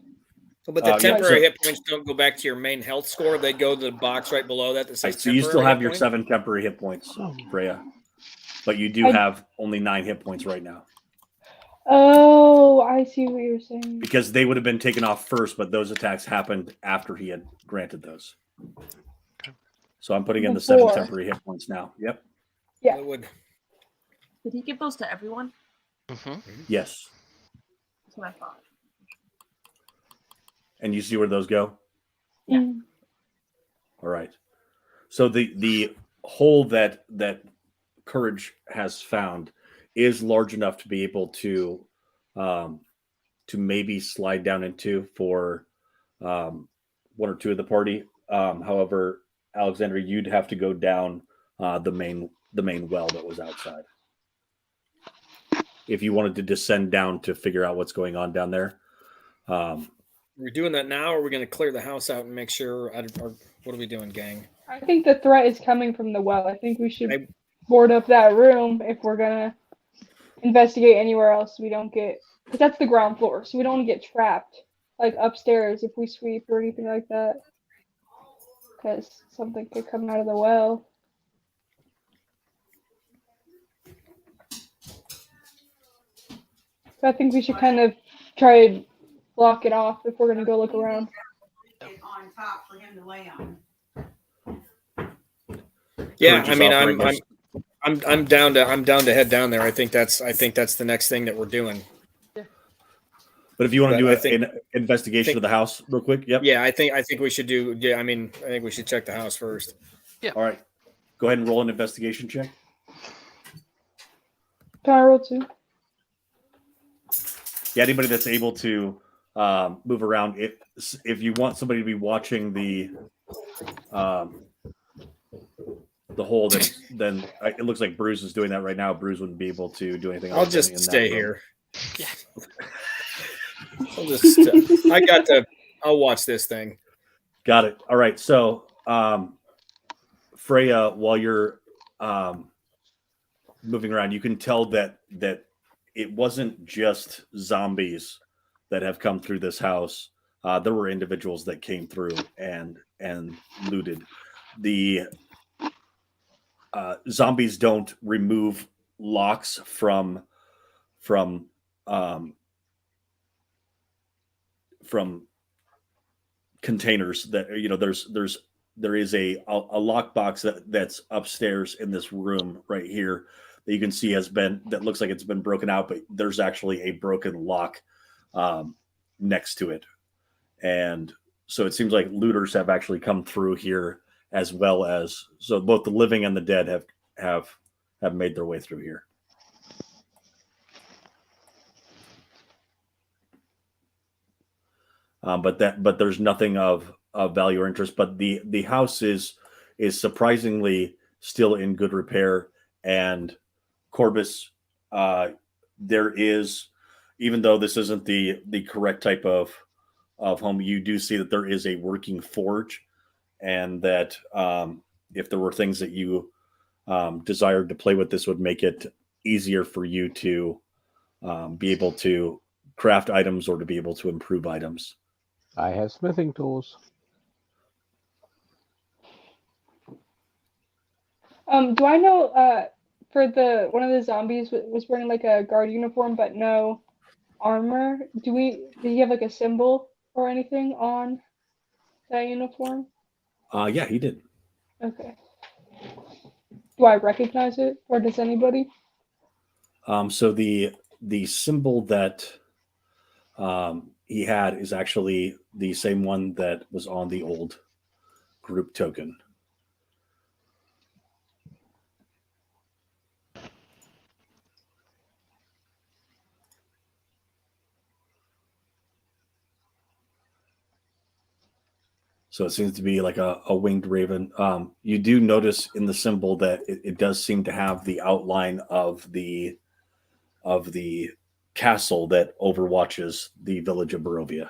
But the temporary hit points don't go back to your main health score. They go to the box right below that says So you still have your hit 7 temporary hit points, Freya. But you do have only 9 hit points right now. Oh, I see what you're saying. Because they would have been taken off first, but those attacks happened after he had granted those. So I'm putting in the 7 temporary hit points now. Yep. Yeah. Did he give those to everyone? Mm-hmm. Yes. That's what I thought. And you see where those go? Yeah. All right. So the hole that Courage has found is large enough to be able to maybe slide down into for 1 or 2 of the party. However, Alexander, you'd have to go down the main well that was outside if you wanted to descend down to figure out what's going on down there. We're doing that now, or are we going to clear the house out and make sure? Or what are we doing, gang? I think the threat is coming from the well. I think we should board up that room if we're gonna investigate anywhere else. We don't get, because that's the ground floor, so we don't want to get trapped like upstairs if we sweep or anything like that. Because something could come out of the well. So I think we should kind of try to block it off if we're gonna go look around. On top for him to lay on. Yeah, I mean, I'm down to head down there. I think that's the next thing that we're doing. But if you want to do an investigation of the house real quick, yep. Yeah, I think we should do. Yeah, I mean, I think we should check the house first. Yeah. All right. Go ahead and roll an investigation check. Can I roll 2? Yeah, anybody that's able to move around. If you want somebody to be watching the hole, then it looks like Bruce is doing that right now. Bruce wouldn't be able to do anything. I'll just stay here. Yeah. I'll watch this thing. Got it. All right. So, Freya, while you're moving around, you can tell that it wasn't just zombies that have come through this house. There were individuals that came through and looted. The zombies don't remove locks from containers that there is a lockbox that's upstairs in this room right here that you can see that looks like it's been broken out, but there's actually a broken lock next to it. And so it seems like looters have actually come through here, as well as, so both the living and the dead have made their way through here. But there's nothing of value or interest. But the house is surprisingly still in good repair. And Corbus, there is, even though this isn't the correct type of home, you do see that there is a working forge, and that if there were things that you desired to play with, this would make it easier for you to be able to craft items or to be able to improve items. I have smithing tools. Do I know for the one of the zombies was wearing like a guard uniform but no armor. Did he have like a symbol or anything on that uniform? Yeah, he did. Okay. Do I recognize it, or does anybody? So the symbol that he had is actually the same one that was on the old group token. So it seems to be like a winged raven. You do notice in the symbol that it does seem to have the outline of the castle that overwatches the village of Barovia.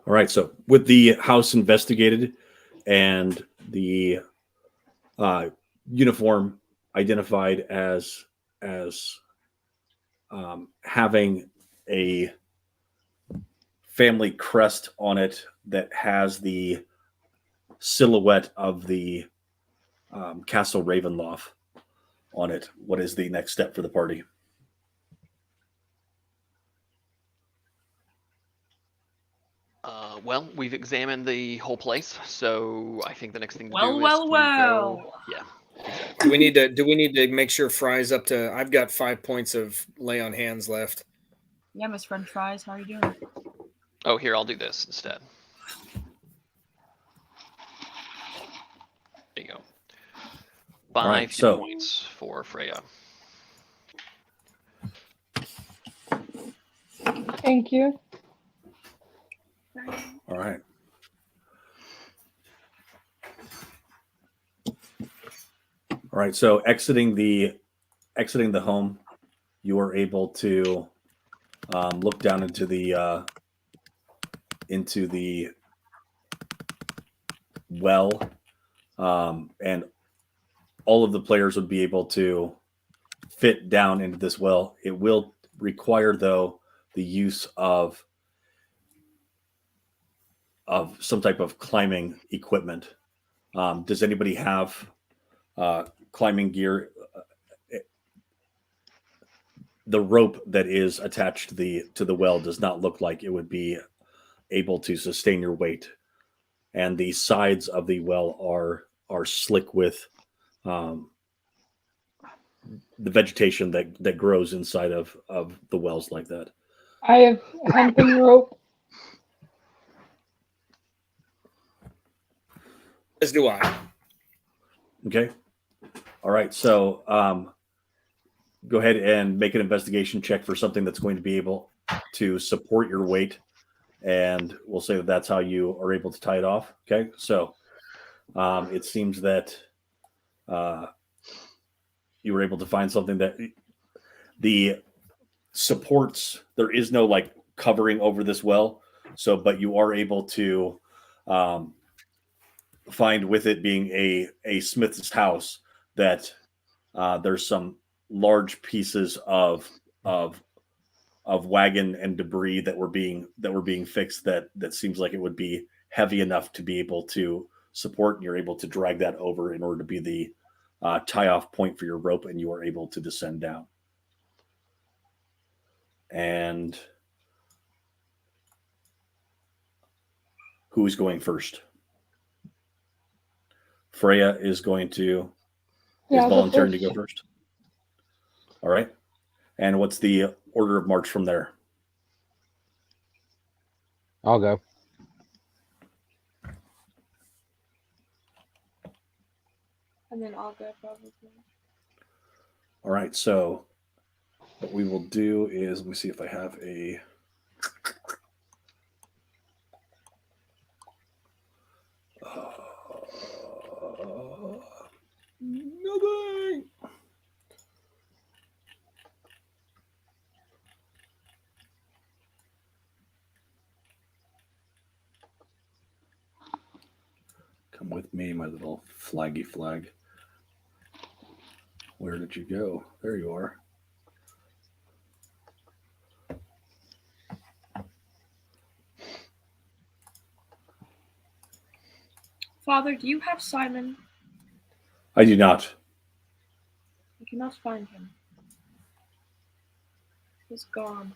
All right. So with the house investigated and the uniform identified as having a family crest on it that has the silhouette of the Castle Ravenloft on it, what is the next step for the party? Well, we've examined the whole place, so I think the next thing to Well, do well, is to well. go. Yeah, exactly. Do we need to make sure Fry's up to? I've got 5 points of lay on hands left. Yeah, Miss French Fries, how are you doing? Oh, here, I'll do this instead. There you go. 5 right, hit so- points for Freya. Thank you. All right. All right. So exiting the home, you are able to look down into the well, and all of the players would be able to fit down into this well. It will require, though, the use of some type of climbing equipment. Does anybody have climbing gear? The rope that is attached to the well does not look like it would be able to sustain your weight, and the sides of the well are slick with the vegetation that grows inside of the wells like that. I have hempen rope. As do I. Okay. All right. So go ahead and make an investigation check for something that's going to be able to support your weight. And we'll say that that's how you are able to tie it off. Okay. So it seems that you were able to find something that the supports, there is no like covering over this well. So, but you are able to find, with it being a smith's house, that there's some large pieces of wagon and debris that were being fixed that seems like it would be heavy enough to be able to support, and you're able to drag that over in order to be the tie off point for your rope, and you are able to descend down. And who's going first? Freya is going to Yeah, I'll go volunteering to first. go first. All right. And what's the order of march from there? I'll go. And then I'll go probably. All right. So what we will do is, let me see if I have a. Nothing. Come with me, my little flaggy flag. Where did you go? There you are. Father, do you have Simon? I do not. I cannot find him. He's gone.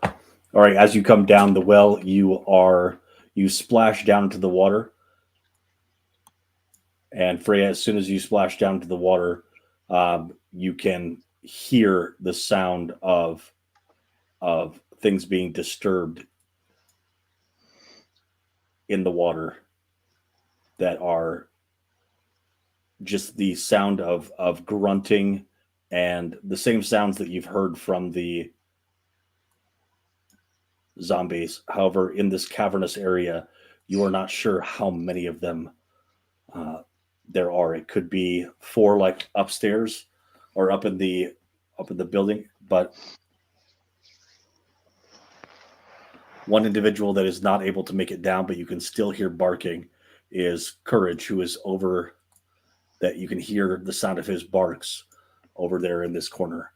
All right, as you come down the well, you splash down into the water. And Freya, as soon as you splash down into the water, you can hear the sound of things being disturbed in the water that are just the sound of grunting and the same sounds that you've heard from the zombies. However, in this cavernous area, you are not sure how many of them there are. It could be 4 like upstairs or up in the building, but one individual that is not able to make it down, but you can still hear barking, is Courage, who is over that you can hear the sound of his barks over there in this corner.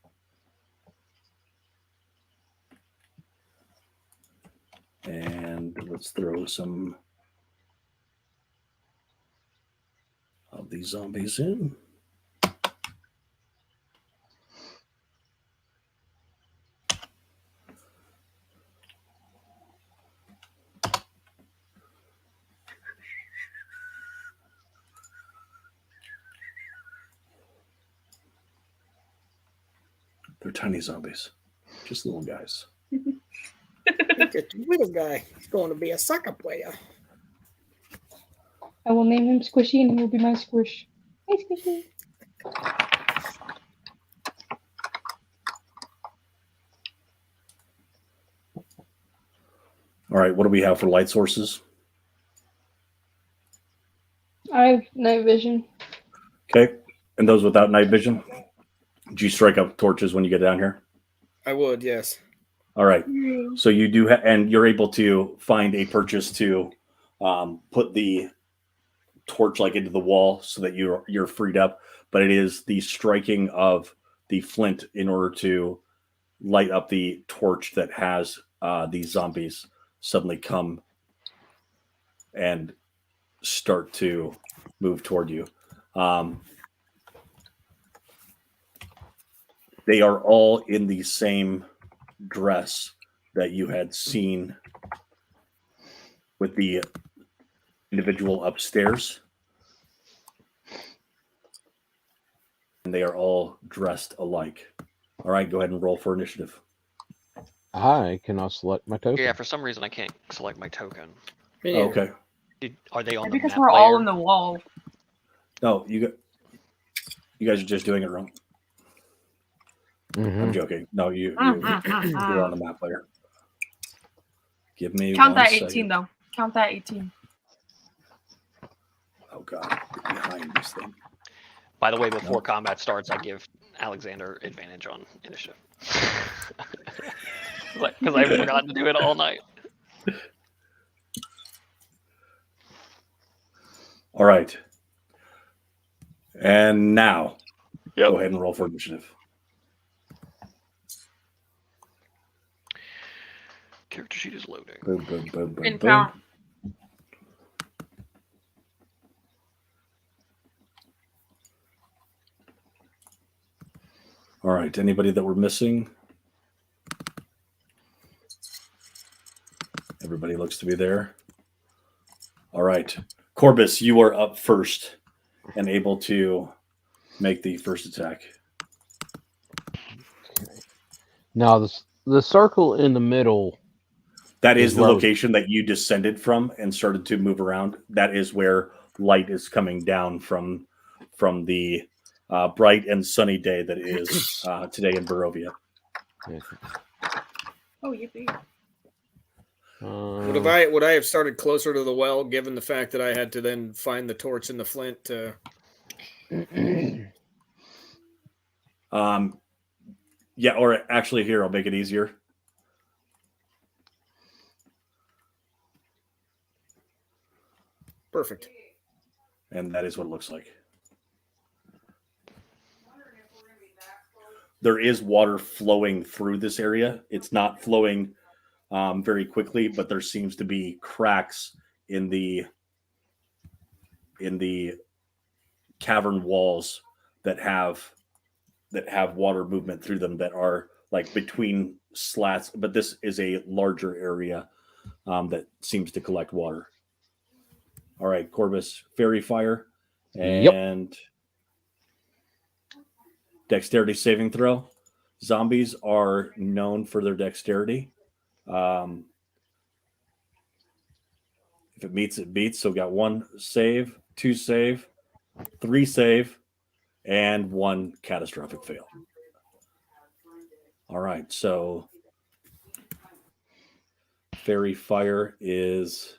And let's throw some of these zombies in. They're tiny zombies, just little guys. Look at the little guy. He's going to be a soccer player. I will name him Squishy and he will be my squish. Hey, Squishy. All right, what do we have for light sources? I have night vision. Okay, and those without night vision? Do you strike up torches when you get down here? I would, yes. All right, so you do, and you're able to find a purchase to put the torch like into the wall so that you're freed up. But it is the striking of the flint in order to light up the torch that has these zombies suddenly come and start to move toward you. They are all in the same dress that you had seen with the individual upstairs. And they are all dressed alike. All right, go ahead and roll for initiative. I cannot select my token. Yeah, for some reason I can't select my token. Me neither. Okay. Are they on the Because map we're all layer? in the wall. No, you guys are just doing it wrong. Mhm. I'm joking. No, you're on the map layer. Give me Count one that 18 second. though. Count that 18. Oh god, get behind this thing. By the way, before No. combat starts, I give Alexander advantage on initiative. Because I've forgotten to do it all night. All right. And now, Yep. go ahead and roll for initiative. Character sheet is loading. Boom, boom, boom, boom, Didn't boom. count. All right. Anybody that we're missing? Everybody looks to be there. All right. Corbus, you are up first and able to make the first attack. Now the circle in the middle. That is Is the where- location that you descended from and started to move around. That is where light is coming down from the bright and sunny day that is today in Barovia. Oh, yippee. Would I have started closer to the well, given the fact that I had to then find the torch and the flint? Yeah, or actually here, I'll make it easier. Perfect. And that is what it looks like. There is water flowing through this area. It's not flowing very quickly, but there seems to be cracks in the cavern walls that have water movement through them, that are like between slats. But this is a larger area that seems to collect water. All right, Corvus, fairy fire, Yep. and dexterity saving throw. Zombies are known for their dexterity. If it meets, it beats. So we got 1 save, 2 save, 3 save, and 1 catastrophic fail. All right, so fairy fire is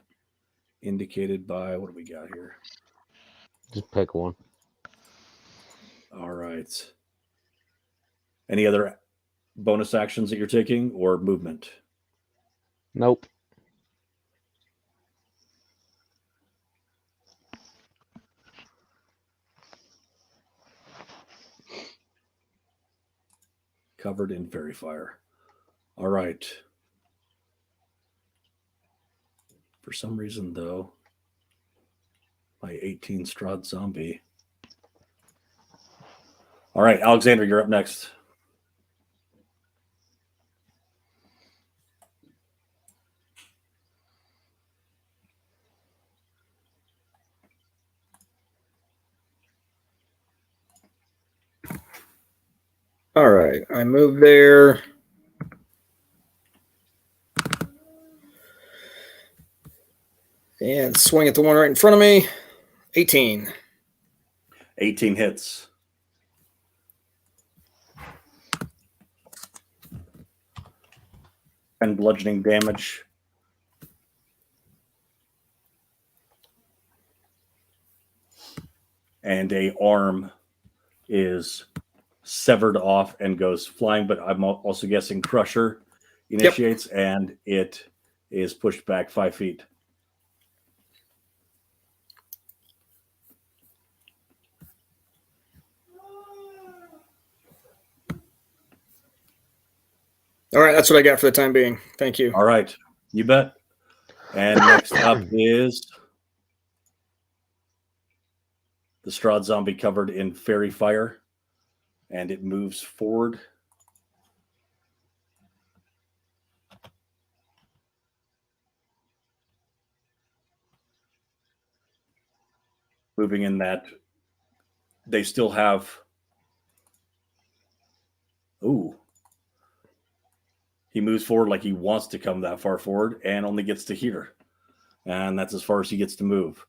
indicated by, what do we got here? Just pick one. All right. Any other bonus actions that you're taking or movement? Nope. Covered in fairy fire. All right. For some reason, though, my 18 Strahd zombie. All right, Alexander, you're up next. All right, I move there. And swing at the one right in front of me. 18. 18 hits. And bludgeoning damage. And a arm is severed off and goes flying, but I'm also guessing Crusher initiates, and it is pushed back 5 feet. All right, that's what I got for the time being. Thank you. All right, you bet. And next up is the Strahd zombie covered in fairy fire, and it moves forward. Moving in that they still have. Ooh. He moves forward like he wants to come that far forward and only gets to here. And that's as far as he gets to move.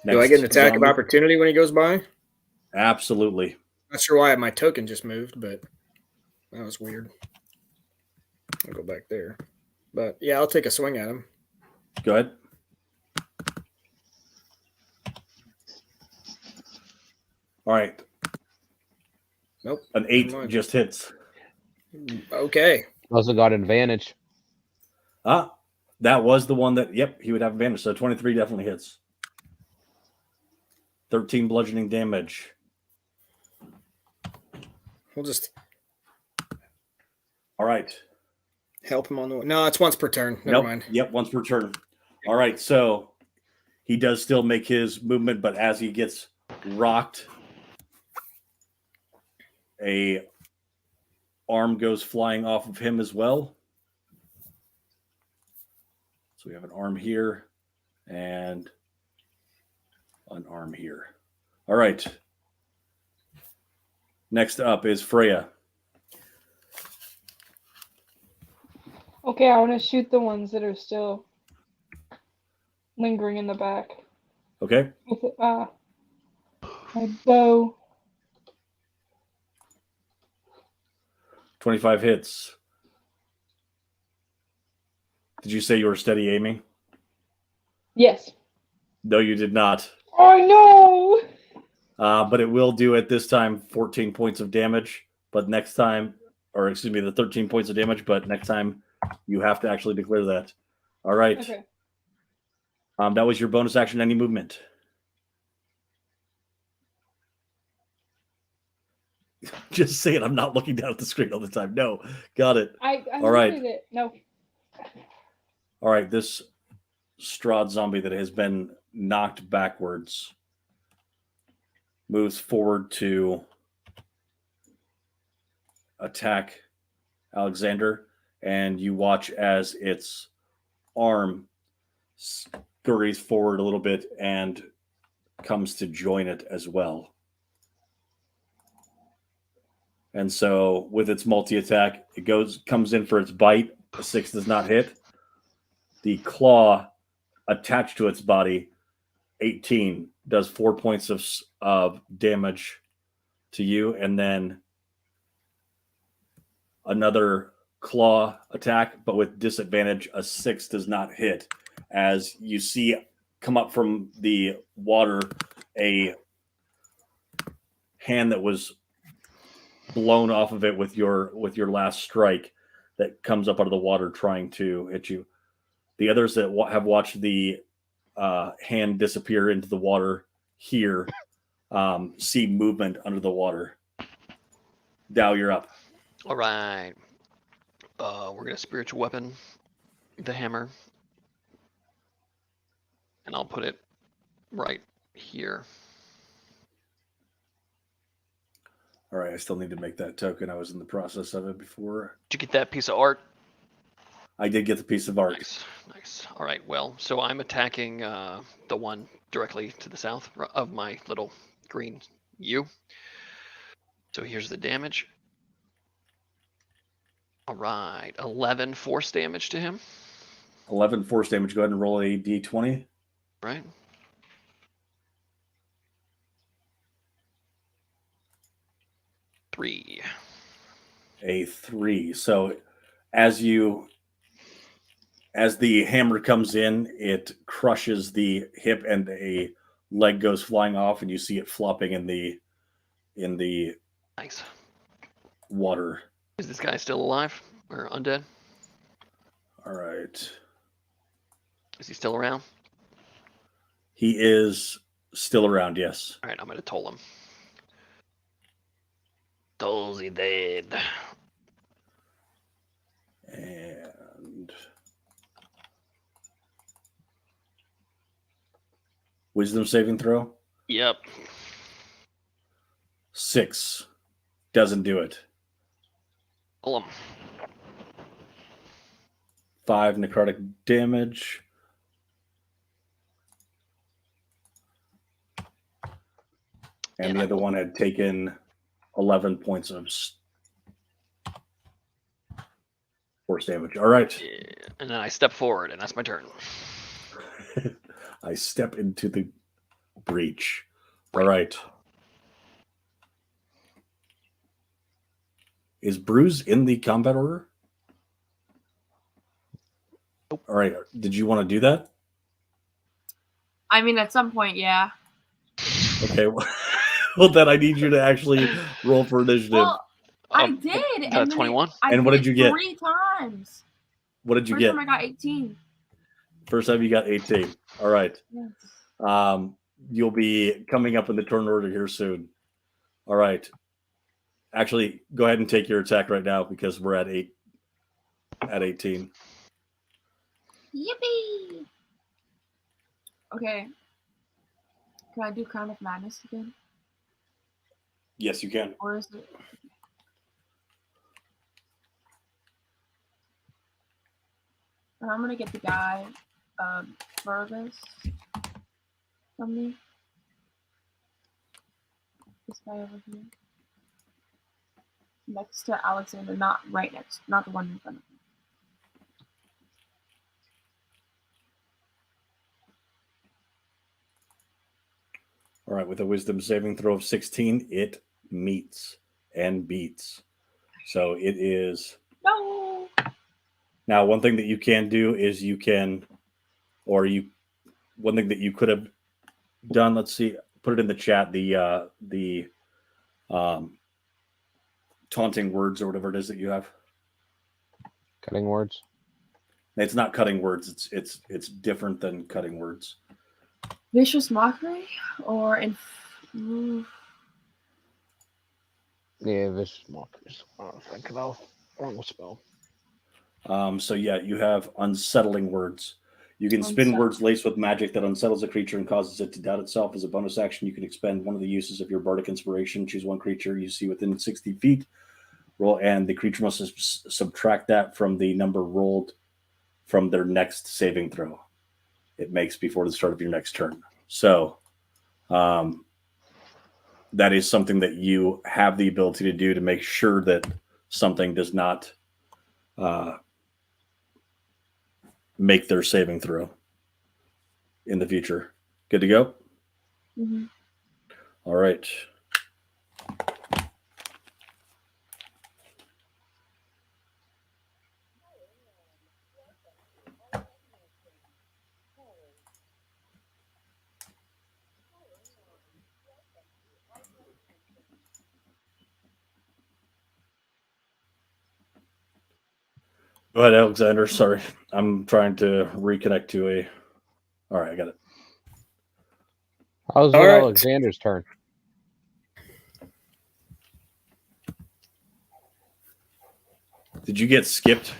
Do I get an attack of opportunity when he goes by? Absolutely. Not sure why my token just moved, but that was weird. I'll go back there. But yeah, I'll take a swing at him. Go ahead. All right. Nope. An 8 just hits. Okay. Also got advantage. That was the one that, yep, he would have advantage. So 23 definitely hits. 13 bludgeoning damage. We'll just All right. help him on the way. No, it's once per turn. Never mind. Yep, once per turn. All right, so he does still make his movement, but as he gets rocked, a arm goes flying off of him as well. So we have an arm here and an arm here. All right. Next up is Freya. Okay, I want to shoot the ones that are still lingering in the back. Okay. With my bow. 25 hits. Did you say you were steady aiming? Yes. No, you did not. Oh no! But it will do at this time 14 points of damage. But next time, or excuse me, the 13 points of damage. But next time, you have to actually declare that. All right. Okay. That was your bonus action. Any movement? Just say it. I'm not looking down at the screen all the time. No, got it. I All right. needed it. No. All right, this Strahd zombie that has been knocked backwards moves forward to attack Alexander, and you watch as its arm scurries forward a little bit and comes to join it as well. And so with its multi-attack, it comes in for its bite. A 6 does not hit. The claw attached to its body, 18, does 4 points of damage to you. And then another claw attack, but with disadvantage, a 6 does not hit. As you see come up from the water a hand that was blown off of it with your last strike that comes up out of the water trying to hit you. The others that have watched the hand disappear into the water here see movement under the water. Dow, you're up. All right. We're gonna spiritual weapon the hammer, and I'll put it right here. All right, I still need to make that token. I was in the process of it before. Did you get that piece of art? I did get the piece of art. Nice, nice. All right, well, so I'm attacking the one directly to the south of my little green U. So here's the damage. All right, 11 force damage to him. 11 force damage. Go ahead and roll a d20. Right. A 3. So as the hammer comes in, it crushes the hip and a leg goes flying off, and you see it flopping in the Nice. water. Is this guy still alive or undead? All right. Is he still around? He is still around, yes. All right, I'm gonna toll him. Toll's he dead. And wisdom saving throw? Yep. 6. Doesn't do it. Toll him. 5 necrotic damage. And the other one had taken 11 points of force damage. All right. Yeah. And then I step forward, and that's my turn. I step into the breach. All right. Is Bruise in the combat order? Nope. All right. Did you want to do that? I mean, at some point, yeah. Okay. Well, then I need you to actually roll for initiative. Well, I did. And then 21. And what did you get? 3 times. What did you First get? time I got 18. First time you got 18. All right. Yes. You'll be coming up in the turn order here soon. All right. Actually, go ahead and take your attack right now because we're at 18. Yippee! Okay. Can I do Crown of Madness again? Yes, you can. Or is it? And I'm gonna get the guy furthest from me. This guy over here. Next to Alexander, not right next, not the one in front of me. All right, with a wisdom saving throw of 16, it meets and beats. So it is. No! Now, one thing that you can do is one thing that you could have done, let's see, put it in the chat, the taunting words or whatever it is that you have. Cutting words. It's not cutting words. It's different than cutting words. Vicious Mockery? Or Yeah, vicious mockers. Oh, thinking of wrong spell. So yeah, you have unsettling words. You can spin Unsettling. words laced with magic that unsettles a creature and causes it to doubt itself. As a bonus action, you can expend one of the uses of your bardic inspiration. Choose one creature you see within 60 feet. Roll, and the creature must subtract that from the number rolled from their next saving throw it makes before the start of your next turn. So that is something that you have the ability to do to make sure that something does not make their saving throw in the future. Good to go? Mhm. All right. Go ahead, Alexander. Sorry. I'm trying to reconnect to a... All right, I got it. How's it All right. Alexander's turn? Did you get skipped?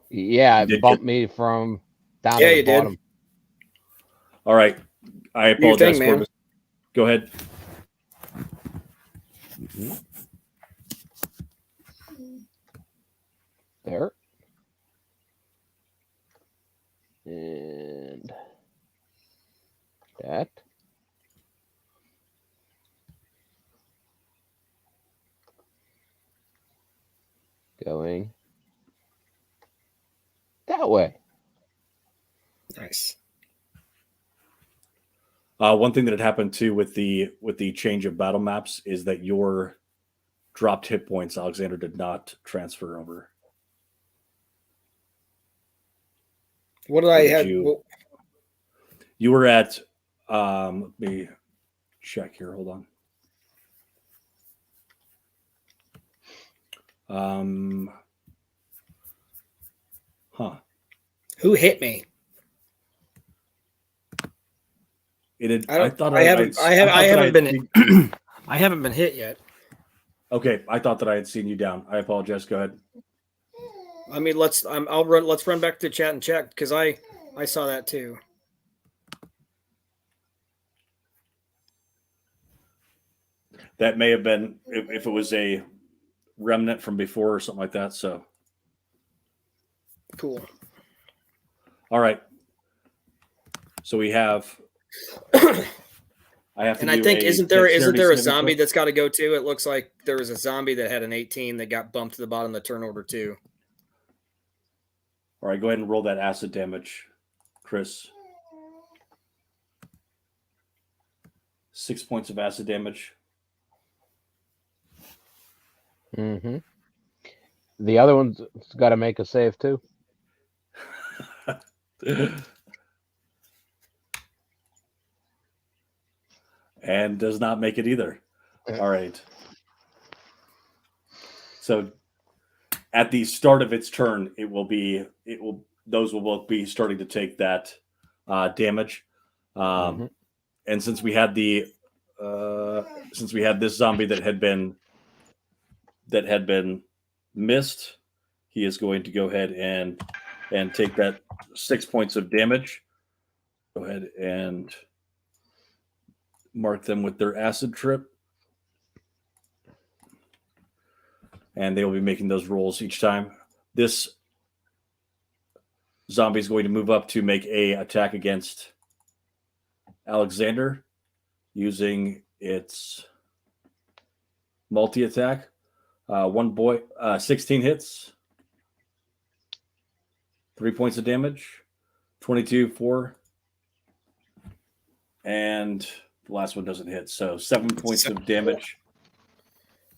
Yeah, You it did bumped me from down Yeah, to the you did. bottom. All right. I Do your apologize thing, for man. this. Go ahead. There. And that. Going that way. Nice. One thing that had happened too with the change of battle maps is that your dropped hit points, Alexander, did not transfer over. What did Or I did have? you? You were at. Let me check here. Hold on. Huh. Who hit me? It had, I don't. thought I haven't. I have. I thought that haven't had been. seen- I haven't been hit yet. Okay, I thought that I had seen you down. I apologize. Go ahead. I mean, let's. I'll run. Let's run back to chat and check because I saw that too. That may have been if it was a remnant from before or something like that. So, Cool. all right. So we have. I have to. And do I think a isn't there a dexterity saving zombie throw? that's got to go too? It looks like there was a zombie that had an 18 that got bumped to the bottom of the turn order too. All right, go ahead and roll that acid damage, Chris. 6 points of acid damage. Mm-hmm. The other one's got to make a save too. And does not make it either. All right. So at the start of its turn, those will both be starting to take that damage. And since we had this zombie that had been missed, he is going to go ahead and take that 6 points of damage. Go ahead and mark them with their acid trip. And they will be making those rolls each time. This zombie is going to move up to make a attack against Alexander using its multi-attack. 16 hits, 3 points of damage, 22, 4, and the last one doesn't hit. So 7 points of damage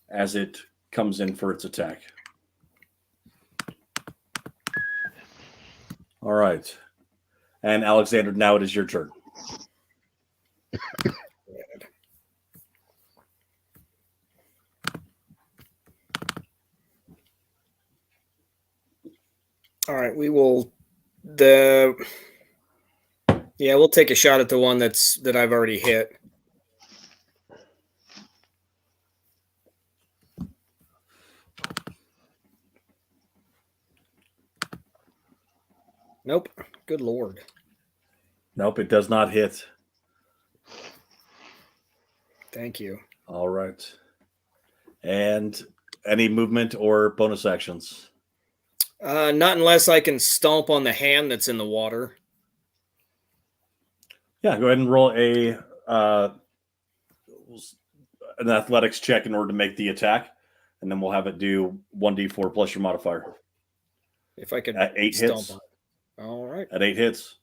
as it comes in for its attack. All right. And Alexander, now it is your turn. All right, we will. We'll take a shot at the one that I've already hit. Nope. Good lord. Nope, it does not hit. Thank you. All right. And any movement or bonus actions? Not unless I can stomp on the hand that's in the water. Yeah, go ahead and roll an athletics check in order to make the attack, and then we'll have it do 1d4 plus your modifier. If I could At 8 stomp hits. on it. All right. At 8 hits.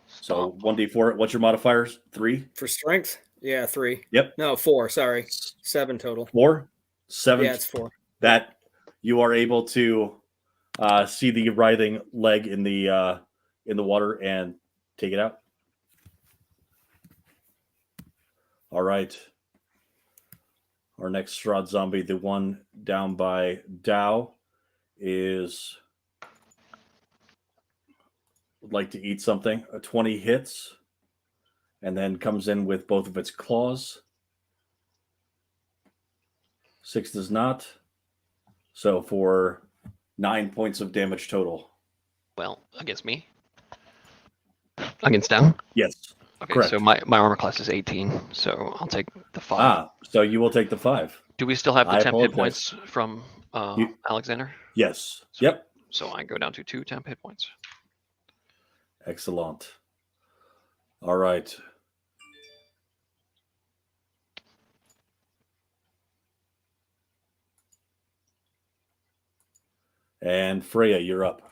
So 1d4. What's your modifiers? 3? For strength? Yeah, 3. Yep. No, 4. Sorry. 7 total. 4? 7? Yeah, it's 4. That you are able to see the writhing leg in the water and take it out. All right. Our next Strahd zombie, the one down by Dow, would like to eat something. A 20 hits, and then comes in with both of its claws. 6 does not. So for 9 points of damage total. Well, against me? Against Down? Yes. Okay, correct. so my armor class is 18, so I'll take the 5. So you will take the 5. Do we still have the I 10 hit apologize. points from You- Alexander? Yes. So- Yep. So I go down to 2 temp hit points. Excellent. All right. And Freya, you're up.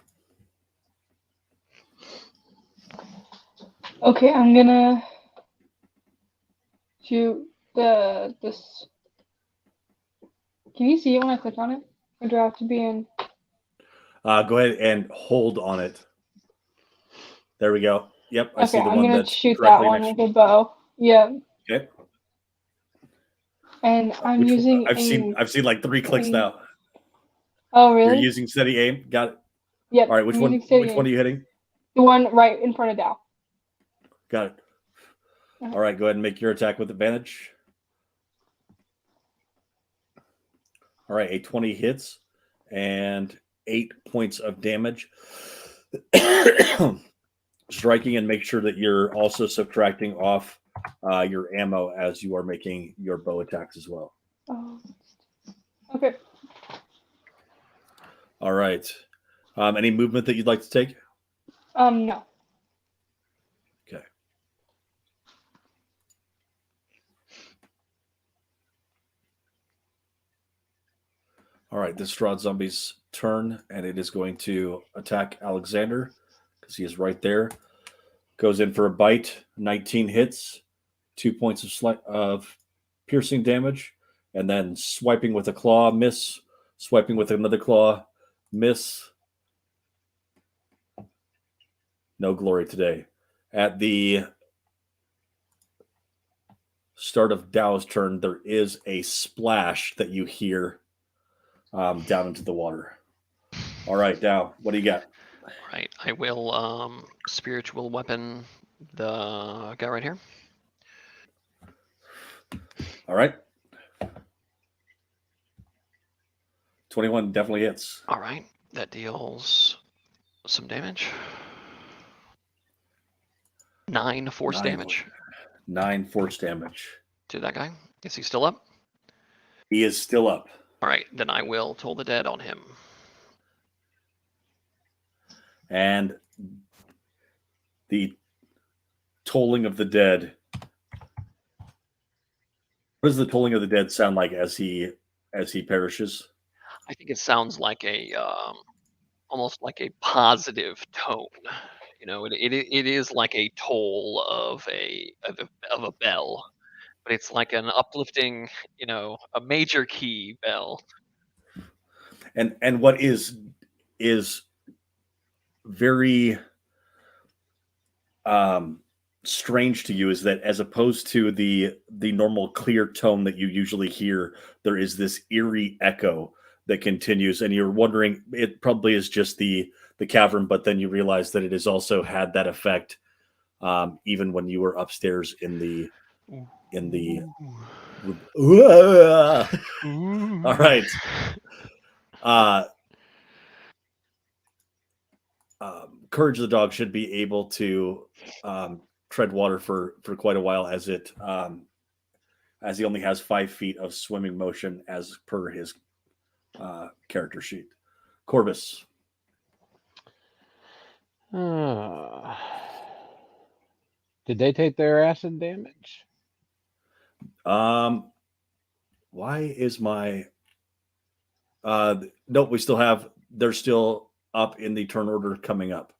Okay, I'm gonna shoot this. Can you see it when I click on it? Or do I have to be in? Go ahead and hold on it. There we go. Yep, I see Okay, the I'm one gonna that's shoot that directly one next with a bow. Yeah, to- Okay. and I'm Which one? using. I've seen like 3 clicks aim. now. Oh, You're really? using steady aim. Got it. Yep. All right. Which I'm one? using steady Which aim. one are you hitting? The one right in front of Dow. Got it. Uh-huh. All right. Go ahead and make your attack with advantage. All right. A 20 hits and 8 points of damage. Striking, and make sure that you're also subtracting off your ammo as you are making your bow attacks as well. Oh. Okay. All right. Any movement that you'd like to take? No. Okay. All right. This Strahd zombie's turn, and it is going to attack Alexander because he is right there. Goes in for a bite. 19 hits, 2 points of piercing damage, and then swiping with a claw, miss. Swiping with another claw, miss. No glory today. At the start of Dow's turn, there is a splash that you hear down into the water. All right, Dow, what do you got? Right. I will spiritual weapon the guy right here. All right. 21 definitely hits. All right. That deals some damage. 9 force 9 damage 9 force damage. to that guy. Is he still up? He is still up. All right. Then I will toll the dead on him. And the tolling of the dead. What does the tolling of the dead sound like as he perishes? I think it sounds like a almost like a positive tone. You know, it is like a toll of a bell, but it's like an uplifting, you know, a major key bell. And what is very strange to you is that as opposed to the normal clear tone that you usually hear, there is this eerie echo that continues, and you're wondering, it probably is just the cavern, but then you realize that it has also had that effect even when you were upstairs in the all right. Courage the dog should be able to tread water for quite a while, as he only has 5 feet of swimming motion as per his character sheet. Corvus. Did they take their acid damage? Why is my nope, we still have, they're still up in the turn order coming up.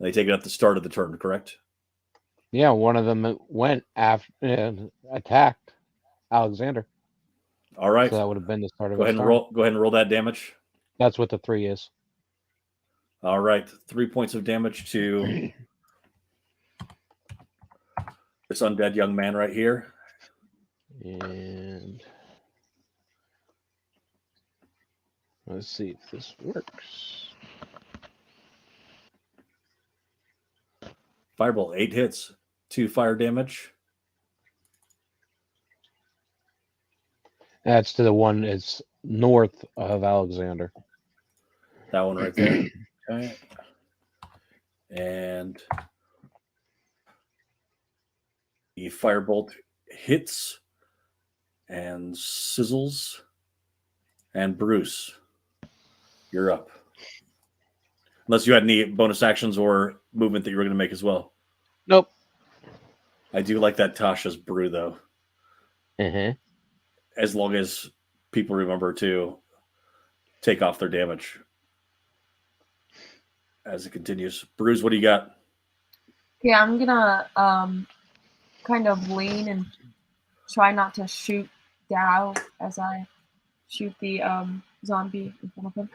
They take it at the start of the turn, correct? Yeah, one of them went after and attacked Alexander. All right. So that would have been the start of Go ahead his and turn. roll. Go ahead and roll that damage. That's what the 3 is. All right, 3 points of damage to this undead young man right here. And let's see if this works. Firebolt, 8 hits, 2 fire damage. That's to the one that's north of Alexander. That one right there. Okay. And the firebolt hits and sizzles. And Bruce, you're up. Unless you had any bonus actions or movement that you were going to make as well. Nope. I do like that Tasha's brew, though. Mm-hmm. As long as people remember to take off their damage as it continues. Bruce, what do you got? Yeah, I'm gonna kind of lean and try not to shoot Dow as I shoot the zombie in front of him.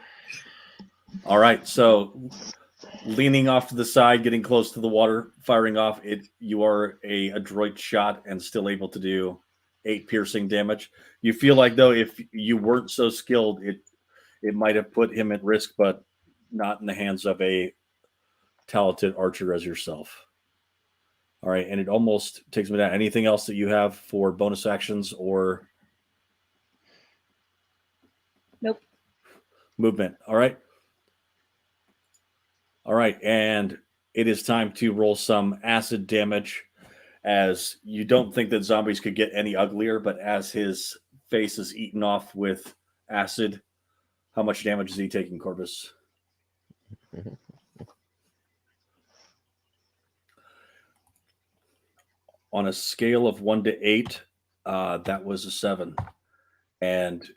All right, so leaning off to the side, getting close to the water, firing off, you are a adroit shot and still able to do 8 piercing damage. You feel like, though, if you weren't so skilled, it might have put him at risk, but not in the hands of a talented archer as yourself. All right, and it almost takes me down. Anything else that you have for bonus actions or Nope. movement? All right. All right, and it is time to roll some acid damage, as you don't think that zombies could get any uglier, but as his face is eaten off with acid, how much damage is he taking, Corvus? On a scale of 1 to 8, that was a 7. And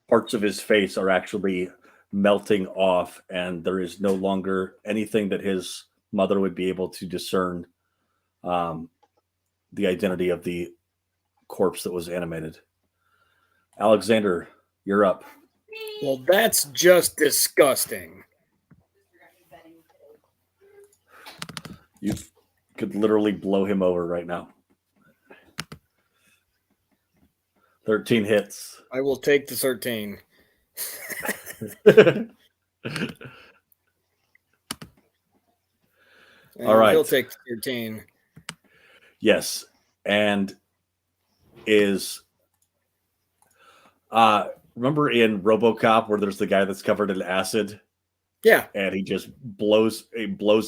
parts of his face are actually melting off, and there is no longer anything that his mother would be able to discern the identity of the corpse that was animated. Alexander, you're up. Well, that's just disgusting. You could literally blow him over right now. 13 hits. I will take the 13. All right. He'll take the 13. Yes. And is remember in RoboCop where there's the guy that's covered in acid? Yeah. And he just blows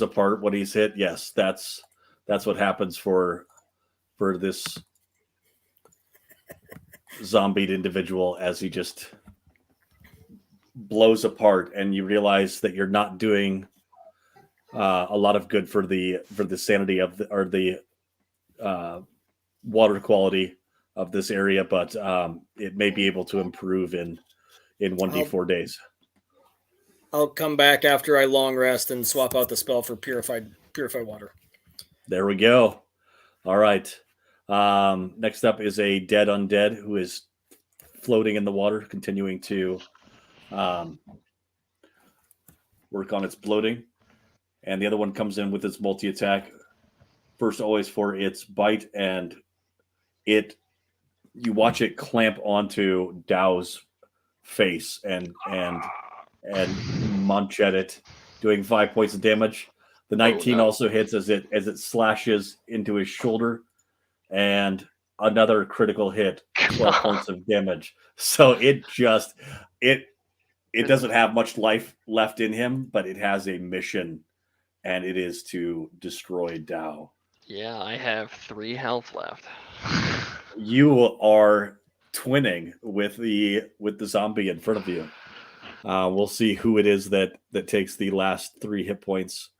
apart what he's hit. Yes, that's what happens for this zombied individual, as he just blows apart, and you realize that you're not doing a lot of good for the sanity of the water quality of this area, but it may be able to improve in 1d4 days. I'll come back after I long rest and swap out the spell for purified water. There we go. All right. Next up is a dead undead who is floating in the water, continuing to work on its bloating. And the other one comes in with its multi-attack. First, always for its bite, and you watch it clamp onto Dow's face and munch at it, doing 5 points of damage. The 19 also hits as it slashes into his shoulder, and another critical hit, 12 points of damage. So it doesn't have much life left in him, but it has a mission and it is to destroy Dow. Yeah, I have 3 health left. You are twinning with the zombie in front of you. We'll see who it is that takes the last 3 hit points.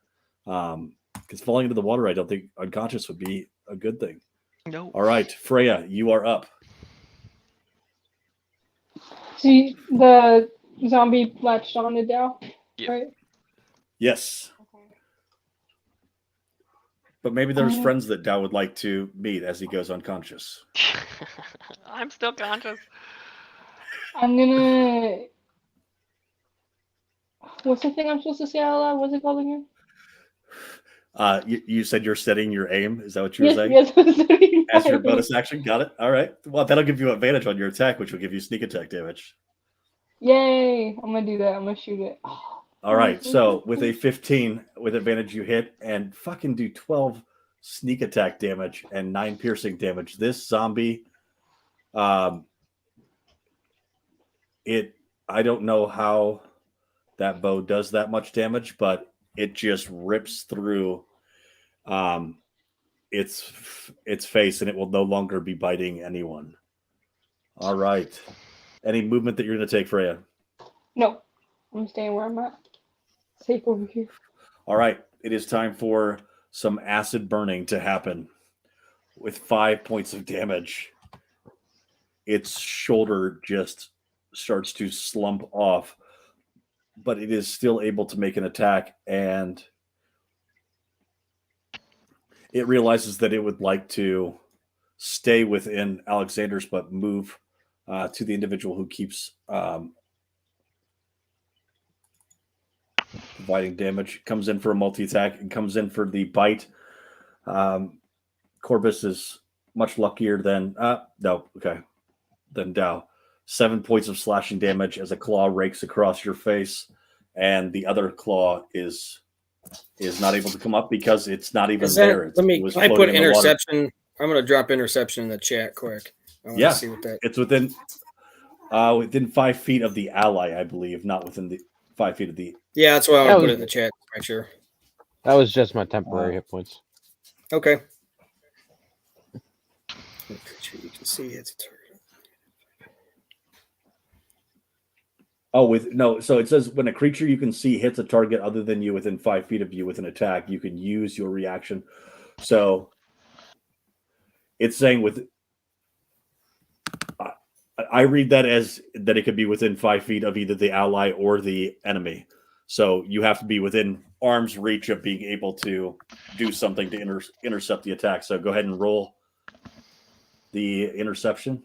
Because falling into the water, I don't think unconscious would be a good thing. No. All right, Freya, you are up. See, the zombie latched on to Dow, Yep. right? Yes, but maybe there's friends that Dow would like to meet as he goes unconscious. I'm still conscious. I'm gonna. What's the thing I'm supposed to say out loud? What's it called again? You said you're setting your aim. Is that what you were Yes, saying? yes. I'm saying As your that. bonus action, got it. All right. Well, that'll give you advantage on your attack, which will give you sneak attack damage. Yay! I'm gonna do that. I'm gonna shoot it. All right. So with a 15 with advantage, you hit and fucking do 12 sneak attack damage and 9 piercing damage. This zombie, I don't know how that bow does that much damage, but it just rips through its face, and it will no longer be biting anyone. All right. Any movement that you're going to take, Freya? No, I'm staying where I'm at. Safe over here. All right. It is time for some acid burning to happen. With 5 points of damage, its shoulder just starts to slump off, but it is still able to make an attack, and it realizes that it would like to stay within Alexander's, but move to the individual who keeps providing damage. Comes in for a multi-attack and comes in for the bite. Corbus is much luckier than than Dow. 7 points of slashing damage as a claw rakes across your face, and the other claw is not able to come up because it's not even there. It was Can I put floating in the water. interception? I'm going to drop interception in the chat quick. I want Yeah. to see what that. It's within 5 feet of the ally, I believe, not within the 5 feet of the. Yeah, that's why I want That to put was- it in the chat. Make sure. That was just my temporary hit points. Okay. You can see it's a target. So it says when a creature you can see hits a target other than you within 5 feet of you with an attack, you can use your reaction. So it's saying I read that as that it could be within 5 feet of either the ally or the enemy. So you have to be within arm's reach of being able to do something to intercept the attack. So go ahead and roll the interception.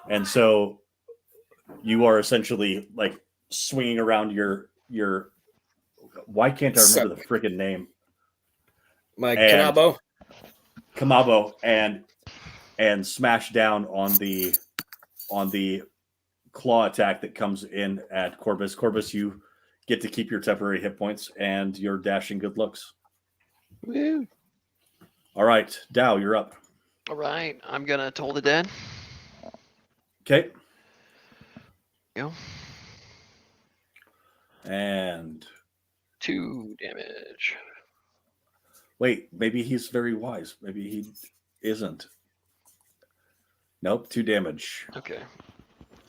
And so you are essentially like swinging around your. Why can't I remember the freaking name? My And- Kanabo. Kamabo and smash down on the claw attack that comes in at Corbus. Corbus, you get to keep your temporary hit points and your dashing good looks. Woo. All right, Dow, you're up. All right, I'm gonna Toll the Dead. Okay. Go. And 2 damage. wait, maybe he's very wise. Maybe he isn't. Nope, 2 damage. Okay.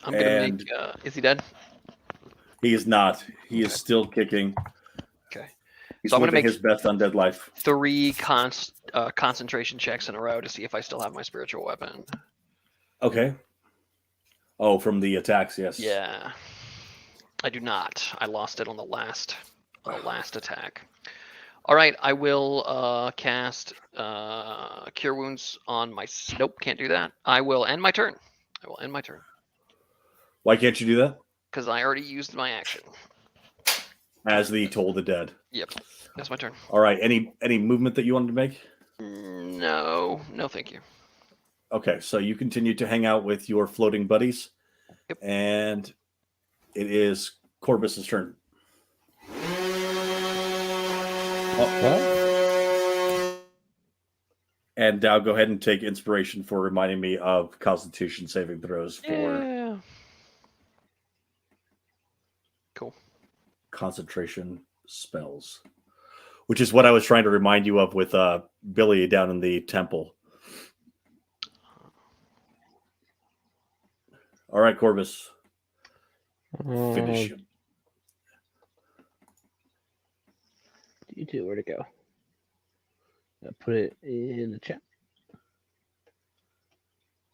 I'm gonna And- make. Is he dead? He is not. He is still kicking. Okay. He's So I'm gonna living make- his best undead life. 3 concentration checks in a row to see if I still have my spiritual weapon. Okay. Oh, from the attacks, yes. Yeah. I do not. I lost it on the last attack. All right, I will cast Cure Wounds on my. Nope, can't do that. I will end my turn. Why can't you do that? Because I already used my action. As the Toll the Dead. Yep, that's my turn. All right. Any movement that you wanted to make? No, thank you. Okay, so you continue to hang out with your floating buddies. Yep. And it is Corbus's turn. And Dow, go ahead and take inspiration for reminding me of Constitution saving throws for Yeah. Cool. concentration spells, which is what I was trying to remind you of with Billy down in the temple. All right, Corvus. Finish him. You two, where'd it go? I put it in the chat.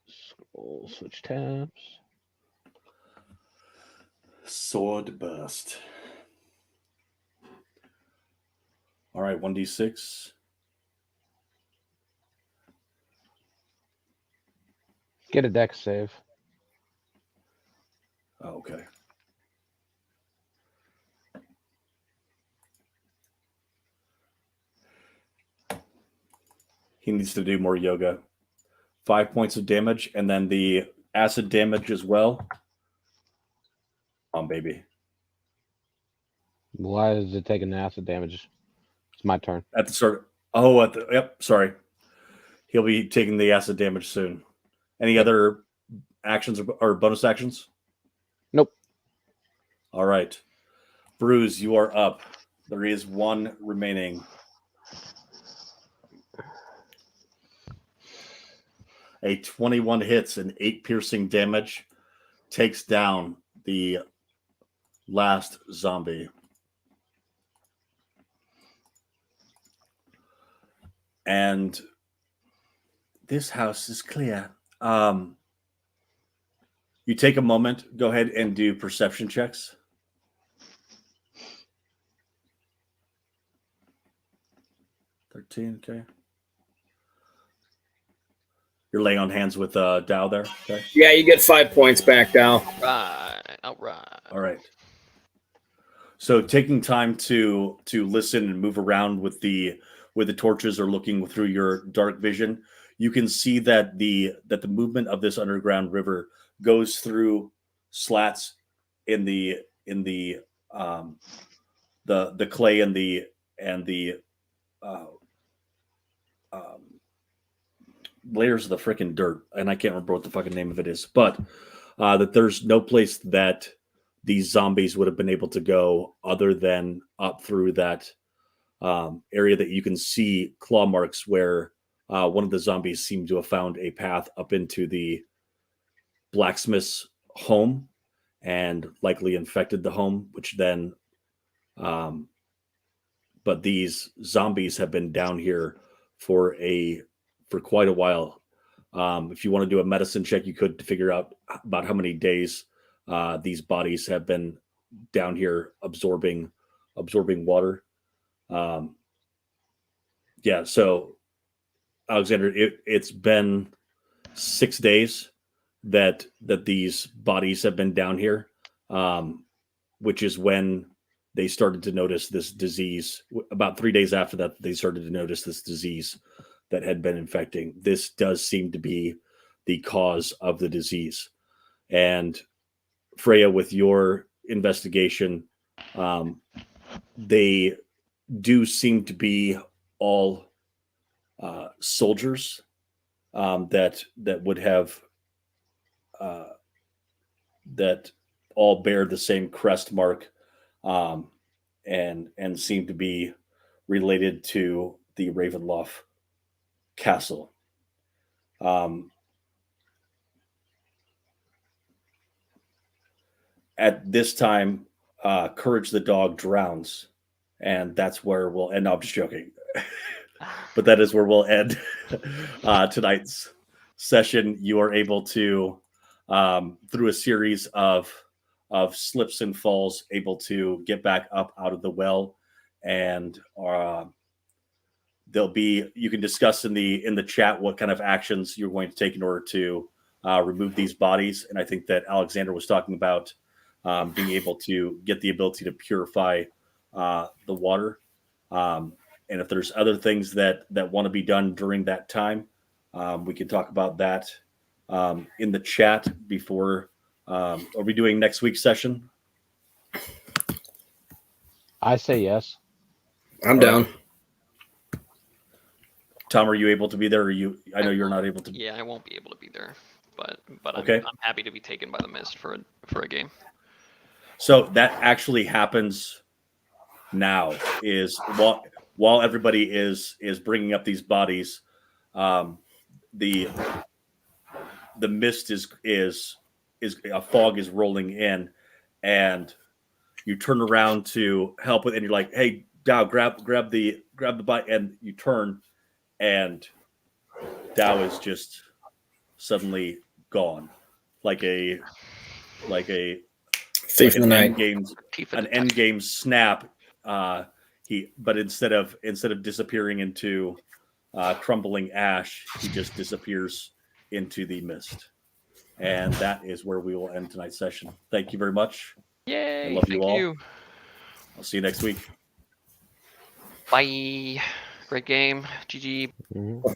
Scroll, switch tabs. Sword burst. All right, 1d6. Get a dex save. Oh, okay. He needs to do more yoga. 5 points of damage, and then the acid damage as well. Baby. Why is it taking acid damage? It's my turn. At the start. Oh, yep. Sorry. He'll be taking the acid damage soon. Any other actions or bonus actions? Nope. All right. Bruce, you are up. There is one remaining. A 21 hits and 8 piercing damage takes down the last zombie. And this house is clear. You take a moment, go ahead and do perception checks. Okay. You're laying on hands with Dow there. Okay. Yeah, you get 5 points back, Dow. All right. All right. So taking time to listen and move around with the torches or looking through your dark vision, you can see that the movement of this underground river goes through slats in the clay and the layers of the freaking dirt, and I can't remember what the fucking name of it is, but that there's no place that these zombies would have been able to go other than up through that area that you can see claw marks where one of the zombies seemed to have found a path up into the blacksmith's home and likely infected the home, which then but these zombies have been down here for quite a while. If you want to do a medicine check, you could to figure out about how many days these bodies have been down here absorbing water. So Alexander, it's been 6 days that these bodies have been down here, which is when they started to notice this disease. About 3 days after that, they started to notice this disease that had been infecting. This does seem to be the cause of the disease. And Freya, with your investigation, they do seem to be all soldiers that would have that all bear the same crest mark and seem to be related to the Ravenloft castle. At this time, Courage the dog drowns, and that's where we'll end. No, I'm just joking. But that is where we'll end tonight's session. You are able to, through a series of slips and falls, able to get back up out of the well, and you can discuss in the chat what kind of actions you're going to take in order to remove these bodies. And I think that Alexander was talking about being able to get the ability to purify the water. And if there's other things that want to be done during that time, we can talk about that in the chat before. Are we doing next week's session? I say yes. I'm down. Tom, are you able to be there? Or I know you're not able to. Yeah, I won't be able to be there, but Okay. I'm happy to be taken by the mist for a game. So that actually happens now is while everybody is bringing up these bodies, the mist is a fog is rolling in, and you turn around to help with, and you're like, "Hey, Dow, grab the body," and you turn, and Dow is just suddenly gone, like a Thief in the night. an end game snap. But instead of disappearing into crumbling ash, he just disappears into the mist. And that is where we will end tonight's session. Thank you very much. Yay! I love you Thank all. you. I'll see you next week. Bye. Great game. GG.